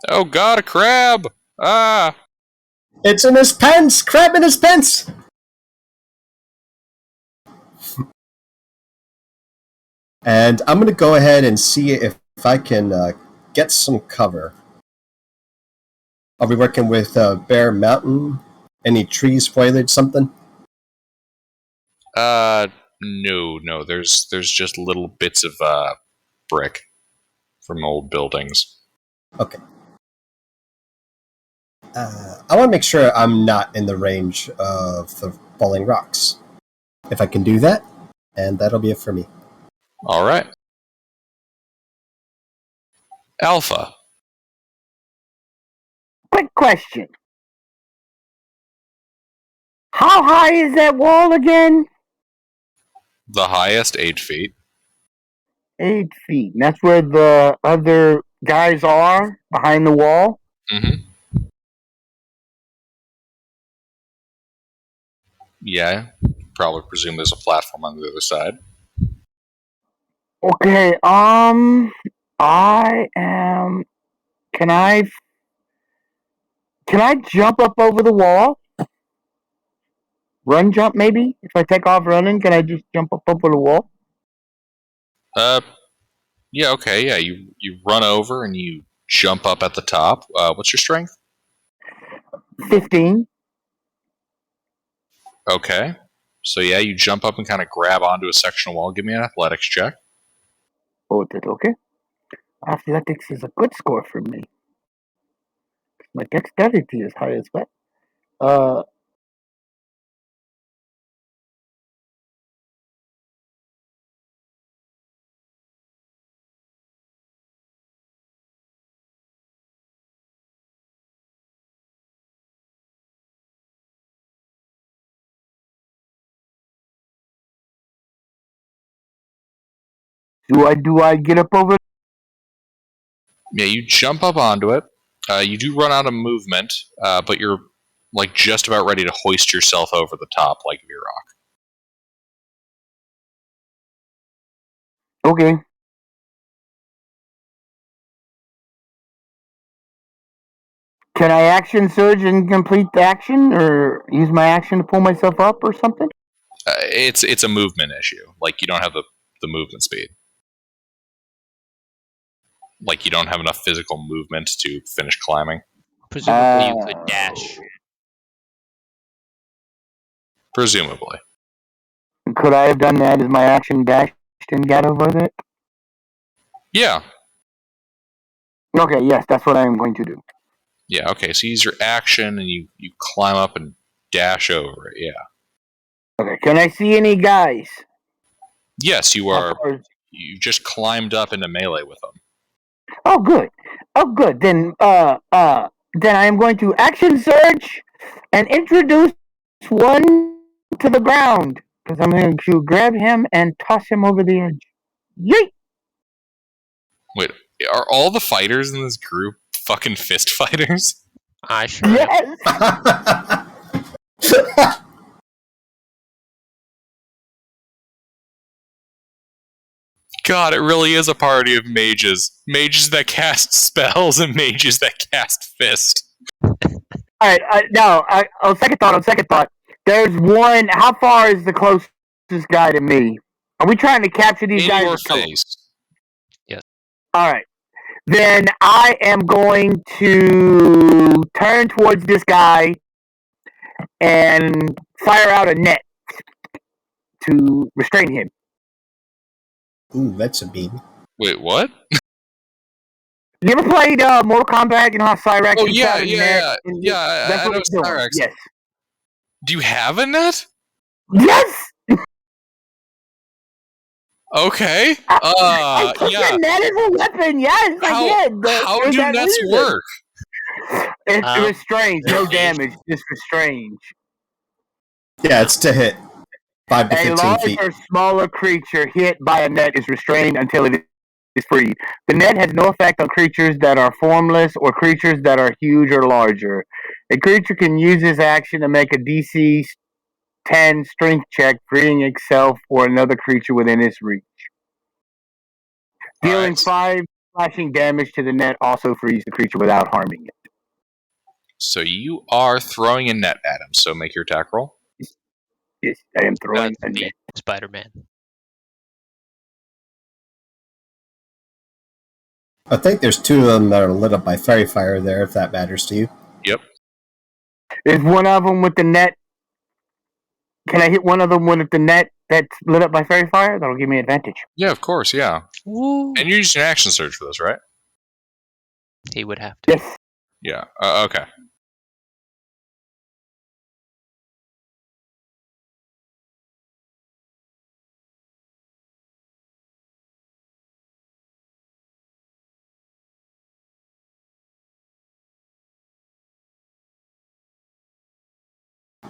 Oh god, a crab! Ah! It's in his pants! Crab in his pants! And I'm going to go ahead and see if I can get some cover. Are we working with Bear Mountain? Any trees, foliage, something? No. There's just little bits of brick from old buildings. Okay. I want to make sure I'm not in the range of the falling rocks. If I can do that, and that'll be it for me. All right. Alpha. Quick question. How high is that wall again? The highest 8 feet. 8 feet. That's where the other guys are, behind the wall? Mm-hmm. Yeah. Probably presume there's a platform on the other side. Okay, I am... Can I jump up over the wall? Run jump, maybe? If I take off running, can I just jump up over the wall? Yeah, okay, yeah. You run over and you jump up at the top. What's your strength? 15. Okay. So yeah, you jump up and kind of grab onto a section of wall. Give me an athletics check. Oh, is it okay? Athletics is a good score for me. My dexterity is high as well. Do I get up over? Yeah, you jump up onto it. You do run out of movement, but you're like just about ready to hoist yourself over the top like Virok. Okay. Can I action surge and complete the action, or use my action to pull myself up, or something? It's a movement issue. Like you don't have the movement speed. Like you don't have enough physical movement to finish climbing. Presumably, you could dash. Presumably. Could I have done that as my action dashed and got over it? Yeah. Okay, yes, that's what I am going to do. Yeah, okay, so you use your action and you climb up and dash over it, yeah. Okay, can I see any guys? Yes, you How are. far is- You just climbed up into melee with them. Oh, good. Oh, good. Then I am going to action surge and introduce one to the ground because I'm going to grab him and toss him over the edge. Yeet! Wait, are all the fighters in this group fucking fist fighters? I sure am. Yes. God, it really is a party of mages. Mages that cast spells and mages that cast fist. All right. On second thought. There's one. How far is the closest guy to me? Are we trying to capture these In guys? your face. All right. Then I am going to turn towards this guy and fire out a net to restrain him. Ooh, that's a beam. Wait, what? You ever played Mortal Kombat? You know how Cyrax Oh, shoots yeah, out a yeah, net? yeah. And Yeah, that's I what know he's doing. Cyrax. Yes. Do you have a net? Yes! Okay. I took Yeah. the net as a weapon. Yes, I did. How For do that nets reason. work? It restrains. No damage. Just restrains. Yeah, it's to hit 5 to A 15 large feet. or smaller creature hit by a net is restrained until it is freed. The net has no effect on creatures that are formless or creatures that are huge or larger. A creature can use this action to make a DC 10 strength check, freeing itself or another creature within its reach. Dealing Alright. 5 slashing damage to the net also frees the creature without harming it. So you are throwing a net at him, so make your attack roll. Yes, I am throwing That's a the net. Spider-Man. I think there's two of them that are lit up by fairy fire there, if that matters to you. Yep. Is one of them with the net? Can I hit one of them with the net that's lit up by fairy fire? That'll give me advantage. Yeah, of course, yeah. Woo. And you're using action surge for this, right? He would have to. Yes. Yeah. Okay.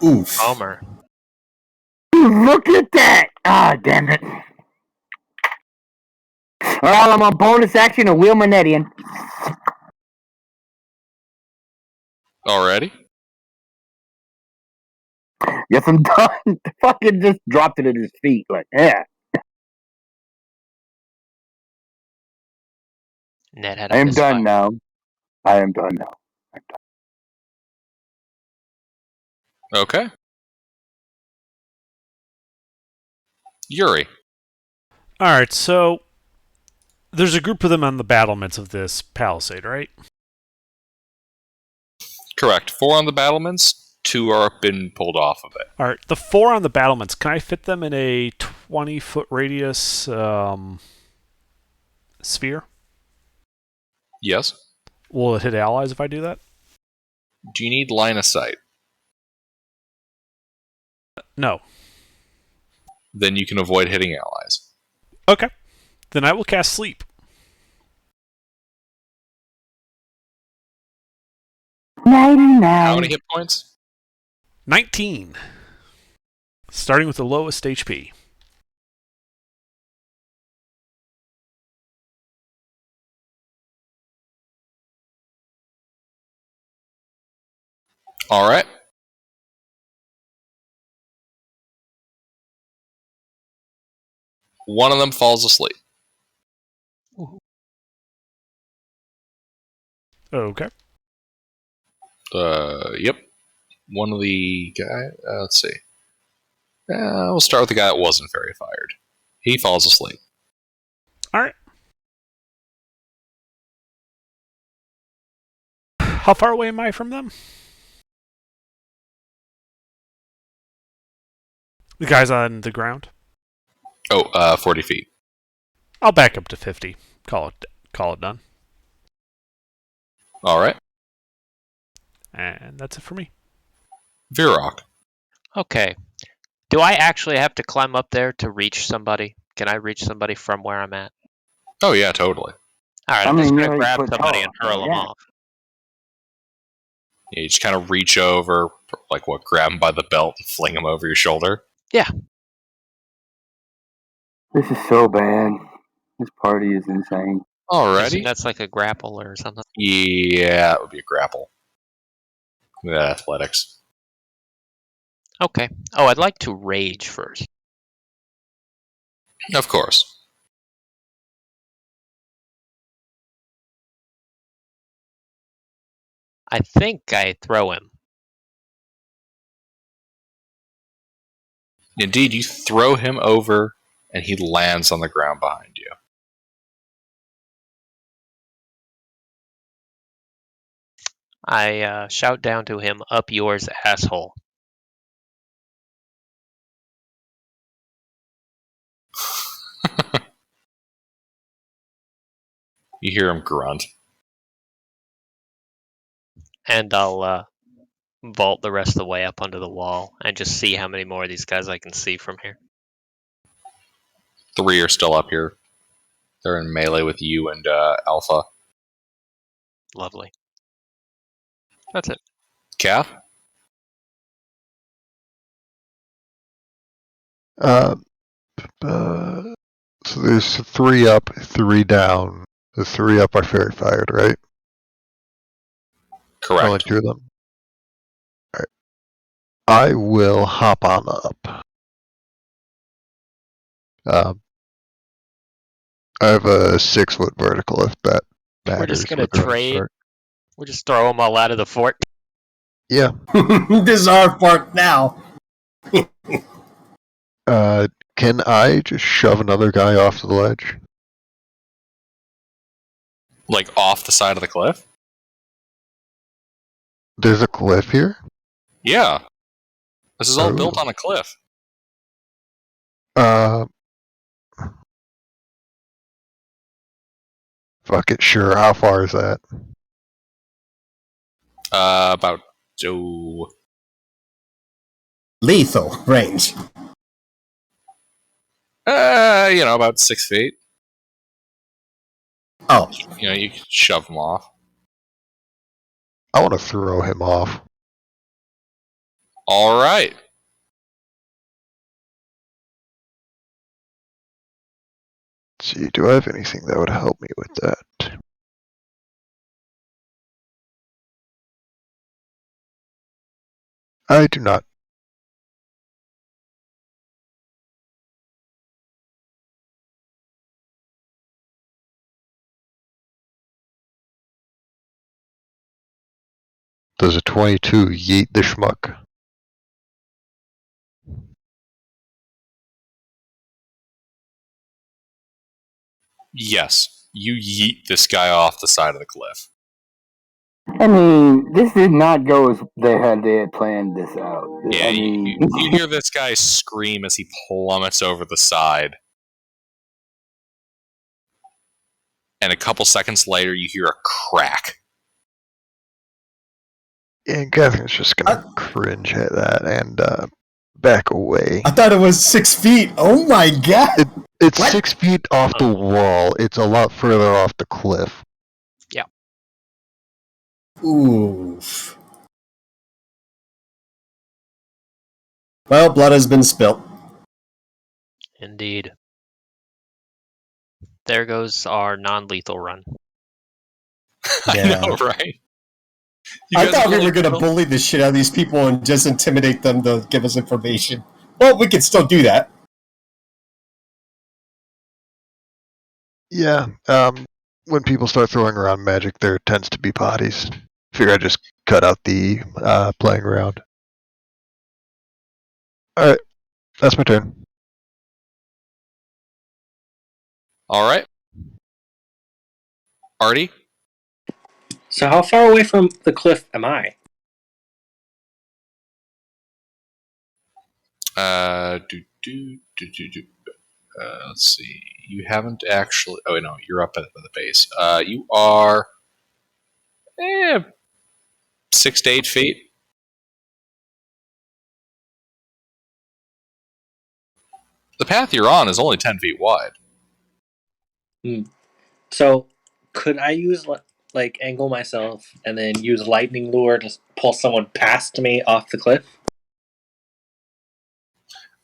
Oof. Bummer. Look at that! Ah, damn it. Well, I'm on bonus action to wheel my net in. Already? Yes, I'm done. Fucking just dropped it at his feet. Like, yeah. Ned had I a am misfire. done now. I am done now. Okay. Yuri. Alright, so there's a group of them on the battlements of this palisade, right? Correct. 4 on the battlements, 2 are been pulled off of it. Alright, the 4 on the battlements, can I fit them in a 20-foot radius sphere? Yes. Will it hit allies if I do that? Do you need line of sight? No. Then you can avoid hitting allies. Okay. Then I will cast Sleep. How 99. many hit points? 19. Starting with the lowest HP. Alright. One of them falls asleep. Okay. Yep. One of the guy. Let's see. We'll start with the guy that wasn't fairy fired. He falls asleep. Alright. How far away am I from them? The guys on the ground? 40 feet. I'll back up to 50. Call it done. Alright. And that's it for me. Virok. Okay. Do I actually have to climb up there to reach somebody? Can I reach somebody from where I'm at? Oh, yeah, totally. Alright, I I'm just mean, going to you're grab 8 foot somebody tall, and hurl them yeah. off. Yeah, you just kind of reach over, grab him by the belt and fling him over your shoulder. Yeah. This is so bad. This party is insane. Alrighty. That's like a grapple or something. Yeah, it would be a grapple. Yeah, athletics. Okay. Oh, I'd like to rage first. Of course. I think I throw him. Indeed, you throw him over, and he lands on the ground behind you. I shout down to him, "Up yours, asshole." You hear him grunt. And I'll vault the rest of the way up onto the wall and just see how many more of these guys I can see from here. 3 are still up here. They're in melee with you and Alpha. Lovely. That's it. Kath? So there's 3 up, 3 down. The 3 up are fairy fired, right? Correct. Only 2 of them. Alright. I will hop on up. I have a 6-foot vertical if that matters. We're just going to with the rest trade. of it. We'll just throw them all out of the fort. Yeah. This is our part now. Can I just shove another guy off the ledge? Like off the side of the cliff? There's a cliff here? Yeah. This is all built Oh. on a cliff. Fuck it, sure. How far is that? About Lethal range. about 6 feet. Oh, You can shove them off. I want to throw him off. All right. Let's see, do I have anything that would help me with that? I do not. Does a 22 yeet the schmuck? Yes. You yeet this guy off the side of the cliff. I mean, this did not go as they had planned this out. Yeah, I mean, you hear this guy scream as he plummets over the side. And a couple seconds later, you hear a crack. And Catherine's just gonna cringe at that and back away. I thought it was 6 feet. Oh my god! It's What? 6 feet off the wall. It's a lot further off the cliff. Oof. Well, blood has been spilt. Indeed. There goes our non-lethal run. Yeah. I know, right? You I guys thought we really were going to feel- bully the shit out of these people and just intimidate them to give us information. Well, we can still do that. Yeah, when people start throwing around magic, there tends to be bodies. Figure I just cut out the playing around. Alright, that's my turn. All right. Artie? So how far away from the cliff am I? Let's see. You haven't actually. Oh no, you're up at the base. You are 6 to 8 feet. The path you're on is only 10 feet wide. So could I use like angle myself and then use lightning lure to pull someone past me off the cliff?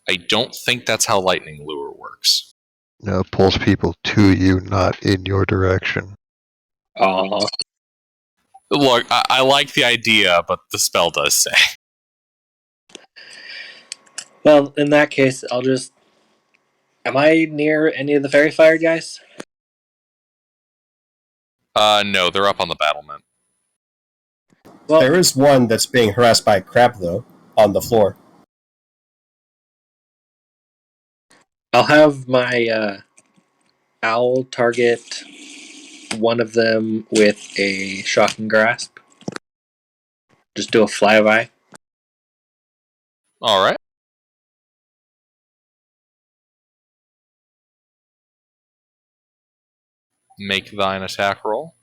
I don't think that's how lightning lure works. No, it pulls people to you, not in your direction. Oh, Look, I like the idea, but the spell does say. well, in that case, I'll just. Am I near any of the fairy fire guys? No, they're up on the battlement. Well, There is one that's being harassed by a crab, though, on the floor. I'll have my owl target one of them with a shocking grasp. Just do a flyby. All right. Make thine attack roll.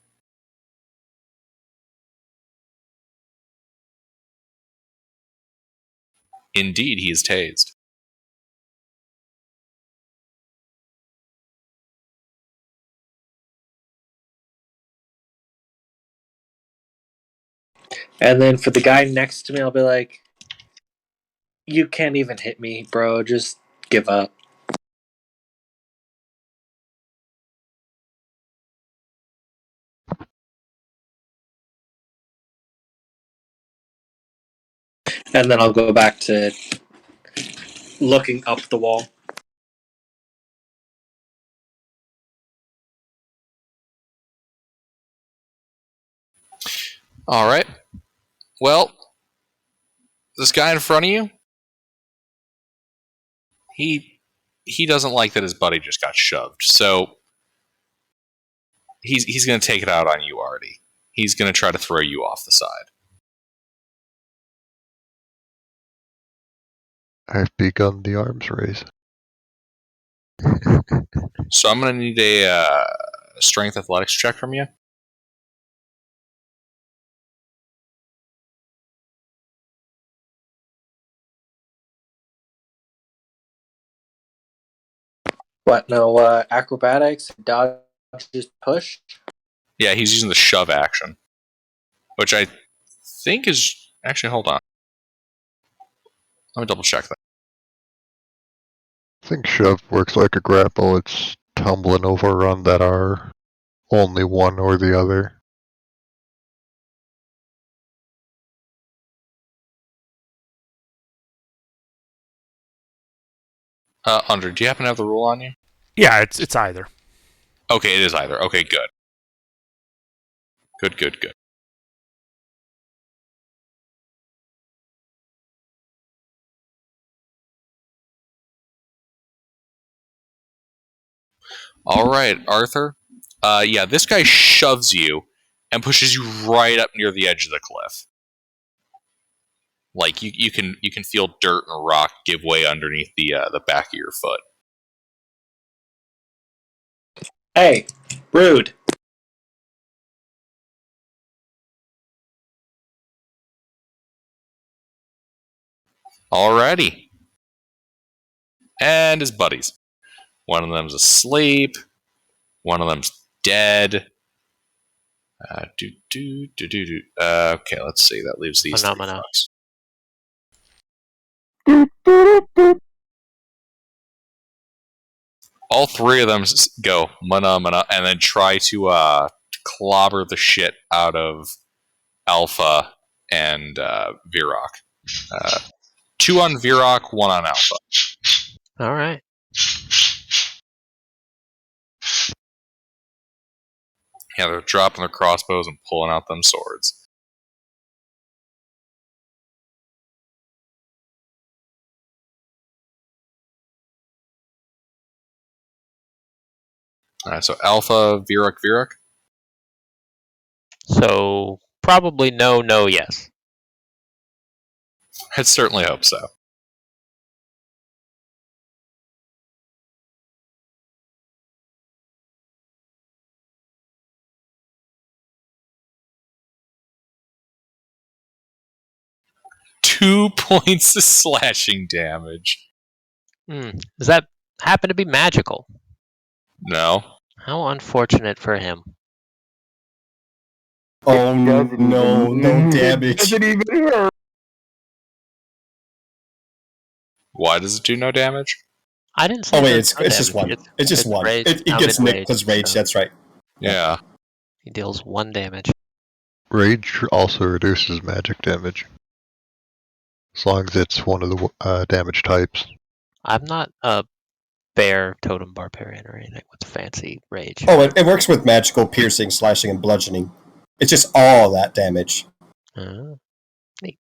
Indeed, he is tased. And then for the guy next to me, I'll be like, you can't even hit me, bro. Just give up. And then I'll go back to looking up the wall. All right. Well, this guy in front of you, he doesn't like that his buddy just got shoved. So he's going to take it out on you, Artie. He's going to try to throw you off the side. I've begun the arms race. So I'm going to need a strength athletics check from you. What? No acrobatics, dodge, just push. Yeah, he's using the shove action, which I think is actually. Hold on, let me double check that. I think shove works like a grapple. It's tumbling over on that are only one or the other. Andre, do you happen to have the rule on you? Yeah, it's either. Okay, it is either. Okay, good. Good. All right, Arthur. Yeah, this guy shoves you and pushes you right up near the edge of the cliff. Like you can feel dirt and rock give way underneath the back of your foot. Hey, rude. Alrighty. And his buddies. One of them's asleep. One of them's dead. Okay, let's see. That leaves these three Phenomena. fucks. All three of them go mana, and then try to clobber the shit out of Alpha and Virok. 2 on Virok, 1 on Alpha. All right. Yeah, they're dropping their crossbows and pulling out them swords. Alright, so Alpha, Virok. So probably no, yes. I certainly hope so. Two points of slashing damage. Does that happen to be magical? No. How unfortunate for him. Oh Doesn't no, even- no damage. Doesn't even hurt. Why does it do no damage? I didn't say. Oh wait, it it's does just damage. one. It's just one. rage. It I'm gets in nicked rage, plus rage. so That's right. Yeah. he deals 1 damage. Rage also reduces magic damage. As long as it's one of the damage types. I'm not a bear totem barbarian or anything with fancy rage. Oh, it works with magical, piercing, slashing, and bludgeoning. It's just all that damage. Neat.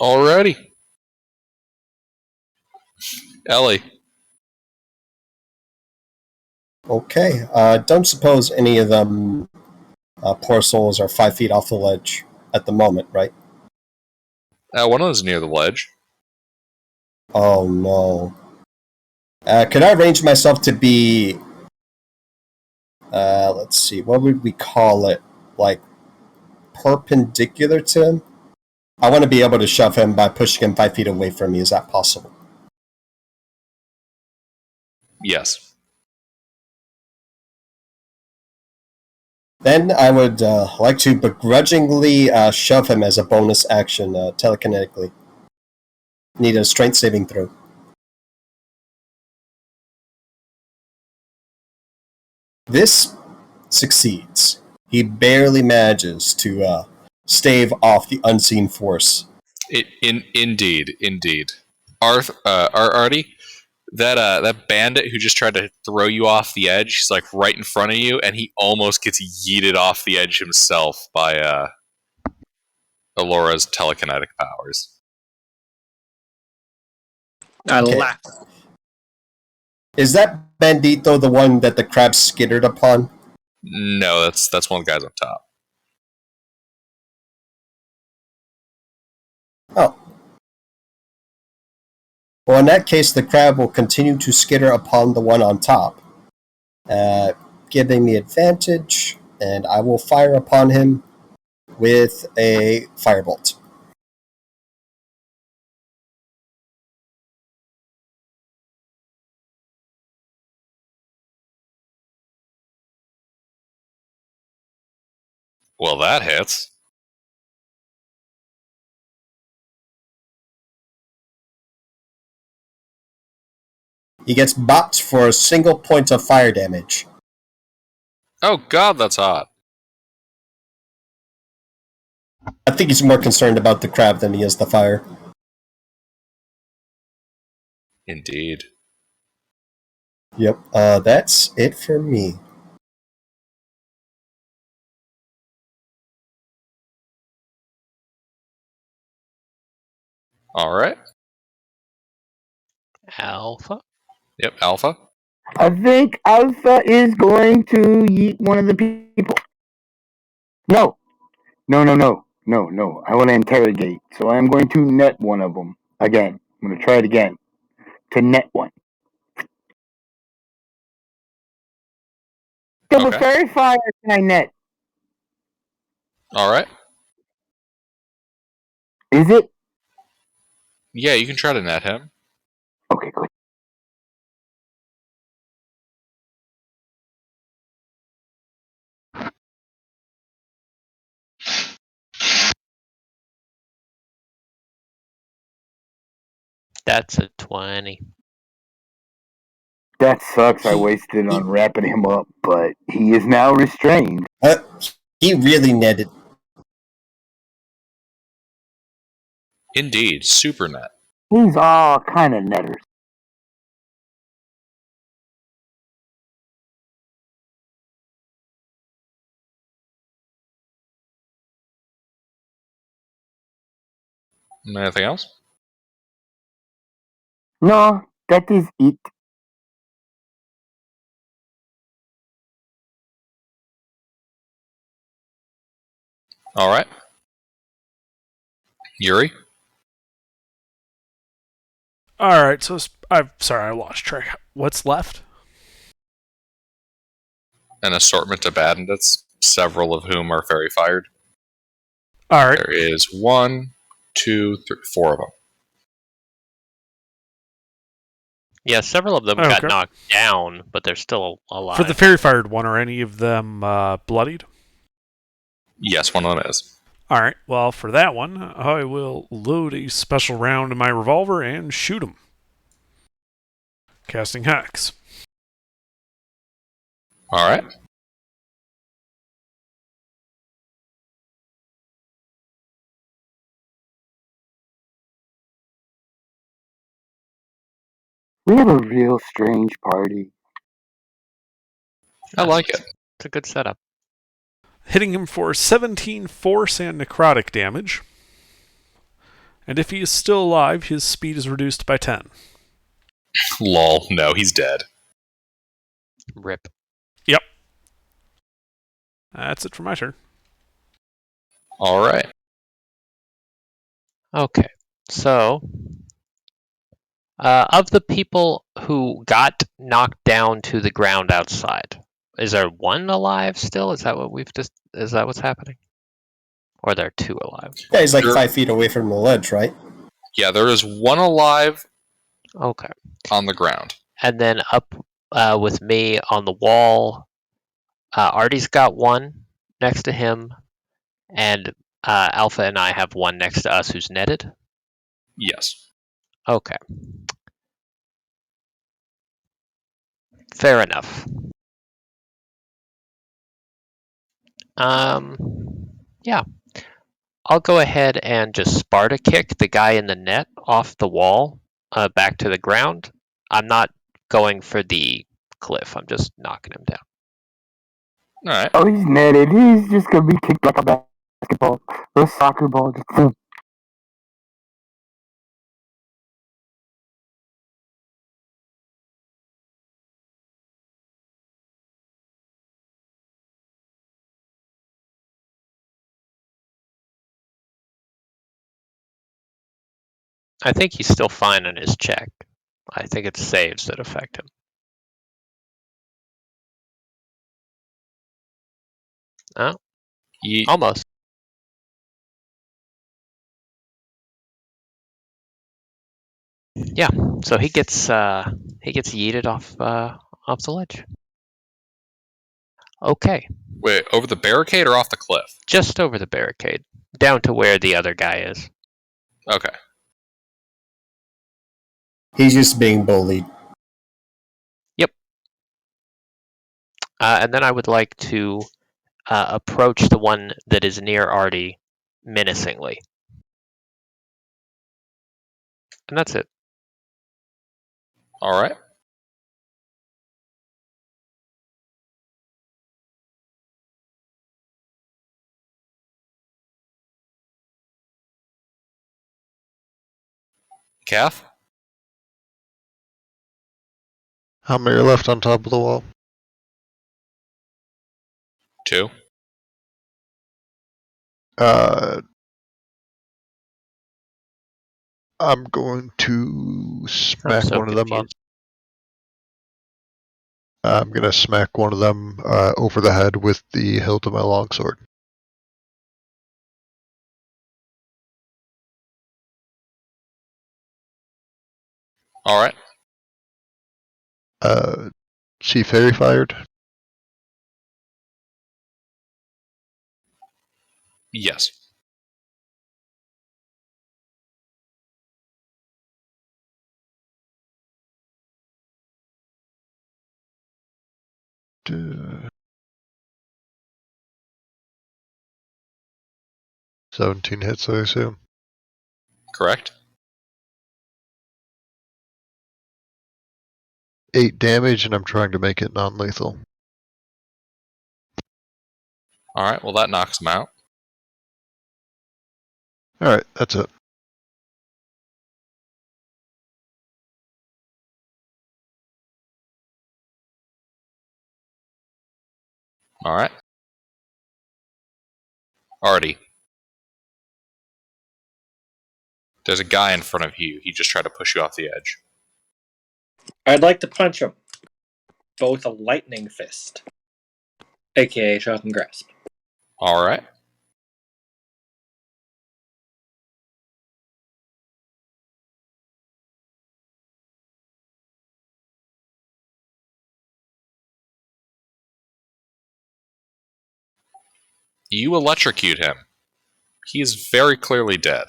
Alrighty. Ellie. Okay. Don't suppose any of them poor souls are 5 feet off the ledge at the moment, right? One of them's near the ledge. Oh no. Could I arrange myself to be? Let's see. What would we call it? Like perpendicular to him? I want to be able to shove him by pushing him 5 feet away from me. Is that possible? Yes. Then I would like to begrudgingly shove him as a bonus action telekinetically. Need a strength saving throw. This succeeds. He barely manages to stave off the unseen force. Indeed. Artie, that bandit who just tried to throw you off the edge, he's like right in front of you, and he almost gets yeeted off the edge himself by Alora's telekinetic powers. I Okay. laugh. Is that Bandito the one that the crab skittered upon? No, that's one of the guys up top. Oh. Well, in that case, the crab will continue to skitter upon the one on top, giving me advantage, and I will fire upon him with a firebolt. Well, that hits. He gets bopped for a single point of fire damage. Oh god, that's hot. I think he's more concerned about the crab than he is the fire. Indeed. Yep, that's it for me. Alright. Alpha. Yep, Alpha. I think Alpha is going to yeet one of the people. No. I want to interrogate. So I'm going to net one of them. Again. I'm going to try it again. To net one. So Okay. fairy fire can I net? Alright. Is it? Yeah, you can try to net him. Okay, good. That's a 20. That sucks. I wasted it on wrapping him up, but he is now restrained. He really netted. Indeed, super net. He's all kind of netters. Anything else? No, that is it. Alright. Yuri? Alright, so I'm sorry, I lost track. What's left? An assortment of bandits, several of whom are fairy fired. Alright. There is 1, 2, 3, 4 of them. Yeah, several of them Okay. got knocked down, but they're still alive. For the fairy fired one, are any of them bloodied? Yes, one of them is. Alright, well, for that one, I will load a special round in my revolver and shoot him. Casting Hex. Alright. We have a real strange party. I like it. It's a good setup. Hitting him for 17 force and necrotic damage. And if he is still alive, his speed is reduced by 10. Lol, no, he's dead. Rip. Yep. That's it for my turn. Alright. Okay, so of the people who got knocked down to the ground outside, is there one alive still? Is that what is that what's happening? Or are there two alive? Yeah, he's like Sure. 5 feet away from the ledge, right? Yeah, there is one alive Okay. on the ground. And then up with me on the wall, Artie's got one next to him, and Alpha and I have one next to us who's netted. Yes. Okay. Fair enough. Yeah. I'll go ahead and just Sparta kick the guy in the net off the wall back to the ground. I'm not going for the cliff. I'm just knocking him down. Alright. Oh, he's netted. He's just gonna be kicked like a basketball or a soccer ball. Just boom. I think he's still fine on his check. I think it's saves that affect him. Oh, almost. Yeah, so he gets yeeted off the ledge. Okay, Wait, over the barricade or off the cliff? just over the barricade, down to where the other guy is. Okay. He's just being bullied. Yep. And then I would like to approach the one that is near Artie menacingly. And that's it. All right. Calf? How many are left on top of the wall? 2. I'm going to smack so one of them on. confused. I'm going to smack one of them over the head with the hilt of my longsword. All right. See fairy fired? Yes. Uh, 17 hits, I assume. Correct. 8 damage, and I'm trying to make it non-lethal. All right. Well, that knocks him out. Alright, that's it. All right. Artie. There's a guy in front of you. He just tried to push you off the edge. I'd like to punch him. But with a lightning fist. AKA shock and grasp. All right. You electrocute him. He is very clearly dead.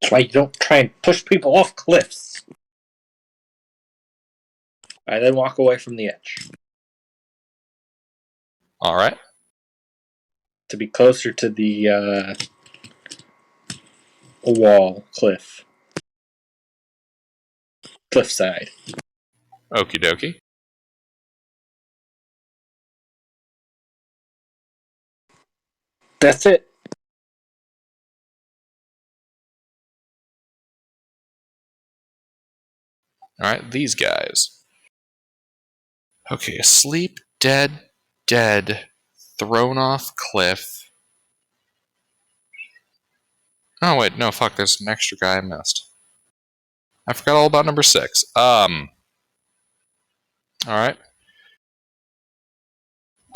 That's why you don't try and push people off cliffs. I then walk away from the edge. All right. To be closer to the wall, cliffside. Okie dokie. That's it. All right. These guys. Okay. Asleep, dead, dead, thrown off cliff. Oh, wait. No, fuck. There's an extra guy I missed. I forgot all about number 6. All right.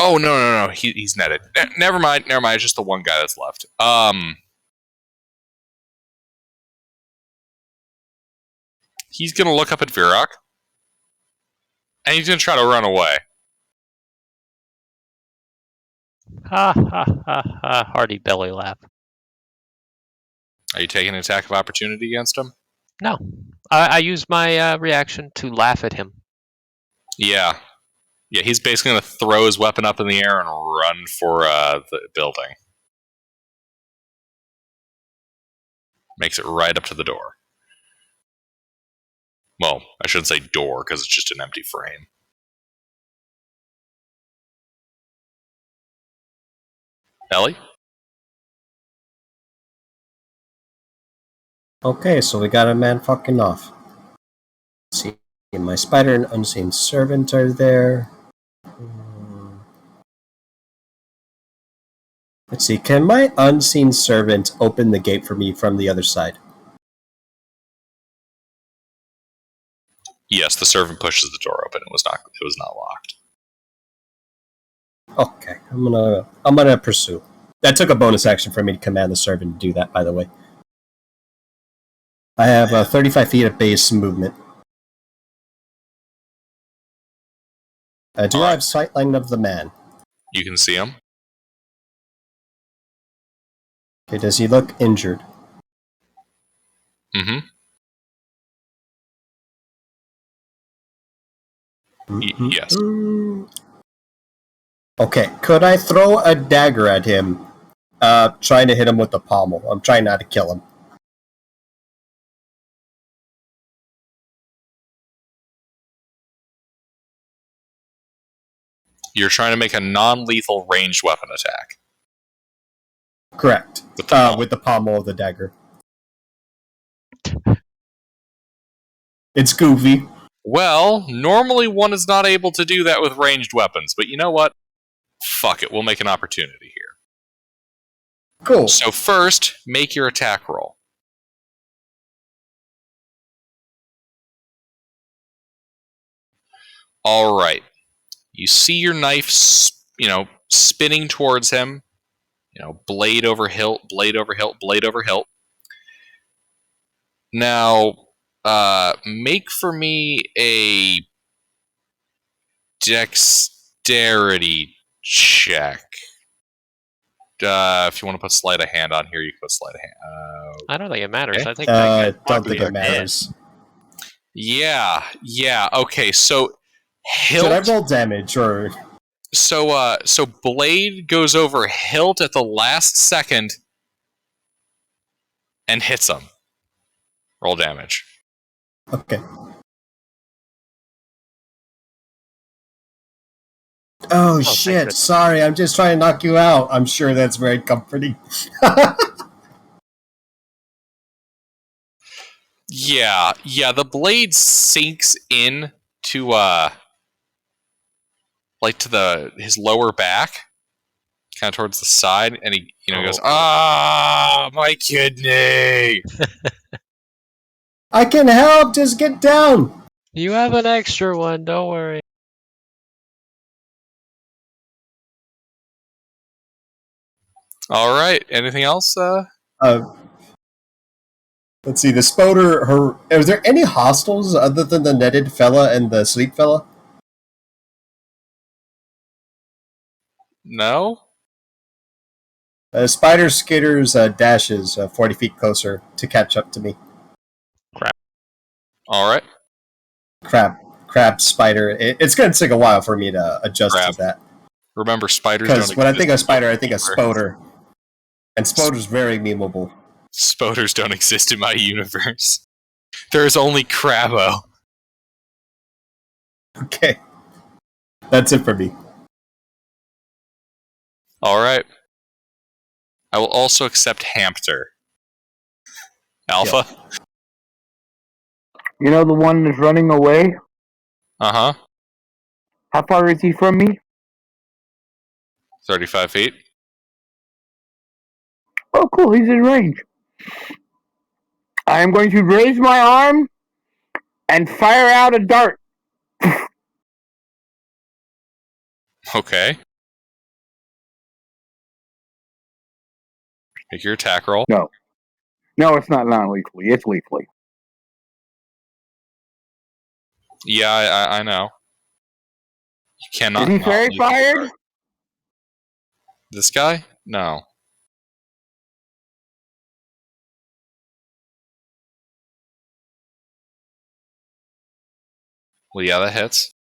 Oh, no. He's netted. Never mind. It's just the one guy that's left. He's going to look up at Virok. And he's going to try to run away. Ha ha ha ha. Hearty belly laugh. Are you taking an attack of opportunity against him? No. I use my reaction to laugh at him. Yeah. Yeah, he's basically going to throw his weapon up in the air and run for the building. Makes it right up to the door. Well, I shouldn't say door, because it's just an empty frame. Ellie? Okay, so we got a man fucking off. Let's see, my spider and unseen servant are there. Let's see. Can my unseen servant open the gate for me from the other side? Yes, the servant pushes the door open. It was not locked. Okay, I'm gonna pursue. That took a bonus action for me to command the servant to do that. By the way, I have 35 feet of base movement. Do I have sightline of the man? You can see him. Okay, does he look injured? Mm-hmm. Yes. Okay, could I throw a dagger at him, trying to hit him with the pommel? I'm trying not to kill him. You're trying to make a non-lethal ranged weapon attack. Correct. With With the pommel of the dagger. It's goofy. Well, normally one is not able to do that with ranged weapons, but you know what? Fuck it, we'll make an opportunity here. Cool. So first, make your attack roll. Alright. You see your knife, spinning towards him. Blade over hilt, blade over hilt, blade over hilt. Now, make for me a dexterity check. If you want to put sleight of hand on here, you can put sleight of hand. I don't think it matters. Okay. I think that I guy don't think it matters. Yeah. Okay, so hilt. Should I roll damage or? So blade goes over hilt at the last second and hits him. Roll damage. Okay. Oh shit! Sorry, I'm just trying to knock you out. I'm sure that's very comforting. Yeah. The blade sinks in to his lower back, kind of towards the side, and he goes, my kidney. I can help. Just get down. You have an extra one. Don't worry. All right. Anything else? Let's see. The spoder. Is there any hostiles other than the netted fella and the sleep fella? No. Spider skitters dashes 40 feet closer to catch up to me. Crap. All right. Crab, spider. It's going to take a while for me to adjust to that. Remember, spiders don't Because when I think of exist spider, in I think of my spoder. And spoder's very memeable. Spoders don't exist in my universe. There's only Crabbo. Okay. That's it for me. All right. I will also accept Hamster. Alpha? You know the one that's running away? Uh-huh. How far is he from me? 35 feet. Oh, cool. He's in range. I am going to raise my arm and fire out a dart. Okay. Make your attack roll. No, it's not non-lethally. It's lethally. Yeah, I know. You cannot. Is he fairy fired? This guy? No. Well, yeah, that hits.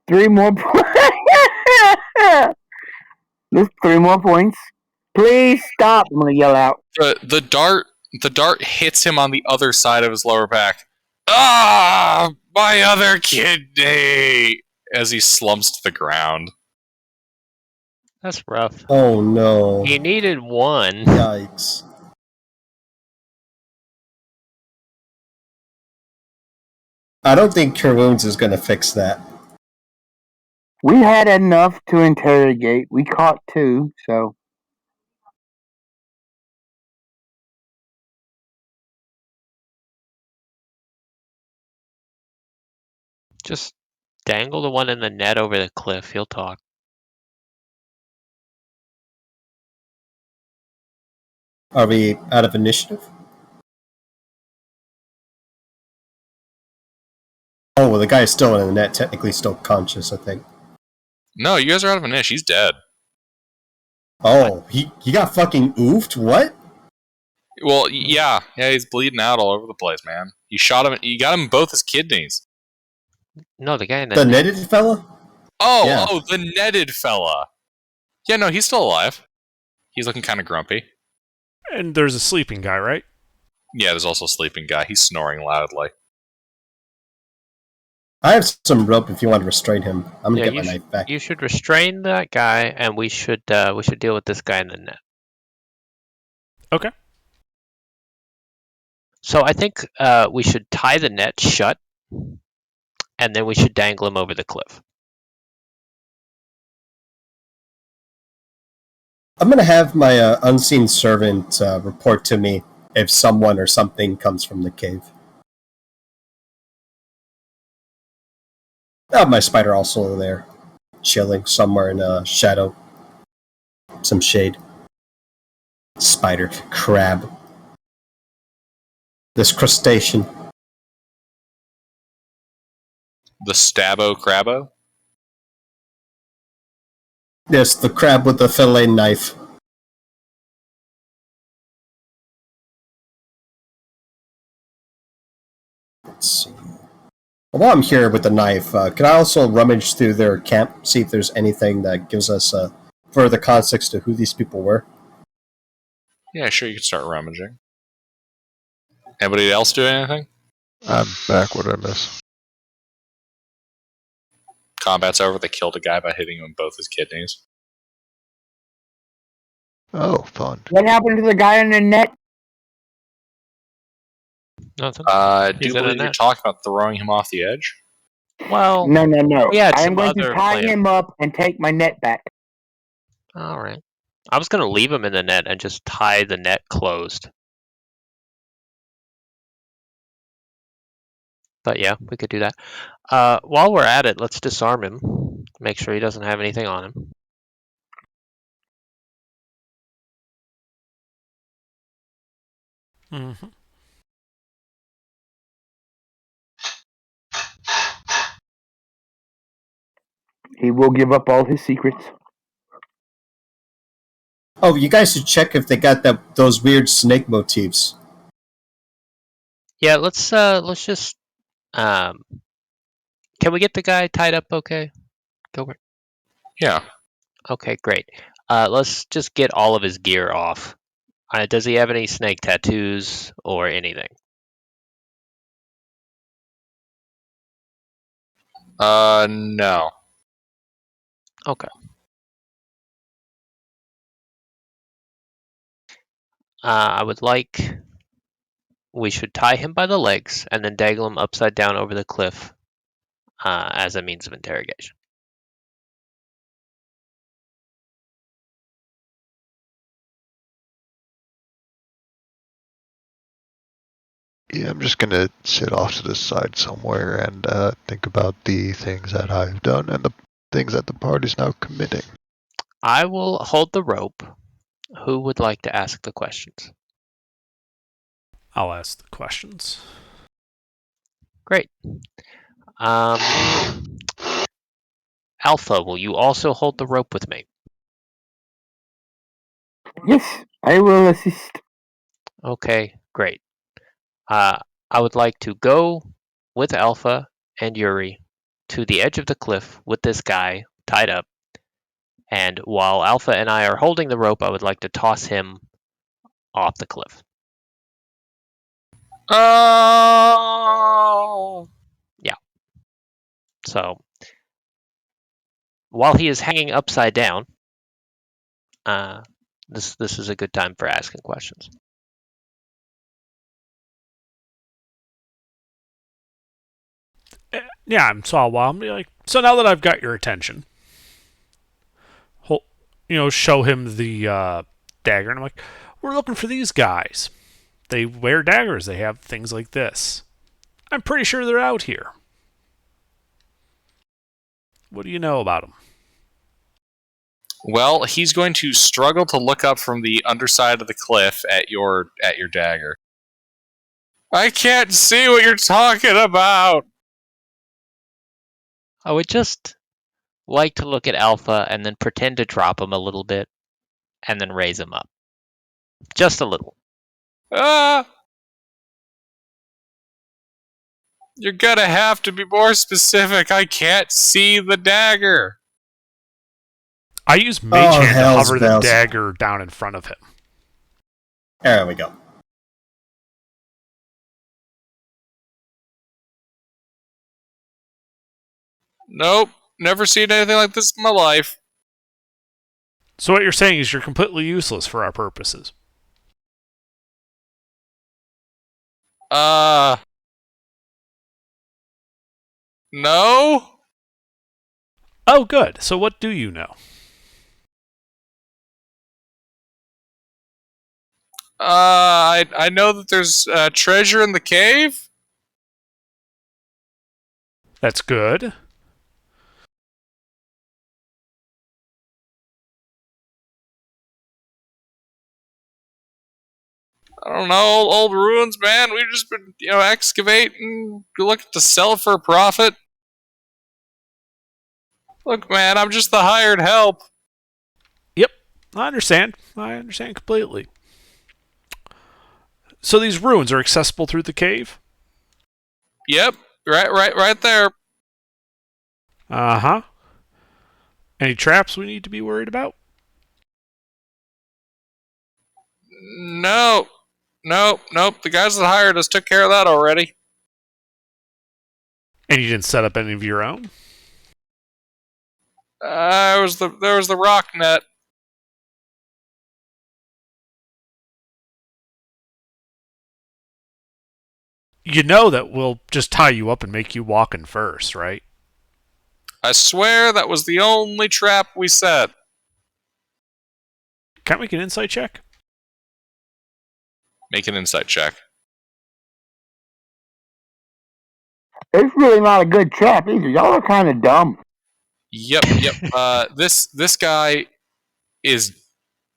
Three more points. There's 3 more points. Please stop! I'm gonna yell out. The dart hits him on the other side of his lower back. Ah, my other kidney! As he slumps to the ground. That's rough. Oh no. He needed one. Yikes. I don't think Cure Wounds is going to fix that. We had enough to interrogate. We caught 2, so Just dangle the one in the net over the cliff. He'll talk. Are we out of initiative? Oh, well, the guy is still in the net, technically still conscious, I think. No, you guys are out of an ish. He's dead. Oh, he got fucking oofed? What? Well, yeah, he's bleeding out all over the place, man. You shot him. You got him both his kidneys. No, the guy in the The net. netted fella? Oh, Yeah. the netted fella. Yeah, no, he's still alive. He's looking kind of grumpy. And there's a sleeping guy, right? Yeah, there's also a sleeping guy. He's snoring loudly. I have some rope if you want to restrain him. I'm gonna Yeah, get my knife back. You should restrain that guy, and we should deal with this guy in the net. Okay. So I think we should tie the net shut, and then we should dangle him over the cliff. I'm gonna have my unseen servant report to me if someone or something comes from the cave. My spider also there, chilling somewhere in a shadow. Some shade. Spider. Crab. This crustacean. The Stabbo Crabbo? Yes, the crab with the fillet knife. Let's see. While I'm here with the knife, can I also rummage through their camp, see if there's anything that gives us further context to who these people were? Yeah, sure, you can start rummaging. Anybody else do anything? I'm back. What did I miss? Combat's over. They killed a guy by hitting him in both his kidneys. Oh, fun. what happened to the guy in the net? Nothing. I do He's in a believe you're net. talking about throwing him off the edge. Well, No. we had I am some going to other tie plans. him up and take my net back. All right. I was gonna leave him in the net and just tie the net closed. But yeah, we could do that. While we're at it, let's disarm him. Make sure he doesn't have anything on him. Mm-hmm. He will give up all his secrets. Oh, you guys should check if they got those weird snake motifs. Yeah, let's just can we get the guy tied up okay? Gilbert? Yeah. Okay, great. Let's just get all of his gear off. Does he have any snake tattoos or anything? No. Okay. I would like we should tie him by the legs and then dangle him upside down over the cliff as a means of interrogation. Yeah, I'm just gonna sit off to the side somewhere and think about the things that I've done and the things that the party's now committing. I will hold the rope. Who would like to ask the questions? I'll ask the questions. Great. Alpha, will you also hold the rope with me? Yes, I will assist. Okay, great. I would like to go with Alpha and Yuri to the edge of the cliff with this guy tied up. And while Alpha and I are holding the rope, I would like to toss him off the cliff. Oh! Yeah. So, while he is hanging upside down, This is a good time for asking questions. Yeah, I'm Saul Wild. I'm like, so now that I've got your attention, show him the dagger, and I'm like, we're looking for these guys. They wear daggers. They have things like this. I'm pretty sure they're out here. What do you know about them? Well, he's going to struggle to look up from the underside of the cliff at your dagger. I can't see what you're talking about. I would just like to look at Alpha and then pretend to drop him a little bit and then raise him up. Just a little. Ah! You're gonna have to be more specific. I can't see the dagger. I use Mage Hand to hell's hover the bells. dagger down in front of him. There we go. Nope, never seen anything like this in my life. So what you're saying is you're completely useless for our purposes. No? Oh, good. So what do you know? I know that there's treasure in the cave. That's good. I don't know, old ruins, man. We've just been, excavating, looking to sell for a profit. Look, man, I'm just the hired help. Yep, I understand. I understand completely. So these ruins are accessible through the cave? Yep, right there. Uh-huh. Any traps we need to be worried about? No, nope. The guys that hired us took care of that already. And you didn't set up any of your own? There was the rock net. You know that we'll just tie you up and make you walk in first, right? I swear that was the only trap we set. Can't we make an insight check? Make an insight check. It's really not a good trap either. Y'all are kind of dumb. Yep. This guy is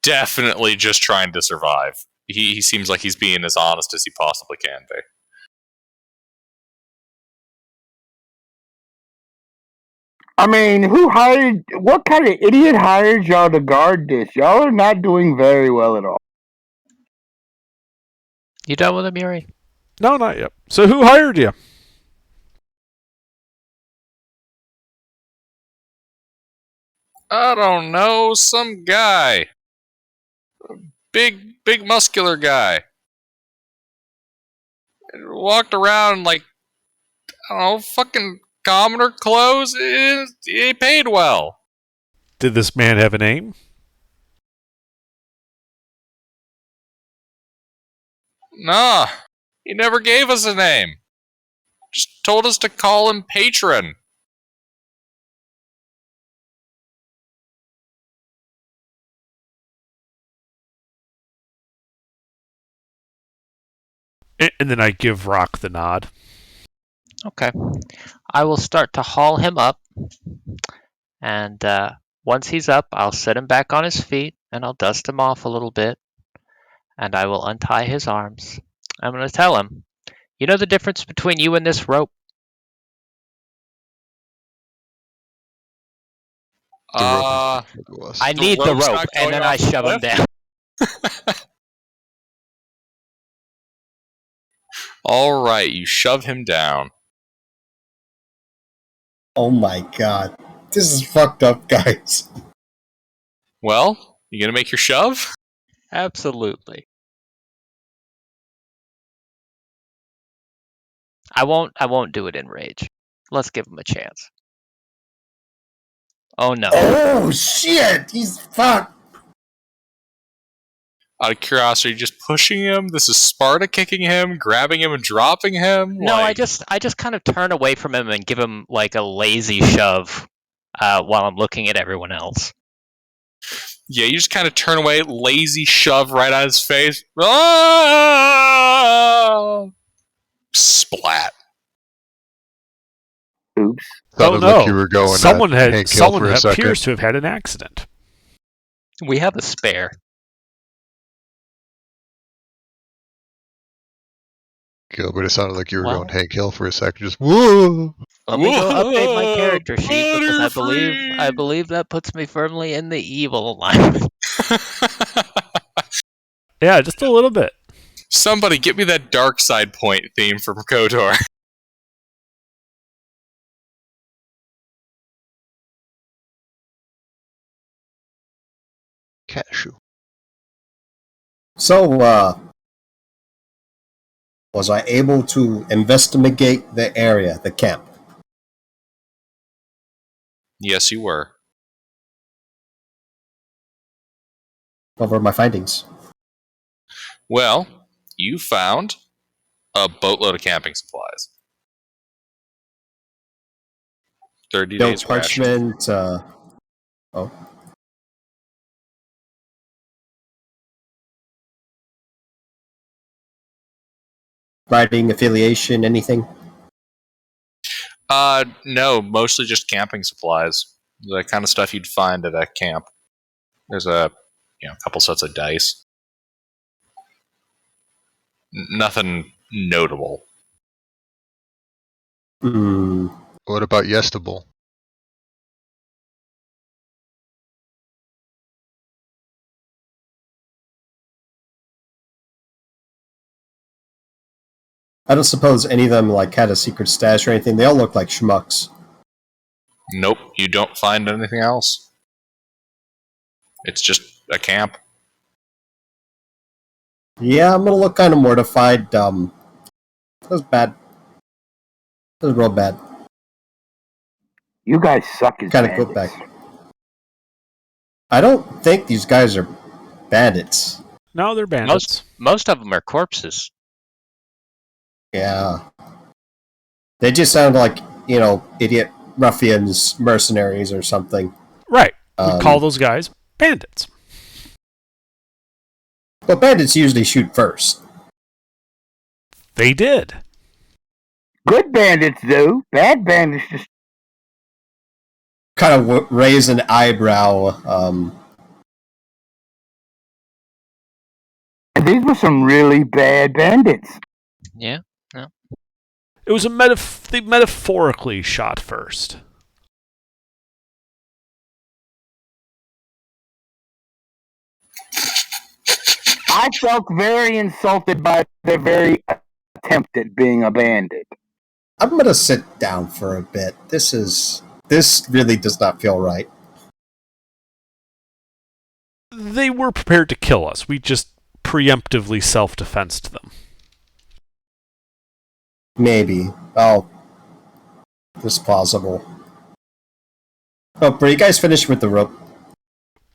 definitely just trying to survive. He seems like he's being as honest as he possibly can be. I mean, what kind of idiot hired y'all to guard this? Y'all are not doing very well at all. You done with him, Yuri? No, not yet. So who hired you? I don't know, some guy. Big muscular guy. Walked around like, I don't know, fucking commoner clothes. He paid well. Did this man have a name? Nah, he never gave us a name. Just told us to call him Patron. And then I give Rock the nod. Okay. I will start to haul him up. And once he's up, I'll set him back on his feet and I'll dust him off a little bit. And I will untie his arms. I'm going to tell him, you know the difference between you and this rope? Uh, I The need the rope's rope. not And going then off I the shove him cliff? down. all right, you shove him down. Oh my god. This is fucked up, guys. Well, you gonna make your shove? Absolutely. I won't do it in rage. Let's give him a chance. Oh no. Oh shit! He's fucked! Out of curiosity, just pushing him? This is Sparta kicking him, grabbing him and dropping him? No, I just kind of turn away from him and give him like a lazy shove while I'm looking at everyone else. Yeah, you just kind of turn away, lazy shove right at his face. Ah! Splat. Oops. Sounded like you were going someone at Hank Hill someone for a second. appears to have had an accident. We have a spare. Gilbert, it sounded like you were Well- going Hank Hill for a second. Just whoa. Let me go update my character sheet because I Butterfree! believe that puts me firmly in the evil alignment. Yeah, just a little bit. Somebody get me that dark side point theme from KOTOR. Cashew. So, was I able to investigate the area, the camp? Yes, you were. What were my findings? Well, you found a boatload of camping supplies. 30 No days ration. parchment. Oh. Writing, affiliation, anything? No, mostly just camping supplies. The kind of stuff you'd find at a camp. There's a couple sets of dice. Nothing notable. Hmm. What about Yestable? I don't suppose any of them had a secret stash or anything. They all look like schmucks. Nope, you don't find anything else. It's just a camp. Yeah, I'm gonna look kind of mortified. That was bad. That was real bad. You guys suck as Kind of bandits. put back. I don't think these guys are bandits. No, they're bandits. Most of them are corpses. Yeah. They just sound like, idiot ruffians, mercenaries, or something. Right. We call those guys bandits. But bandits usually shoot first. They did. Good bandits do. Bad bandits just. Kind of raise an eyebrow. These were some really bad bandits. Yeah. It was they metaphorically shot first. I felt very insulted by their very attempt at being a bandit. I'm gonna sit down for a bit. This really does not feel right. They were prepared to kill us. We just preemptively self-defensed them. Maybe. Oh. This is plausible. Oh, but you guys finished with the rope?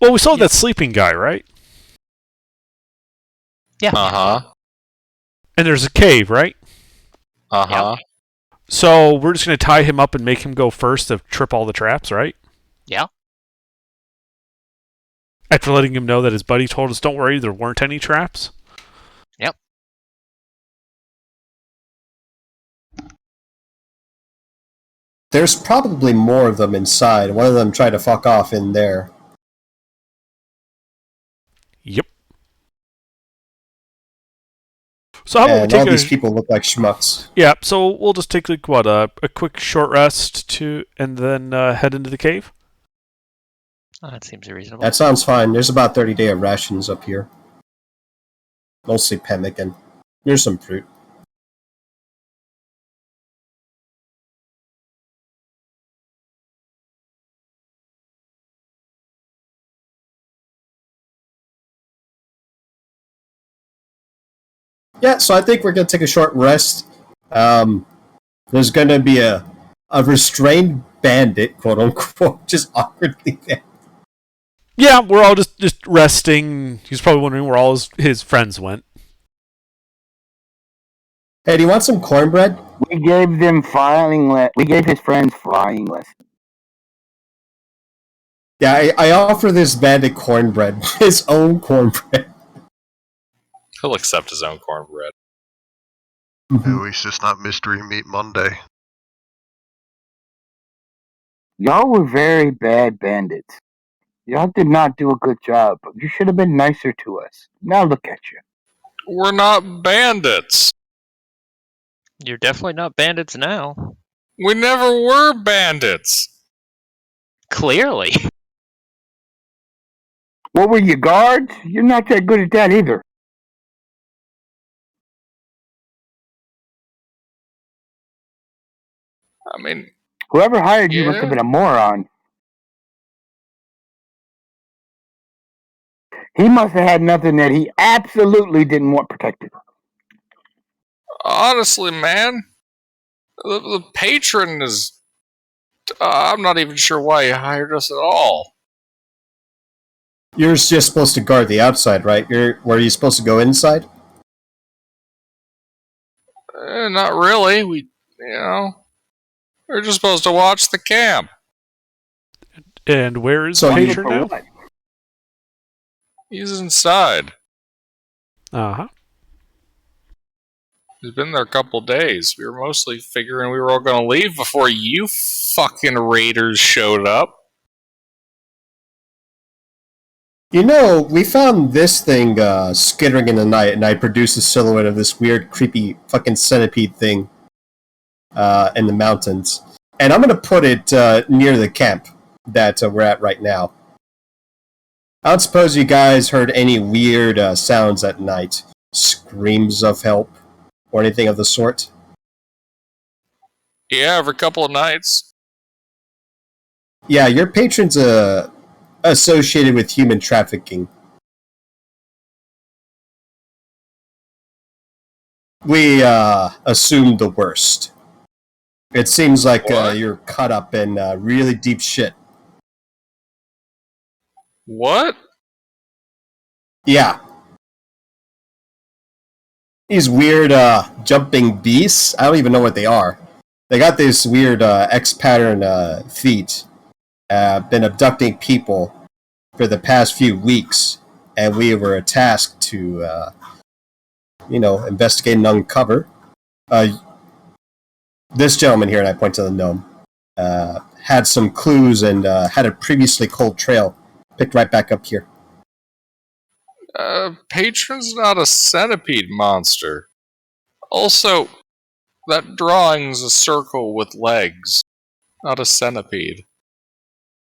Well, we saw that sleeping guy, right? Yeah. Uh-huh. And there's a cave, right? Uh-huh. So we're just going to tie him up and make him go first to trip all the traps, right? Yeah. After letting him know that his buddy told us, don't worry, there weren't any traps? Yep. There's probably more of them inside. One of them tried to fuck off in there. Yep. So how about we And take all these people look like schmucks. Yeah, so we'll just take a quick short rest and then head into the cave? Oh, that seems reasonable. That sounds fine. There's about 30 days of rations up here. Mostly pemmican. Here's some fruit. Yeah, so I think we're going to take a short rest. There's going to be a restrained bandit, quote unquote, just awkwardly there. Yeah, we're all just resting. He's probably wondering where all his friends went. Hey, do you want some cornbread? We gave them we gave his friends flying lessons. Yeah, I offer this bandit cornbread. His own cornbread. He'll accept his own cornbread. At least it's not Mystery Meat Monday. Y'all were very bad bandits. Y'all did not do a good job. You should have been nicer to us. Now look at you. We're not bandits. You're definitely not bandits now. We never were bandits. Clearly. What were you, guards? You're not that good at that either. I mean, Whoever hired you must have yeah. been a moron. He must have had nothing that he absolutely didn't want protected. Honestly, man, the patron is. I'm not even sure why he hired us at all. You're just supposed to guard the outside, right? Were you supposed to go inside? Not really. We're just supposed to watch the camp. And where is So the you- patron now? What? He's inside. Uh-huh. He's been there a couple days. We were mostly figuring we were all going to leave before you fucking raiders showed up. You know, we found this thing skittering in the night, and I produced a silhouette of this weird, creepy fucking centipede thing in the mountains. And I'm going to put it near the camp that we're at right now. I don't suppose you guys heard any weird sounds at night. Screams of help, or anything of the sort? Yeah, every couple of nights. Yeah, your patron's associated with human trafficking. We assumed the worst. It seems like What? you're caught up in really deep shit. What? Yeah. These weird jumping beasts, I don't even know what they are. They got this weird X-pattern feet. Been abducting people for the past few weeks, and we were tasked to, investigate and uncover. This gentleman here, and I point to the gnome, had some clues and had a previously cold trail. Picked right back up here. Patron's not a centipede monster. Also, that drawing's a circle with legs, not a centipede.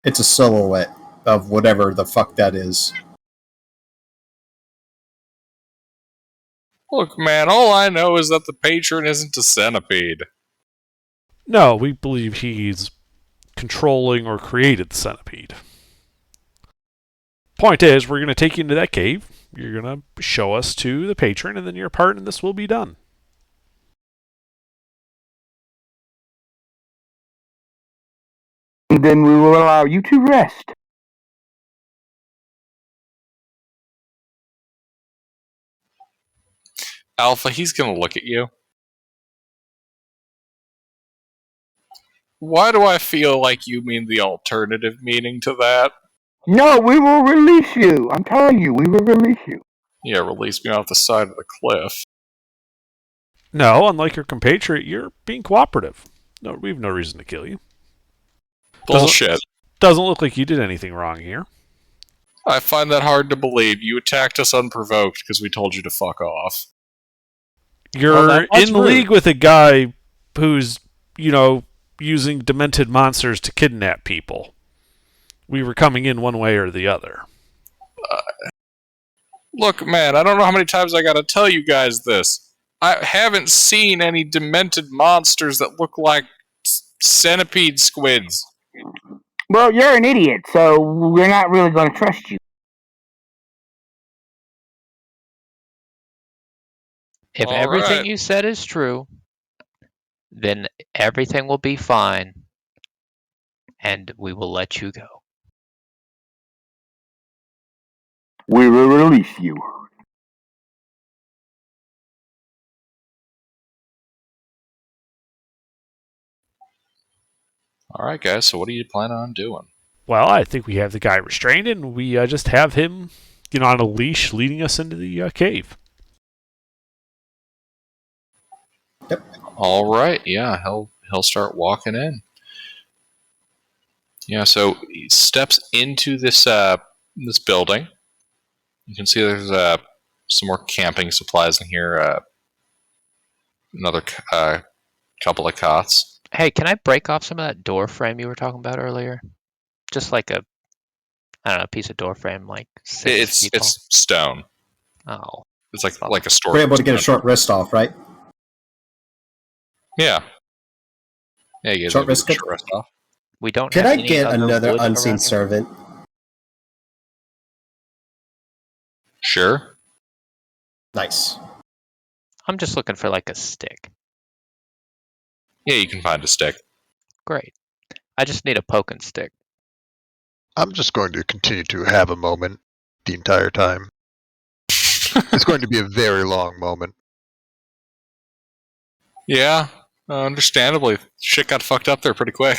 It's a silhouette of whatever the fuck that is. Look, man, all I know is that the patron isn't a centipede. No, we believe he's controlling or created the centipede. Point is, we're going to take you into that cave. You're going to show us to the patron, and then your part in this will be done. And then we will allow you to rest. Alpha, he's gonna look at you. Why do I feel like you mean the alternative meaning to that? No, we will release you. I'm telling you, we will release you. Yeah, release me off the side of the cliff. No, unlike your compatriot, you're being cooperative. No, we have no reason to kill you. Bullshit. Doesn't look like you did anything wrong here. I find that hard to believe. You attacked us unprovoked because we told you to fuck off. You're that's in rude. league with a guy who's, using demented monsters to kidnap people. We were coming in one way or the other. Look, man, I don't know how many times I gotta tell you guys this. I haven't seen any demented monsters that look like centipede squids. Well, you're an idiot, so we're not really going to trust you. If All everything right. you said is true, then everything will be fine, and we will let you go. We will release you. All right, guys. So what are you planning on doing? Well, I think we have the guy restrained, and we just have him, on a leash, leading us into the cave. All right. Yeah, he'll start walking in. Yeah. So he steps into this building. You can see there's some more camping supplies in here. Another couple of cots. Hey, can I break off some of that door frame you were talking about earlier? Just like a, I don't know, a piece of door frame, like 6 feet tall. It's stone. Oh, It's like a store. We're able to get a short wrist off, right? Yeah. Yeah, you guys Short able to wrist get good. your rest off. we don't Could have I any get other another wood unseen around here? servant? Sure. Nice. I'm just looking for like a stick. Yeah, you can find a stick. Great. I just need a poking stick. I'm just going to continue to have a moment the entire time. It's going to be a very long moment. Yeah, understandably, shit got fucked up there pretty quick.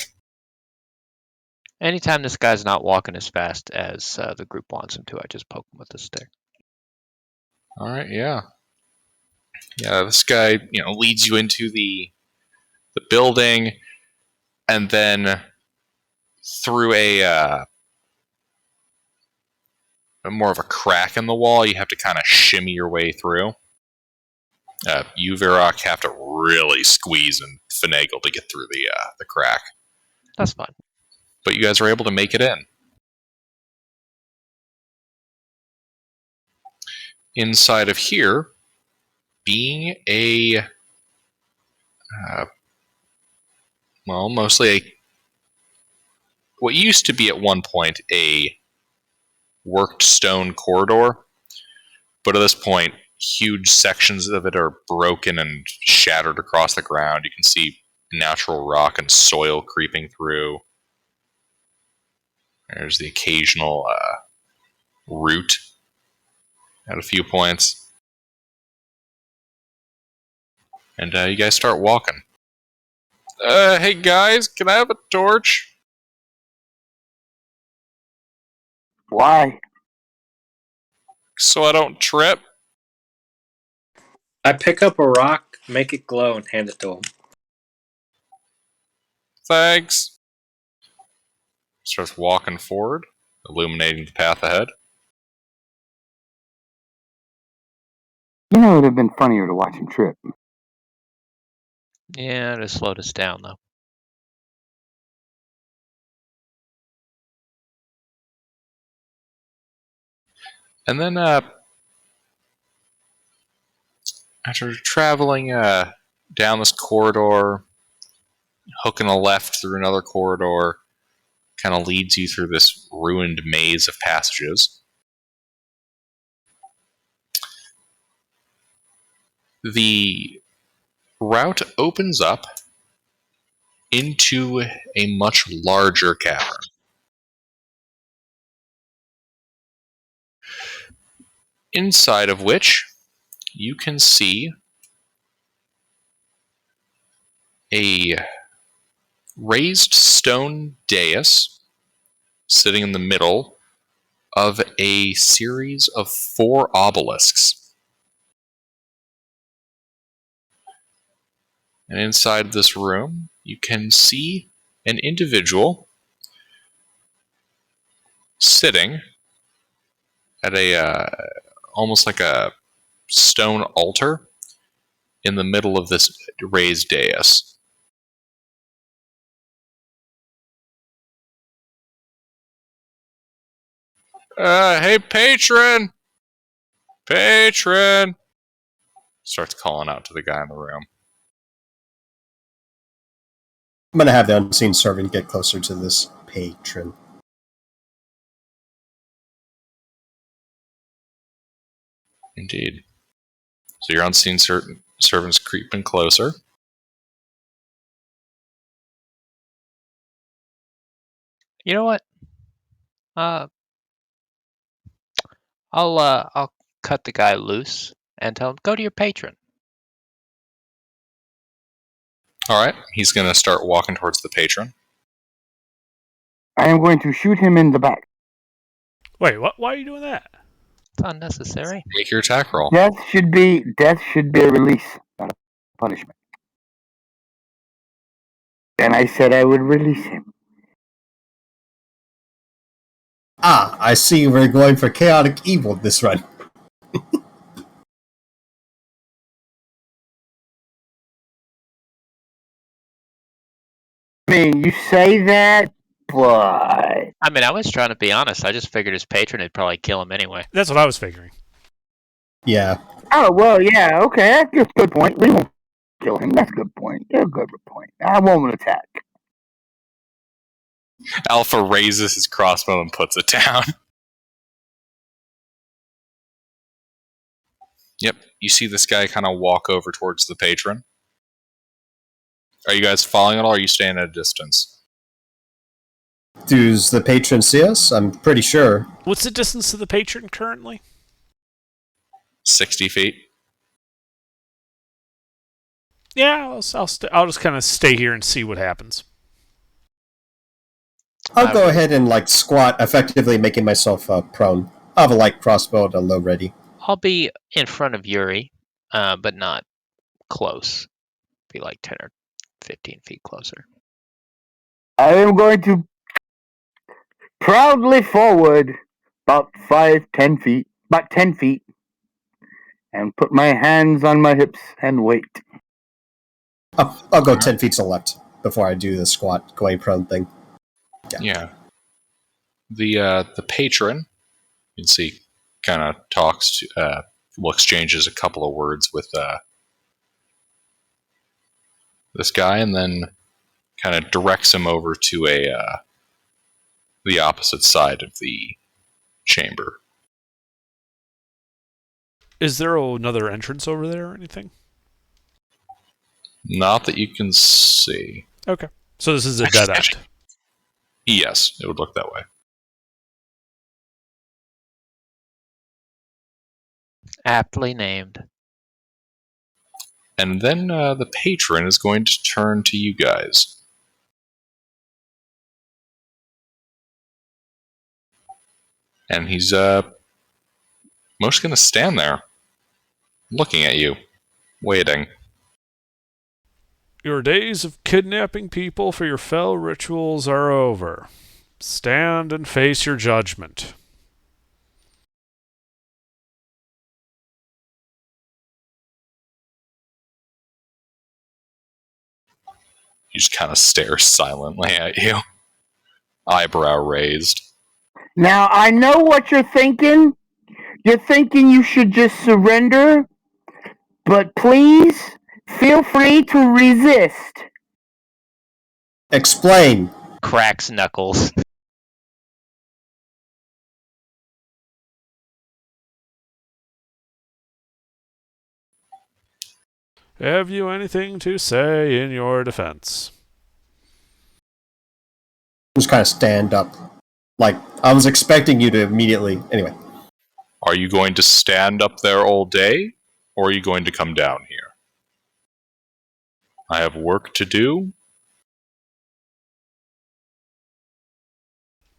Anytime this guy's not walking as fast as the group wants him to, I just poke him with a stick. All right, yeah. Yeah, this guy, leads you into the building, and then through a more of a crack in the wall, you have to kind of shimmy your way through. You, Varrock, have to really squeeze and finagle to get through the crack. That's fine. But you guys are able to make it in. Inside of here, being mostly what used to be at one point a worked stone corridor, but at this point, huge sections of it are broken and shattered across the ground. You can see natural rock and soil creeping through. There's the occasional root at a few points. And you guys start walking. Hey guys, can I have a torch? Why? So I don't trip? I pick up a rock, make it glow, and hand it to him. Thanks. Starts walking forward, illuminating the path ahead. It would have been funnier to watch him trip. Yeah, it slowed us down though. And then after traveling down this corridor, hooking a left through another corridor, kind of leads you through this ruined maze of passages. The route opens up into a much larger cavern. Inside of which you can see a raised stone dais sitting in the middle of a series of 4 obelisks. And inside this room, you can see an individual sitting at a almost like a stone altar in the middle of this raised dais. Hey, patron! Patron! Starts calling out to the guy in the room. I'm gonna have the unseen servant get closer to this patron. Indeed. So your unseen servant's creeping closer. You know what? I'll cut the guy loose and tell him go to your patron. All right, he's going to start walking towards the patron. I am going to shoot him in the back. Wait, what? Why are you doing that? It's unnecessary. Make your attack roll. Death should be a release, not a punishment. And I said I would release him. Ah, I see we're going for chaotic evil this run. I mean, you say that, but I mean, I was trying to be honest. I just figured his patron would probably kill him anyway. That's what I was figuring. Yeah. oh well, yeah, okay, that's a good point. We won't kill him. That's a good point. Yeah, good point. I won't attack. Alpha raises his crossbow and puts it down. Yep, you see this guy kind of walk over towards the patron. Are you guys following at all, or are you staying at a distance? Does the patron see us? I'm pretty sure. What's the distance to the patron currently? 60 feet. Yeah, I'll just kind of stay here and see what happens. I'll go ahead and squat, effectively making myself prone. I have a light crossbow and a low ready. I'll be in front of Yuri, but not close. Be like 10 or 15 feet closer. I am going to proudly forward about 10 feet, and put my hands on my hips and wait. I'll go 10 feet to the left before I do the squat, going prone thing. Yeah. The patron, you can see, kind of talks to, exchanges a couple of words with this guy, and then kind of directs him over to the opposite side of the chamber. Is there another entrance over there or anything? Not that you can see. Okay. So this is a dead end. Yes, it would look that way. Aptly named. And then the patron is going to turn to you guys. And he's mostly going to stand there, looking at you, waiting. Your days of kidnapping people for your fell rituals are over. Stand and face your judgment. He just kind of stares silently at you, eyebrow raised. Now, I know what you're thinking. You're thinking you should just surrender, but please feel free to resist. Explain. Cracks knuckles. Have you anything to say in your defense? Just kind of stand up. I was expecting you to immediately. Anyway. Are you going to stand up there all day, or are you going to come down here? I have work to do.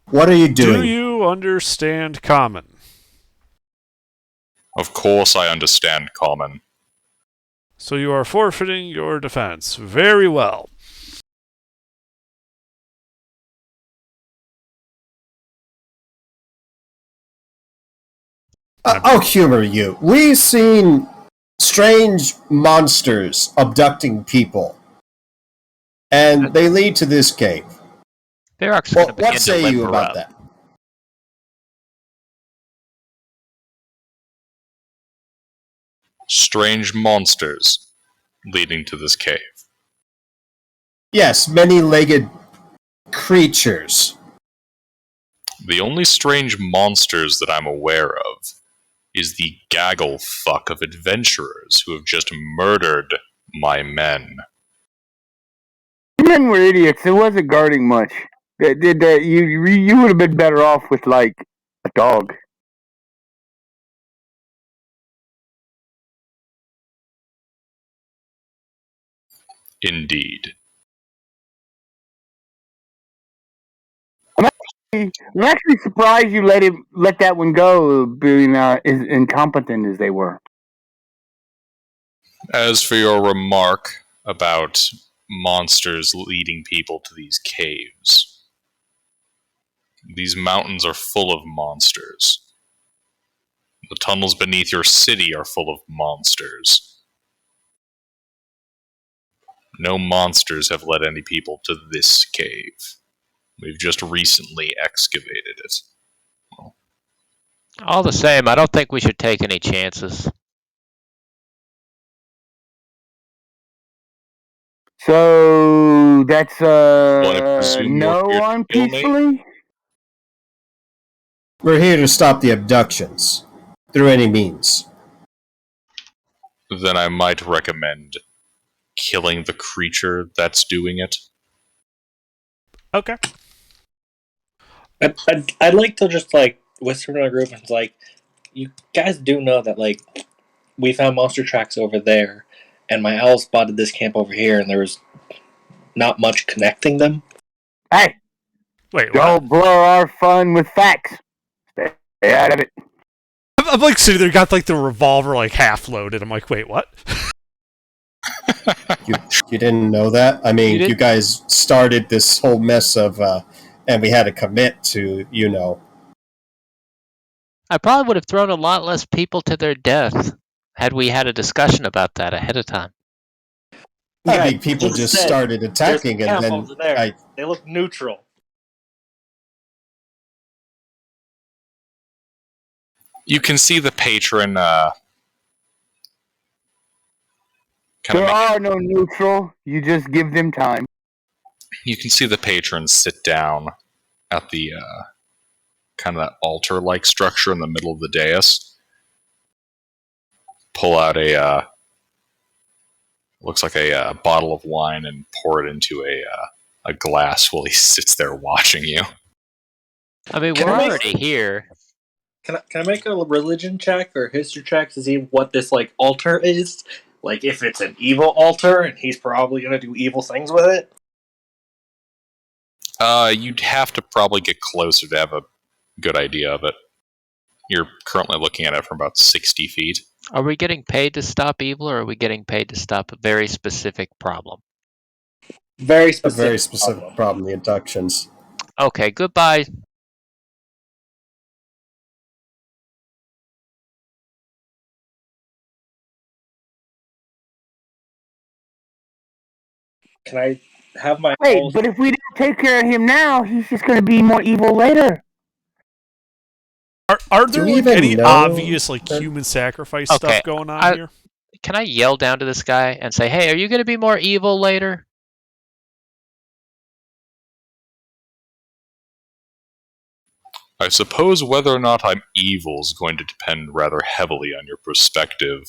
What are you doing? Do you understand common? Of course I understand common. So you are forfeiting your defense. Very well. I'll humor you. We've seen strange monsters abducting people, and they lead to this cave. Varrock's Well, going to begin what to say you limber about up. that? Strange monsters leading to this cave. Yes, many-legged creatures. The only strange monsters that I'm aware of is the gaggle fuck of adventurers who have just murdered my men. Men were idiots. It wasn't guarding much. You would have been better off with, a dog. Indeed. I'm actually surprised you let that one go, being as incompetent as they were. As for your remark about monsters leading people to these caves, these mountains are full of monsters. The tunnels beneath your city are full of monsters. No monsters have led any people to this cave. We've just recently excavated it. All the same, I don't think we should take any chances. So that's Well, I presume you're no here to on kill me? peacefully. We're here to stop the abductions through any means. Then I might recommend killing the creature that's doing it. Okay. I'd like to just like whisper to my group and like, you guys do know that like we found monster tracks over there, and my owl spotted this camp over here, and there was not much connecting them. Hey, Wait, what? don't blow our fun with facts. Stay out of it. I'm like sitting there, got like the revolver like half loaded. I'm like, wait, what? You didn't know that? I mean, you guys started this whole mess of, and we had to commit to, I probably would have thrown a lot less people to their death had we had a discussion about that ahead of time. I think people just started attacking, and then over there. They look neutral. You can see the patron There are no neutral. You just give them time. you can see the patron sit down at the kind of that altar-like structure in the middle of the dais. Pull out a looks like a bottle of wine and pour it into a glass while he sits there watching you. I mean, we're already here. Can I make a religion check or history check to see what this like altar is? Like if it's an evil altar and he's probably gonna do evil things with it? You'd have to probably get closer to have a good idea of it. You're currently looking at it from about 60 feet. Are we getting paid to stop evil, or are we getting paid to stop a very specific problem? Very a specific. very specific problem, the abductions. Okay, goodbye. Can I have my Wait, owl- but if we don't take care of him now, he's just going to be more evil later. Are there we like even any know obvious like that- human sacrifice Okay, stuff going on here? Can I yell down to this guy and say, hey, are you going to be more evil later? I suppose whether or not I'm evil is going to depend rather heavily on your perspective.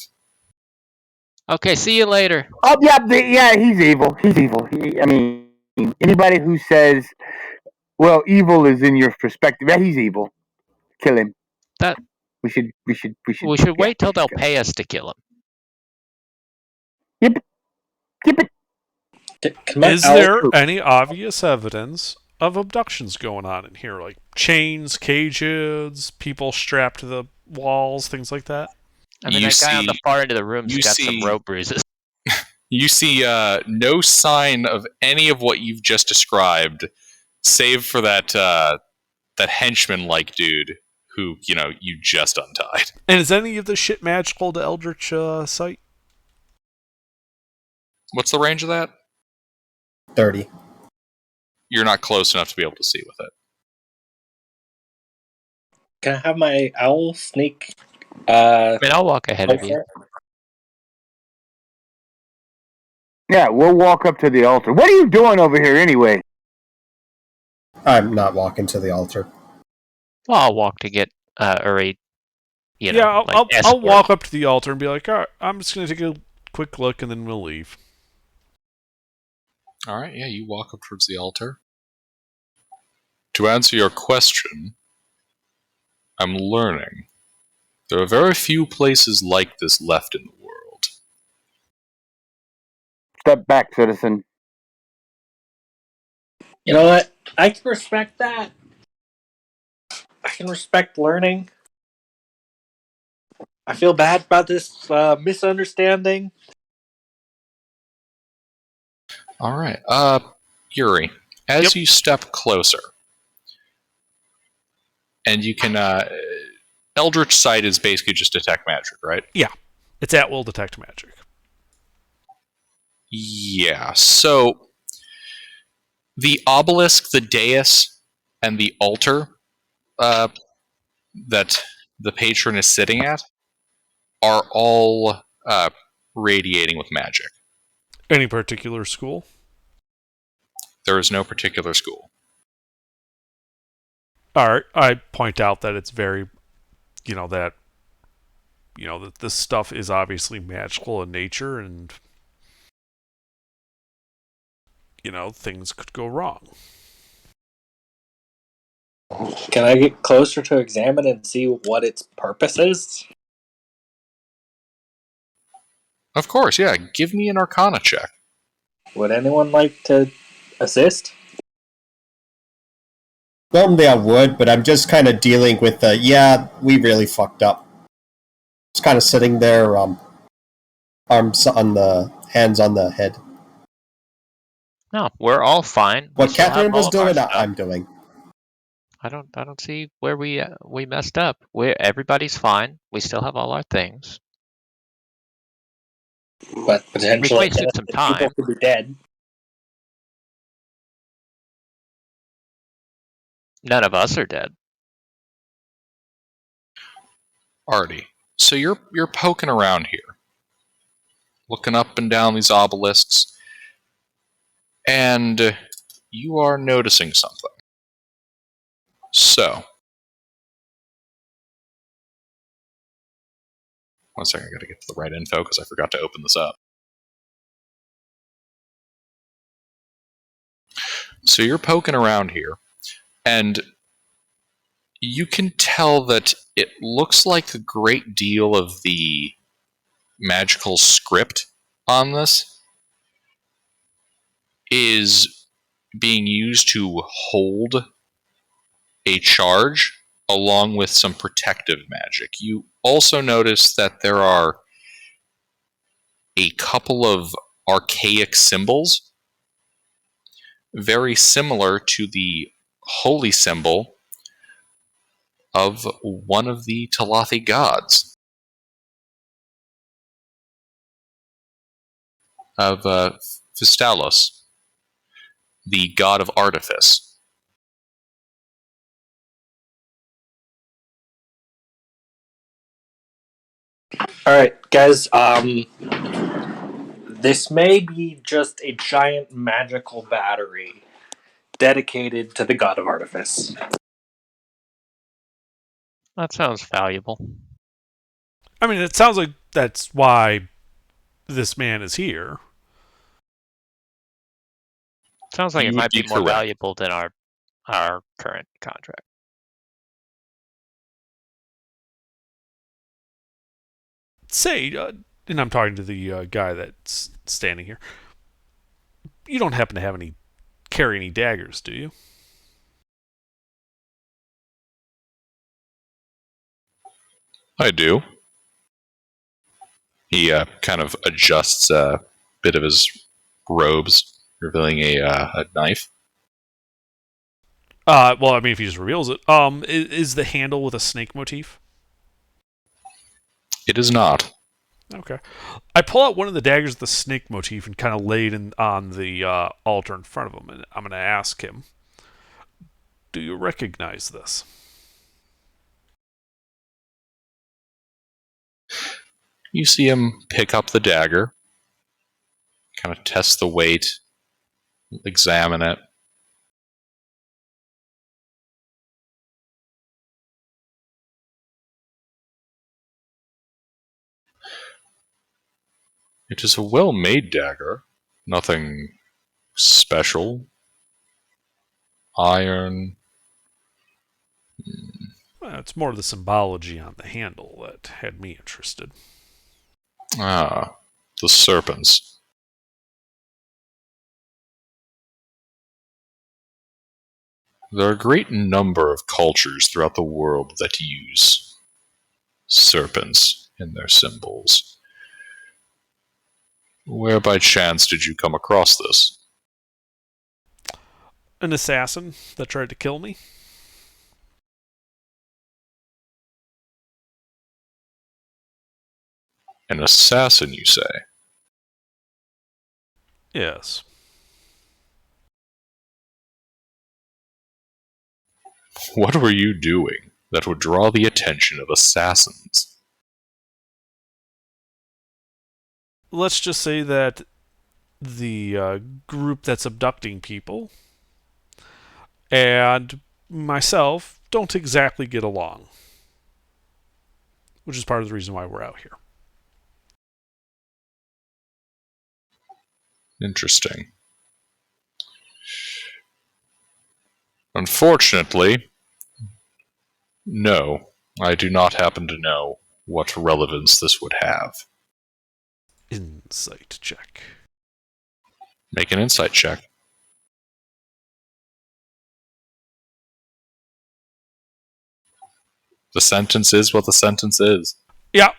Okay, see you later. Oh, yeah, he's evil. He's evil. I mean, anybody who says, well, evil is in your perspective, yeah, he's evil. Kill him. That We should wait till they'll pay us to kill him. Yep. Is there any obvious evidence of abductions going on in here? Like chains, cages, people strapped to the walls, things like that? I mean, that guy on the far end of the room's got some rope bruises. You see no sign of any of what you've just described, save for that henchman-like dude who, you just untied. And is any of this shit magical to Eldritch Sight? What's the range of that? 30. You're not close enough to be able to see with it. Can I have my owl sneak? I mean, I'll walk ahead of you. Yeah, we'll walk up to the altar. What are you doing over here anyway? I'm not walking to the altar. Well, I'll walk to get I'll walk up to the altar and be like, all right, I'm just going to take a quick look and then we'll leave. All right, yeah, you walk up towards the altar. To answer your question, I'm learning. There are very few places like this left in the world. step back, citizen. You know what? I can respect that. I can respect learning. I feel bad about this misunderstanding. All right. Yuri, as you step closer, and you can, Eldritch Sight is basically just detect magic, right? Yeah. It's at will detect magic. Yeah. So the obelisk, the dais, and the altar that the patron is sitting at are all radiating with magic. Any particular school? There is no particular school. Alright, I point out that it's very, that this stuff is obviously magical in nature and, things could go wrong. Can I get closer to examine and see what its purpose is? Of course, yeah. Give me an Arcana check. Would anyone like to assist? Normally I would, but I'm just kind of dealing with yeah, we really fucked up. Just kind of sitting there, arms on the hands on the head. No, we're all fine. What Catherine was doing, I'm doing. I don't see where we messed up. Everybody's fine. We still have all our things. But potentially, We've wasted some time. people could be dead. None of us are dead. Artie, so you're poking around here, looking up and down these obelisks, and you are noticing something. So, one second, I gotta get to the right info because I forgot to open this up. So you're poking around here, and you can tell that it looks like a great deal of the magical script on this is being used to hold a charge along with some protective magic. You also notice that there are a couple of archaic symbols very similar to the holy symbol of one of the Talathi gods, of Fistalos, the god of artifice. Alright, guys, this may be just a giant magical battery dedicated to the god of artifice. That sounds valuable. I mean, it sounds like that's why this man is here. Sounds like You it would might be be more correct. valuable than our current contract. Say, and I'm talking to the guy that's standing here. You don't happen to carry any daggers, do you? I do. He kind of adjusts a bit of his robes, revealing a knife. Well, I mean, if he just reveals it, is the handle with a snake motif? It is not. Okay. I pull out one of the daggers with the snake motif and kind of lay it on the altar in front of him, and I'm going to ask him, do you recognize this? You see him pick up the dagger, kind of test the weight, examine it. It is a well-made dagger. Nothing special. Iron. Well, it's more the symbology on the handle that had me interested. Ah, the serpents. There are a great number of cultures throughout the world that use serpents in their symbols. Where by chance did you come across this? An assassin that tried to kill me. An assassin, you say? Yes. What were you doing that would draw the attention of assassins? Let's just say that the group that's abducting people and myself don't exactly get along, which is part of the reason why we're out here. Interesting. Unfortunately, no, I do not happen to know what relevance this would have. Insight check. Make an insight check. The sentence is what the sentence is. Yeah.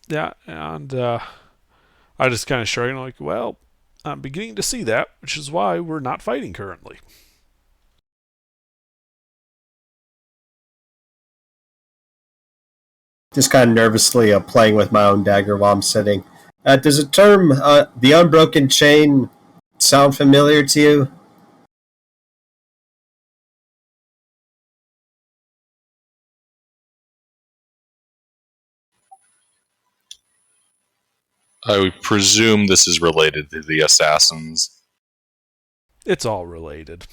Yeah, and I just kind of shrug and like, well, I'm beginning to see that, which is why we're not fighting currently. Just kind of nervously playing with my own dagger while I'm sitting. Does the term the unbroken chain sound familiar to you? I would presume this is related to the assassins. It's all related.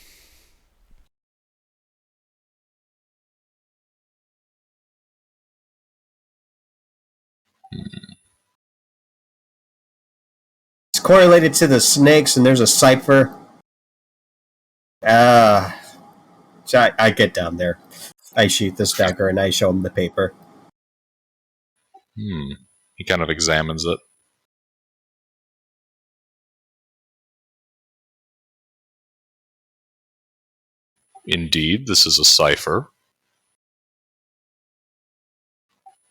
It's correlated to the snakes, and there's a cipher. So I get down there. I shoot this dagger, and I show him the paper. He kind of examines it. Indeed, this is a cipher.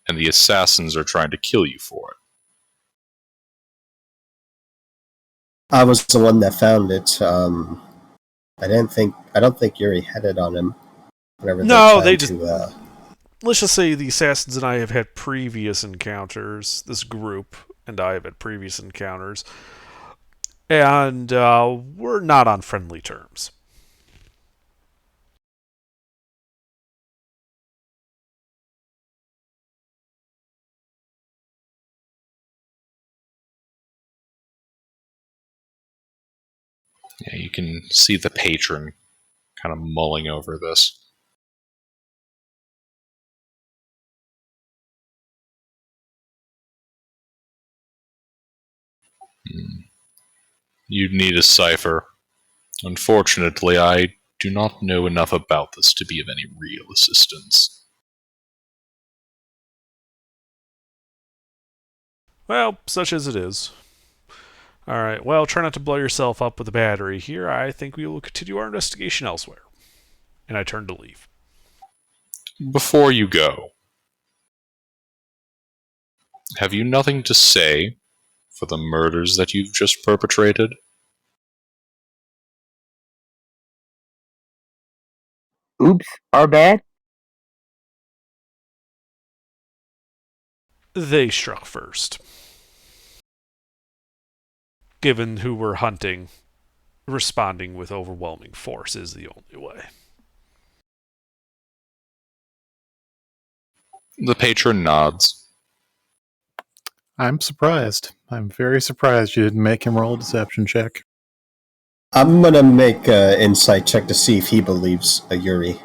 And the assassins are trying to kill you for it. I was the one that found it. I don't think Yuri had it on him. Whenever No, they they tried just. Let's just say the assassins and I have had previous encounters. This group and I have had previous encounters. And we're not on friendly terms. Yeah, you can see the patron kind of mulling over this. You'd need a cipher. Unfortunately, I do not know enough about this to be of any real assistance. Well, such as it is. Alright, well, try not to blow yourself up with a battery here. I think we will continue our investigation elsewhere. And I turn to leave. Before you go, have you nothing to say for the murders that you've just perpetrated? Oops, our bad. They struck first. Given who we're hunting, responding with overwhelming force is the only way. The patron nods. I'm surprised. I'm very surprised you didn't make him roll a deception check. I'm gonna make an insight check to see if he believes Yuri.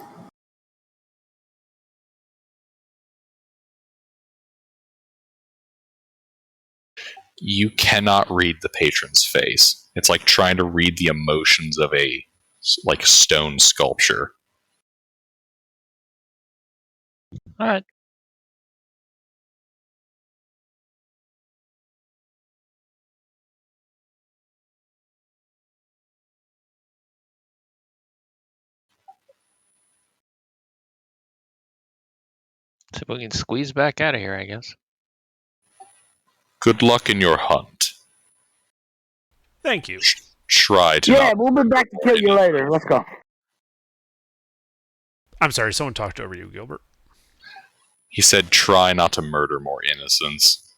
You cannot read the patron's face. It's like trying to read the emotions of a stone sculpture. All right. See if we can squeeze back out of here, I guess. Good luck in your hunt. Thank you. Try to Yeah, not. we'll be back to kill you later. Let's go. I'm sorry, someone talked over you, Gilbert. He said, try not to murder more innocents.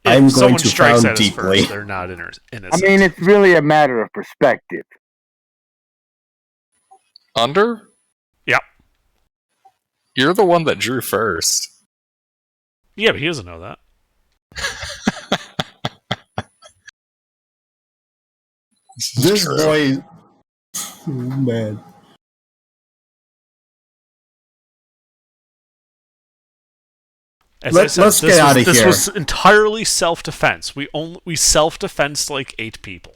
If I'm going someone to strikes frown at us deeply. first, they're not innocent. I mean, it's really a matter of perspective. Under? Yep. You're the one that drew first. Yeah, but he doesn't know that. This True. boy, man. As I said, Let's get out of this here. was entirely self-defense. We self-defensed like 8 people.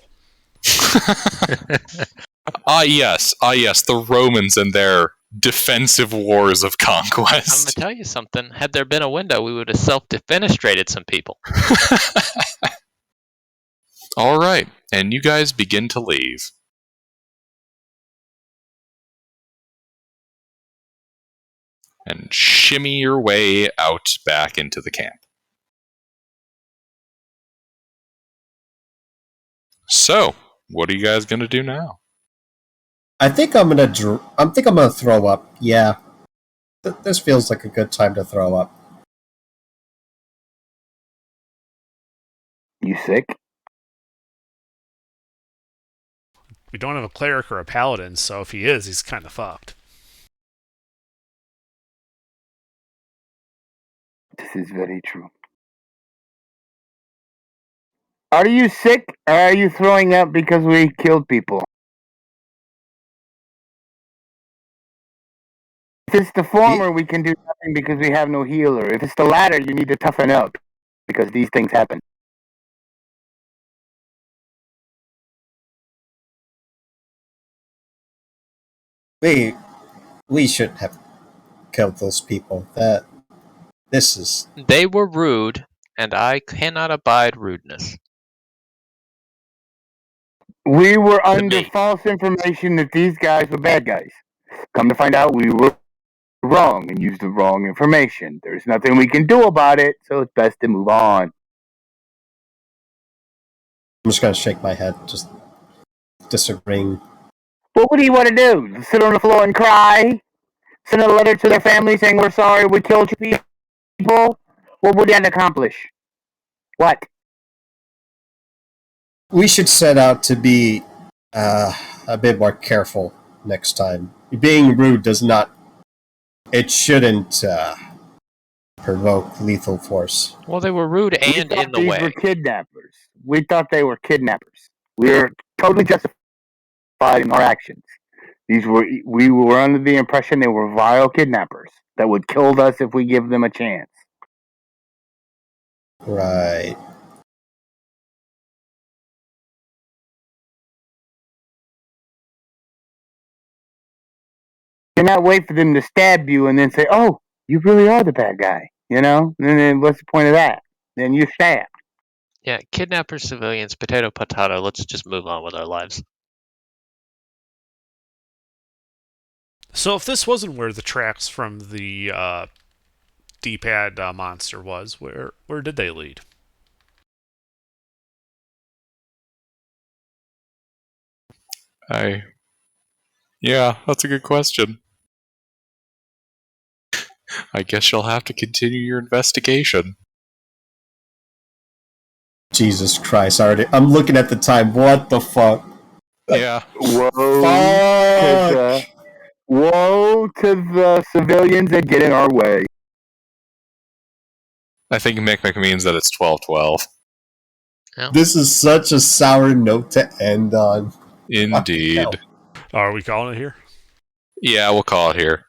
Yes. The Romans and their defensive wars of I'm gonna conquest. tell you something. Had there been a window, we would have self-defenestrated some people. All right, and you guys begin to leave. And shimmy your way out back into the camp. So, what are you guys going to do now? I think I'm gonna throw up. Yeah, this feels like a good time to throw up. You sick? We don't have a cleric or a paladin, so if he is, he's kind of fucked. This is very true. Are you sick, or are you throwing up because we killed people? If it's the former, we can do nothing because we have no healer. If it's the latter, you need to toughen up because these things happen. We shouldn't have killed those people. This is They were rude, and I cannot abide rudeness. We were To under me. false information that these guys were bad guys. Come to find out, we were wrong and used the wrong information. There's nothing we can do about it, so it's best to move on. I'm just gonna shake my head, just disagreeing. But what do you want to do? Sit on the floor and cry? Send a letter to their family saying we're sorry we killed you people? What would that accomplish? What? We should set out to be a bit more careful next time. Being rude does not. It shouldn't provoke lethal force. Well, they were rude We and thought in the these way. were kidnappers. We thought they were kidnappers. We were totally justified in our actions. We were under the impression they were vile kidnappers that would kill us if we give them a chance. Right. Cannot wait for them to stab you and then say, "Oh, you really are the bad guy." You know? And then what's the point of that? Then you're stabbed. Yeah, kidnappers, civilians, potato, potato. Let's just move on with our lives. So if this wasn't where the tracks from the D-pad monster was, where did they lead? Yeah, that's a good question. I guess you'll have to continue your investigation. Jesus Christ! I'm looking at the time. What the fuck? Yeah. Woe to the civilians that get in our way. I think Micmac means that it's 12:12. This is such a sour note to end on. Indeed. Are we calling it here? Yeah, we'll call it here.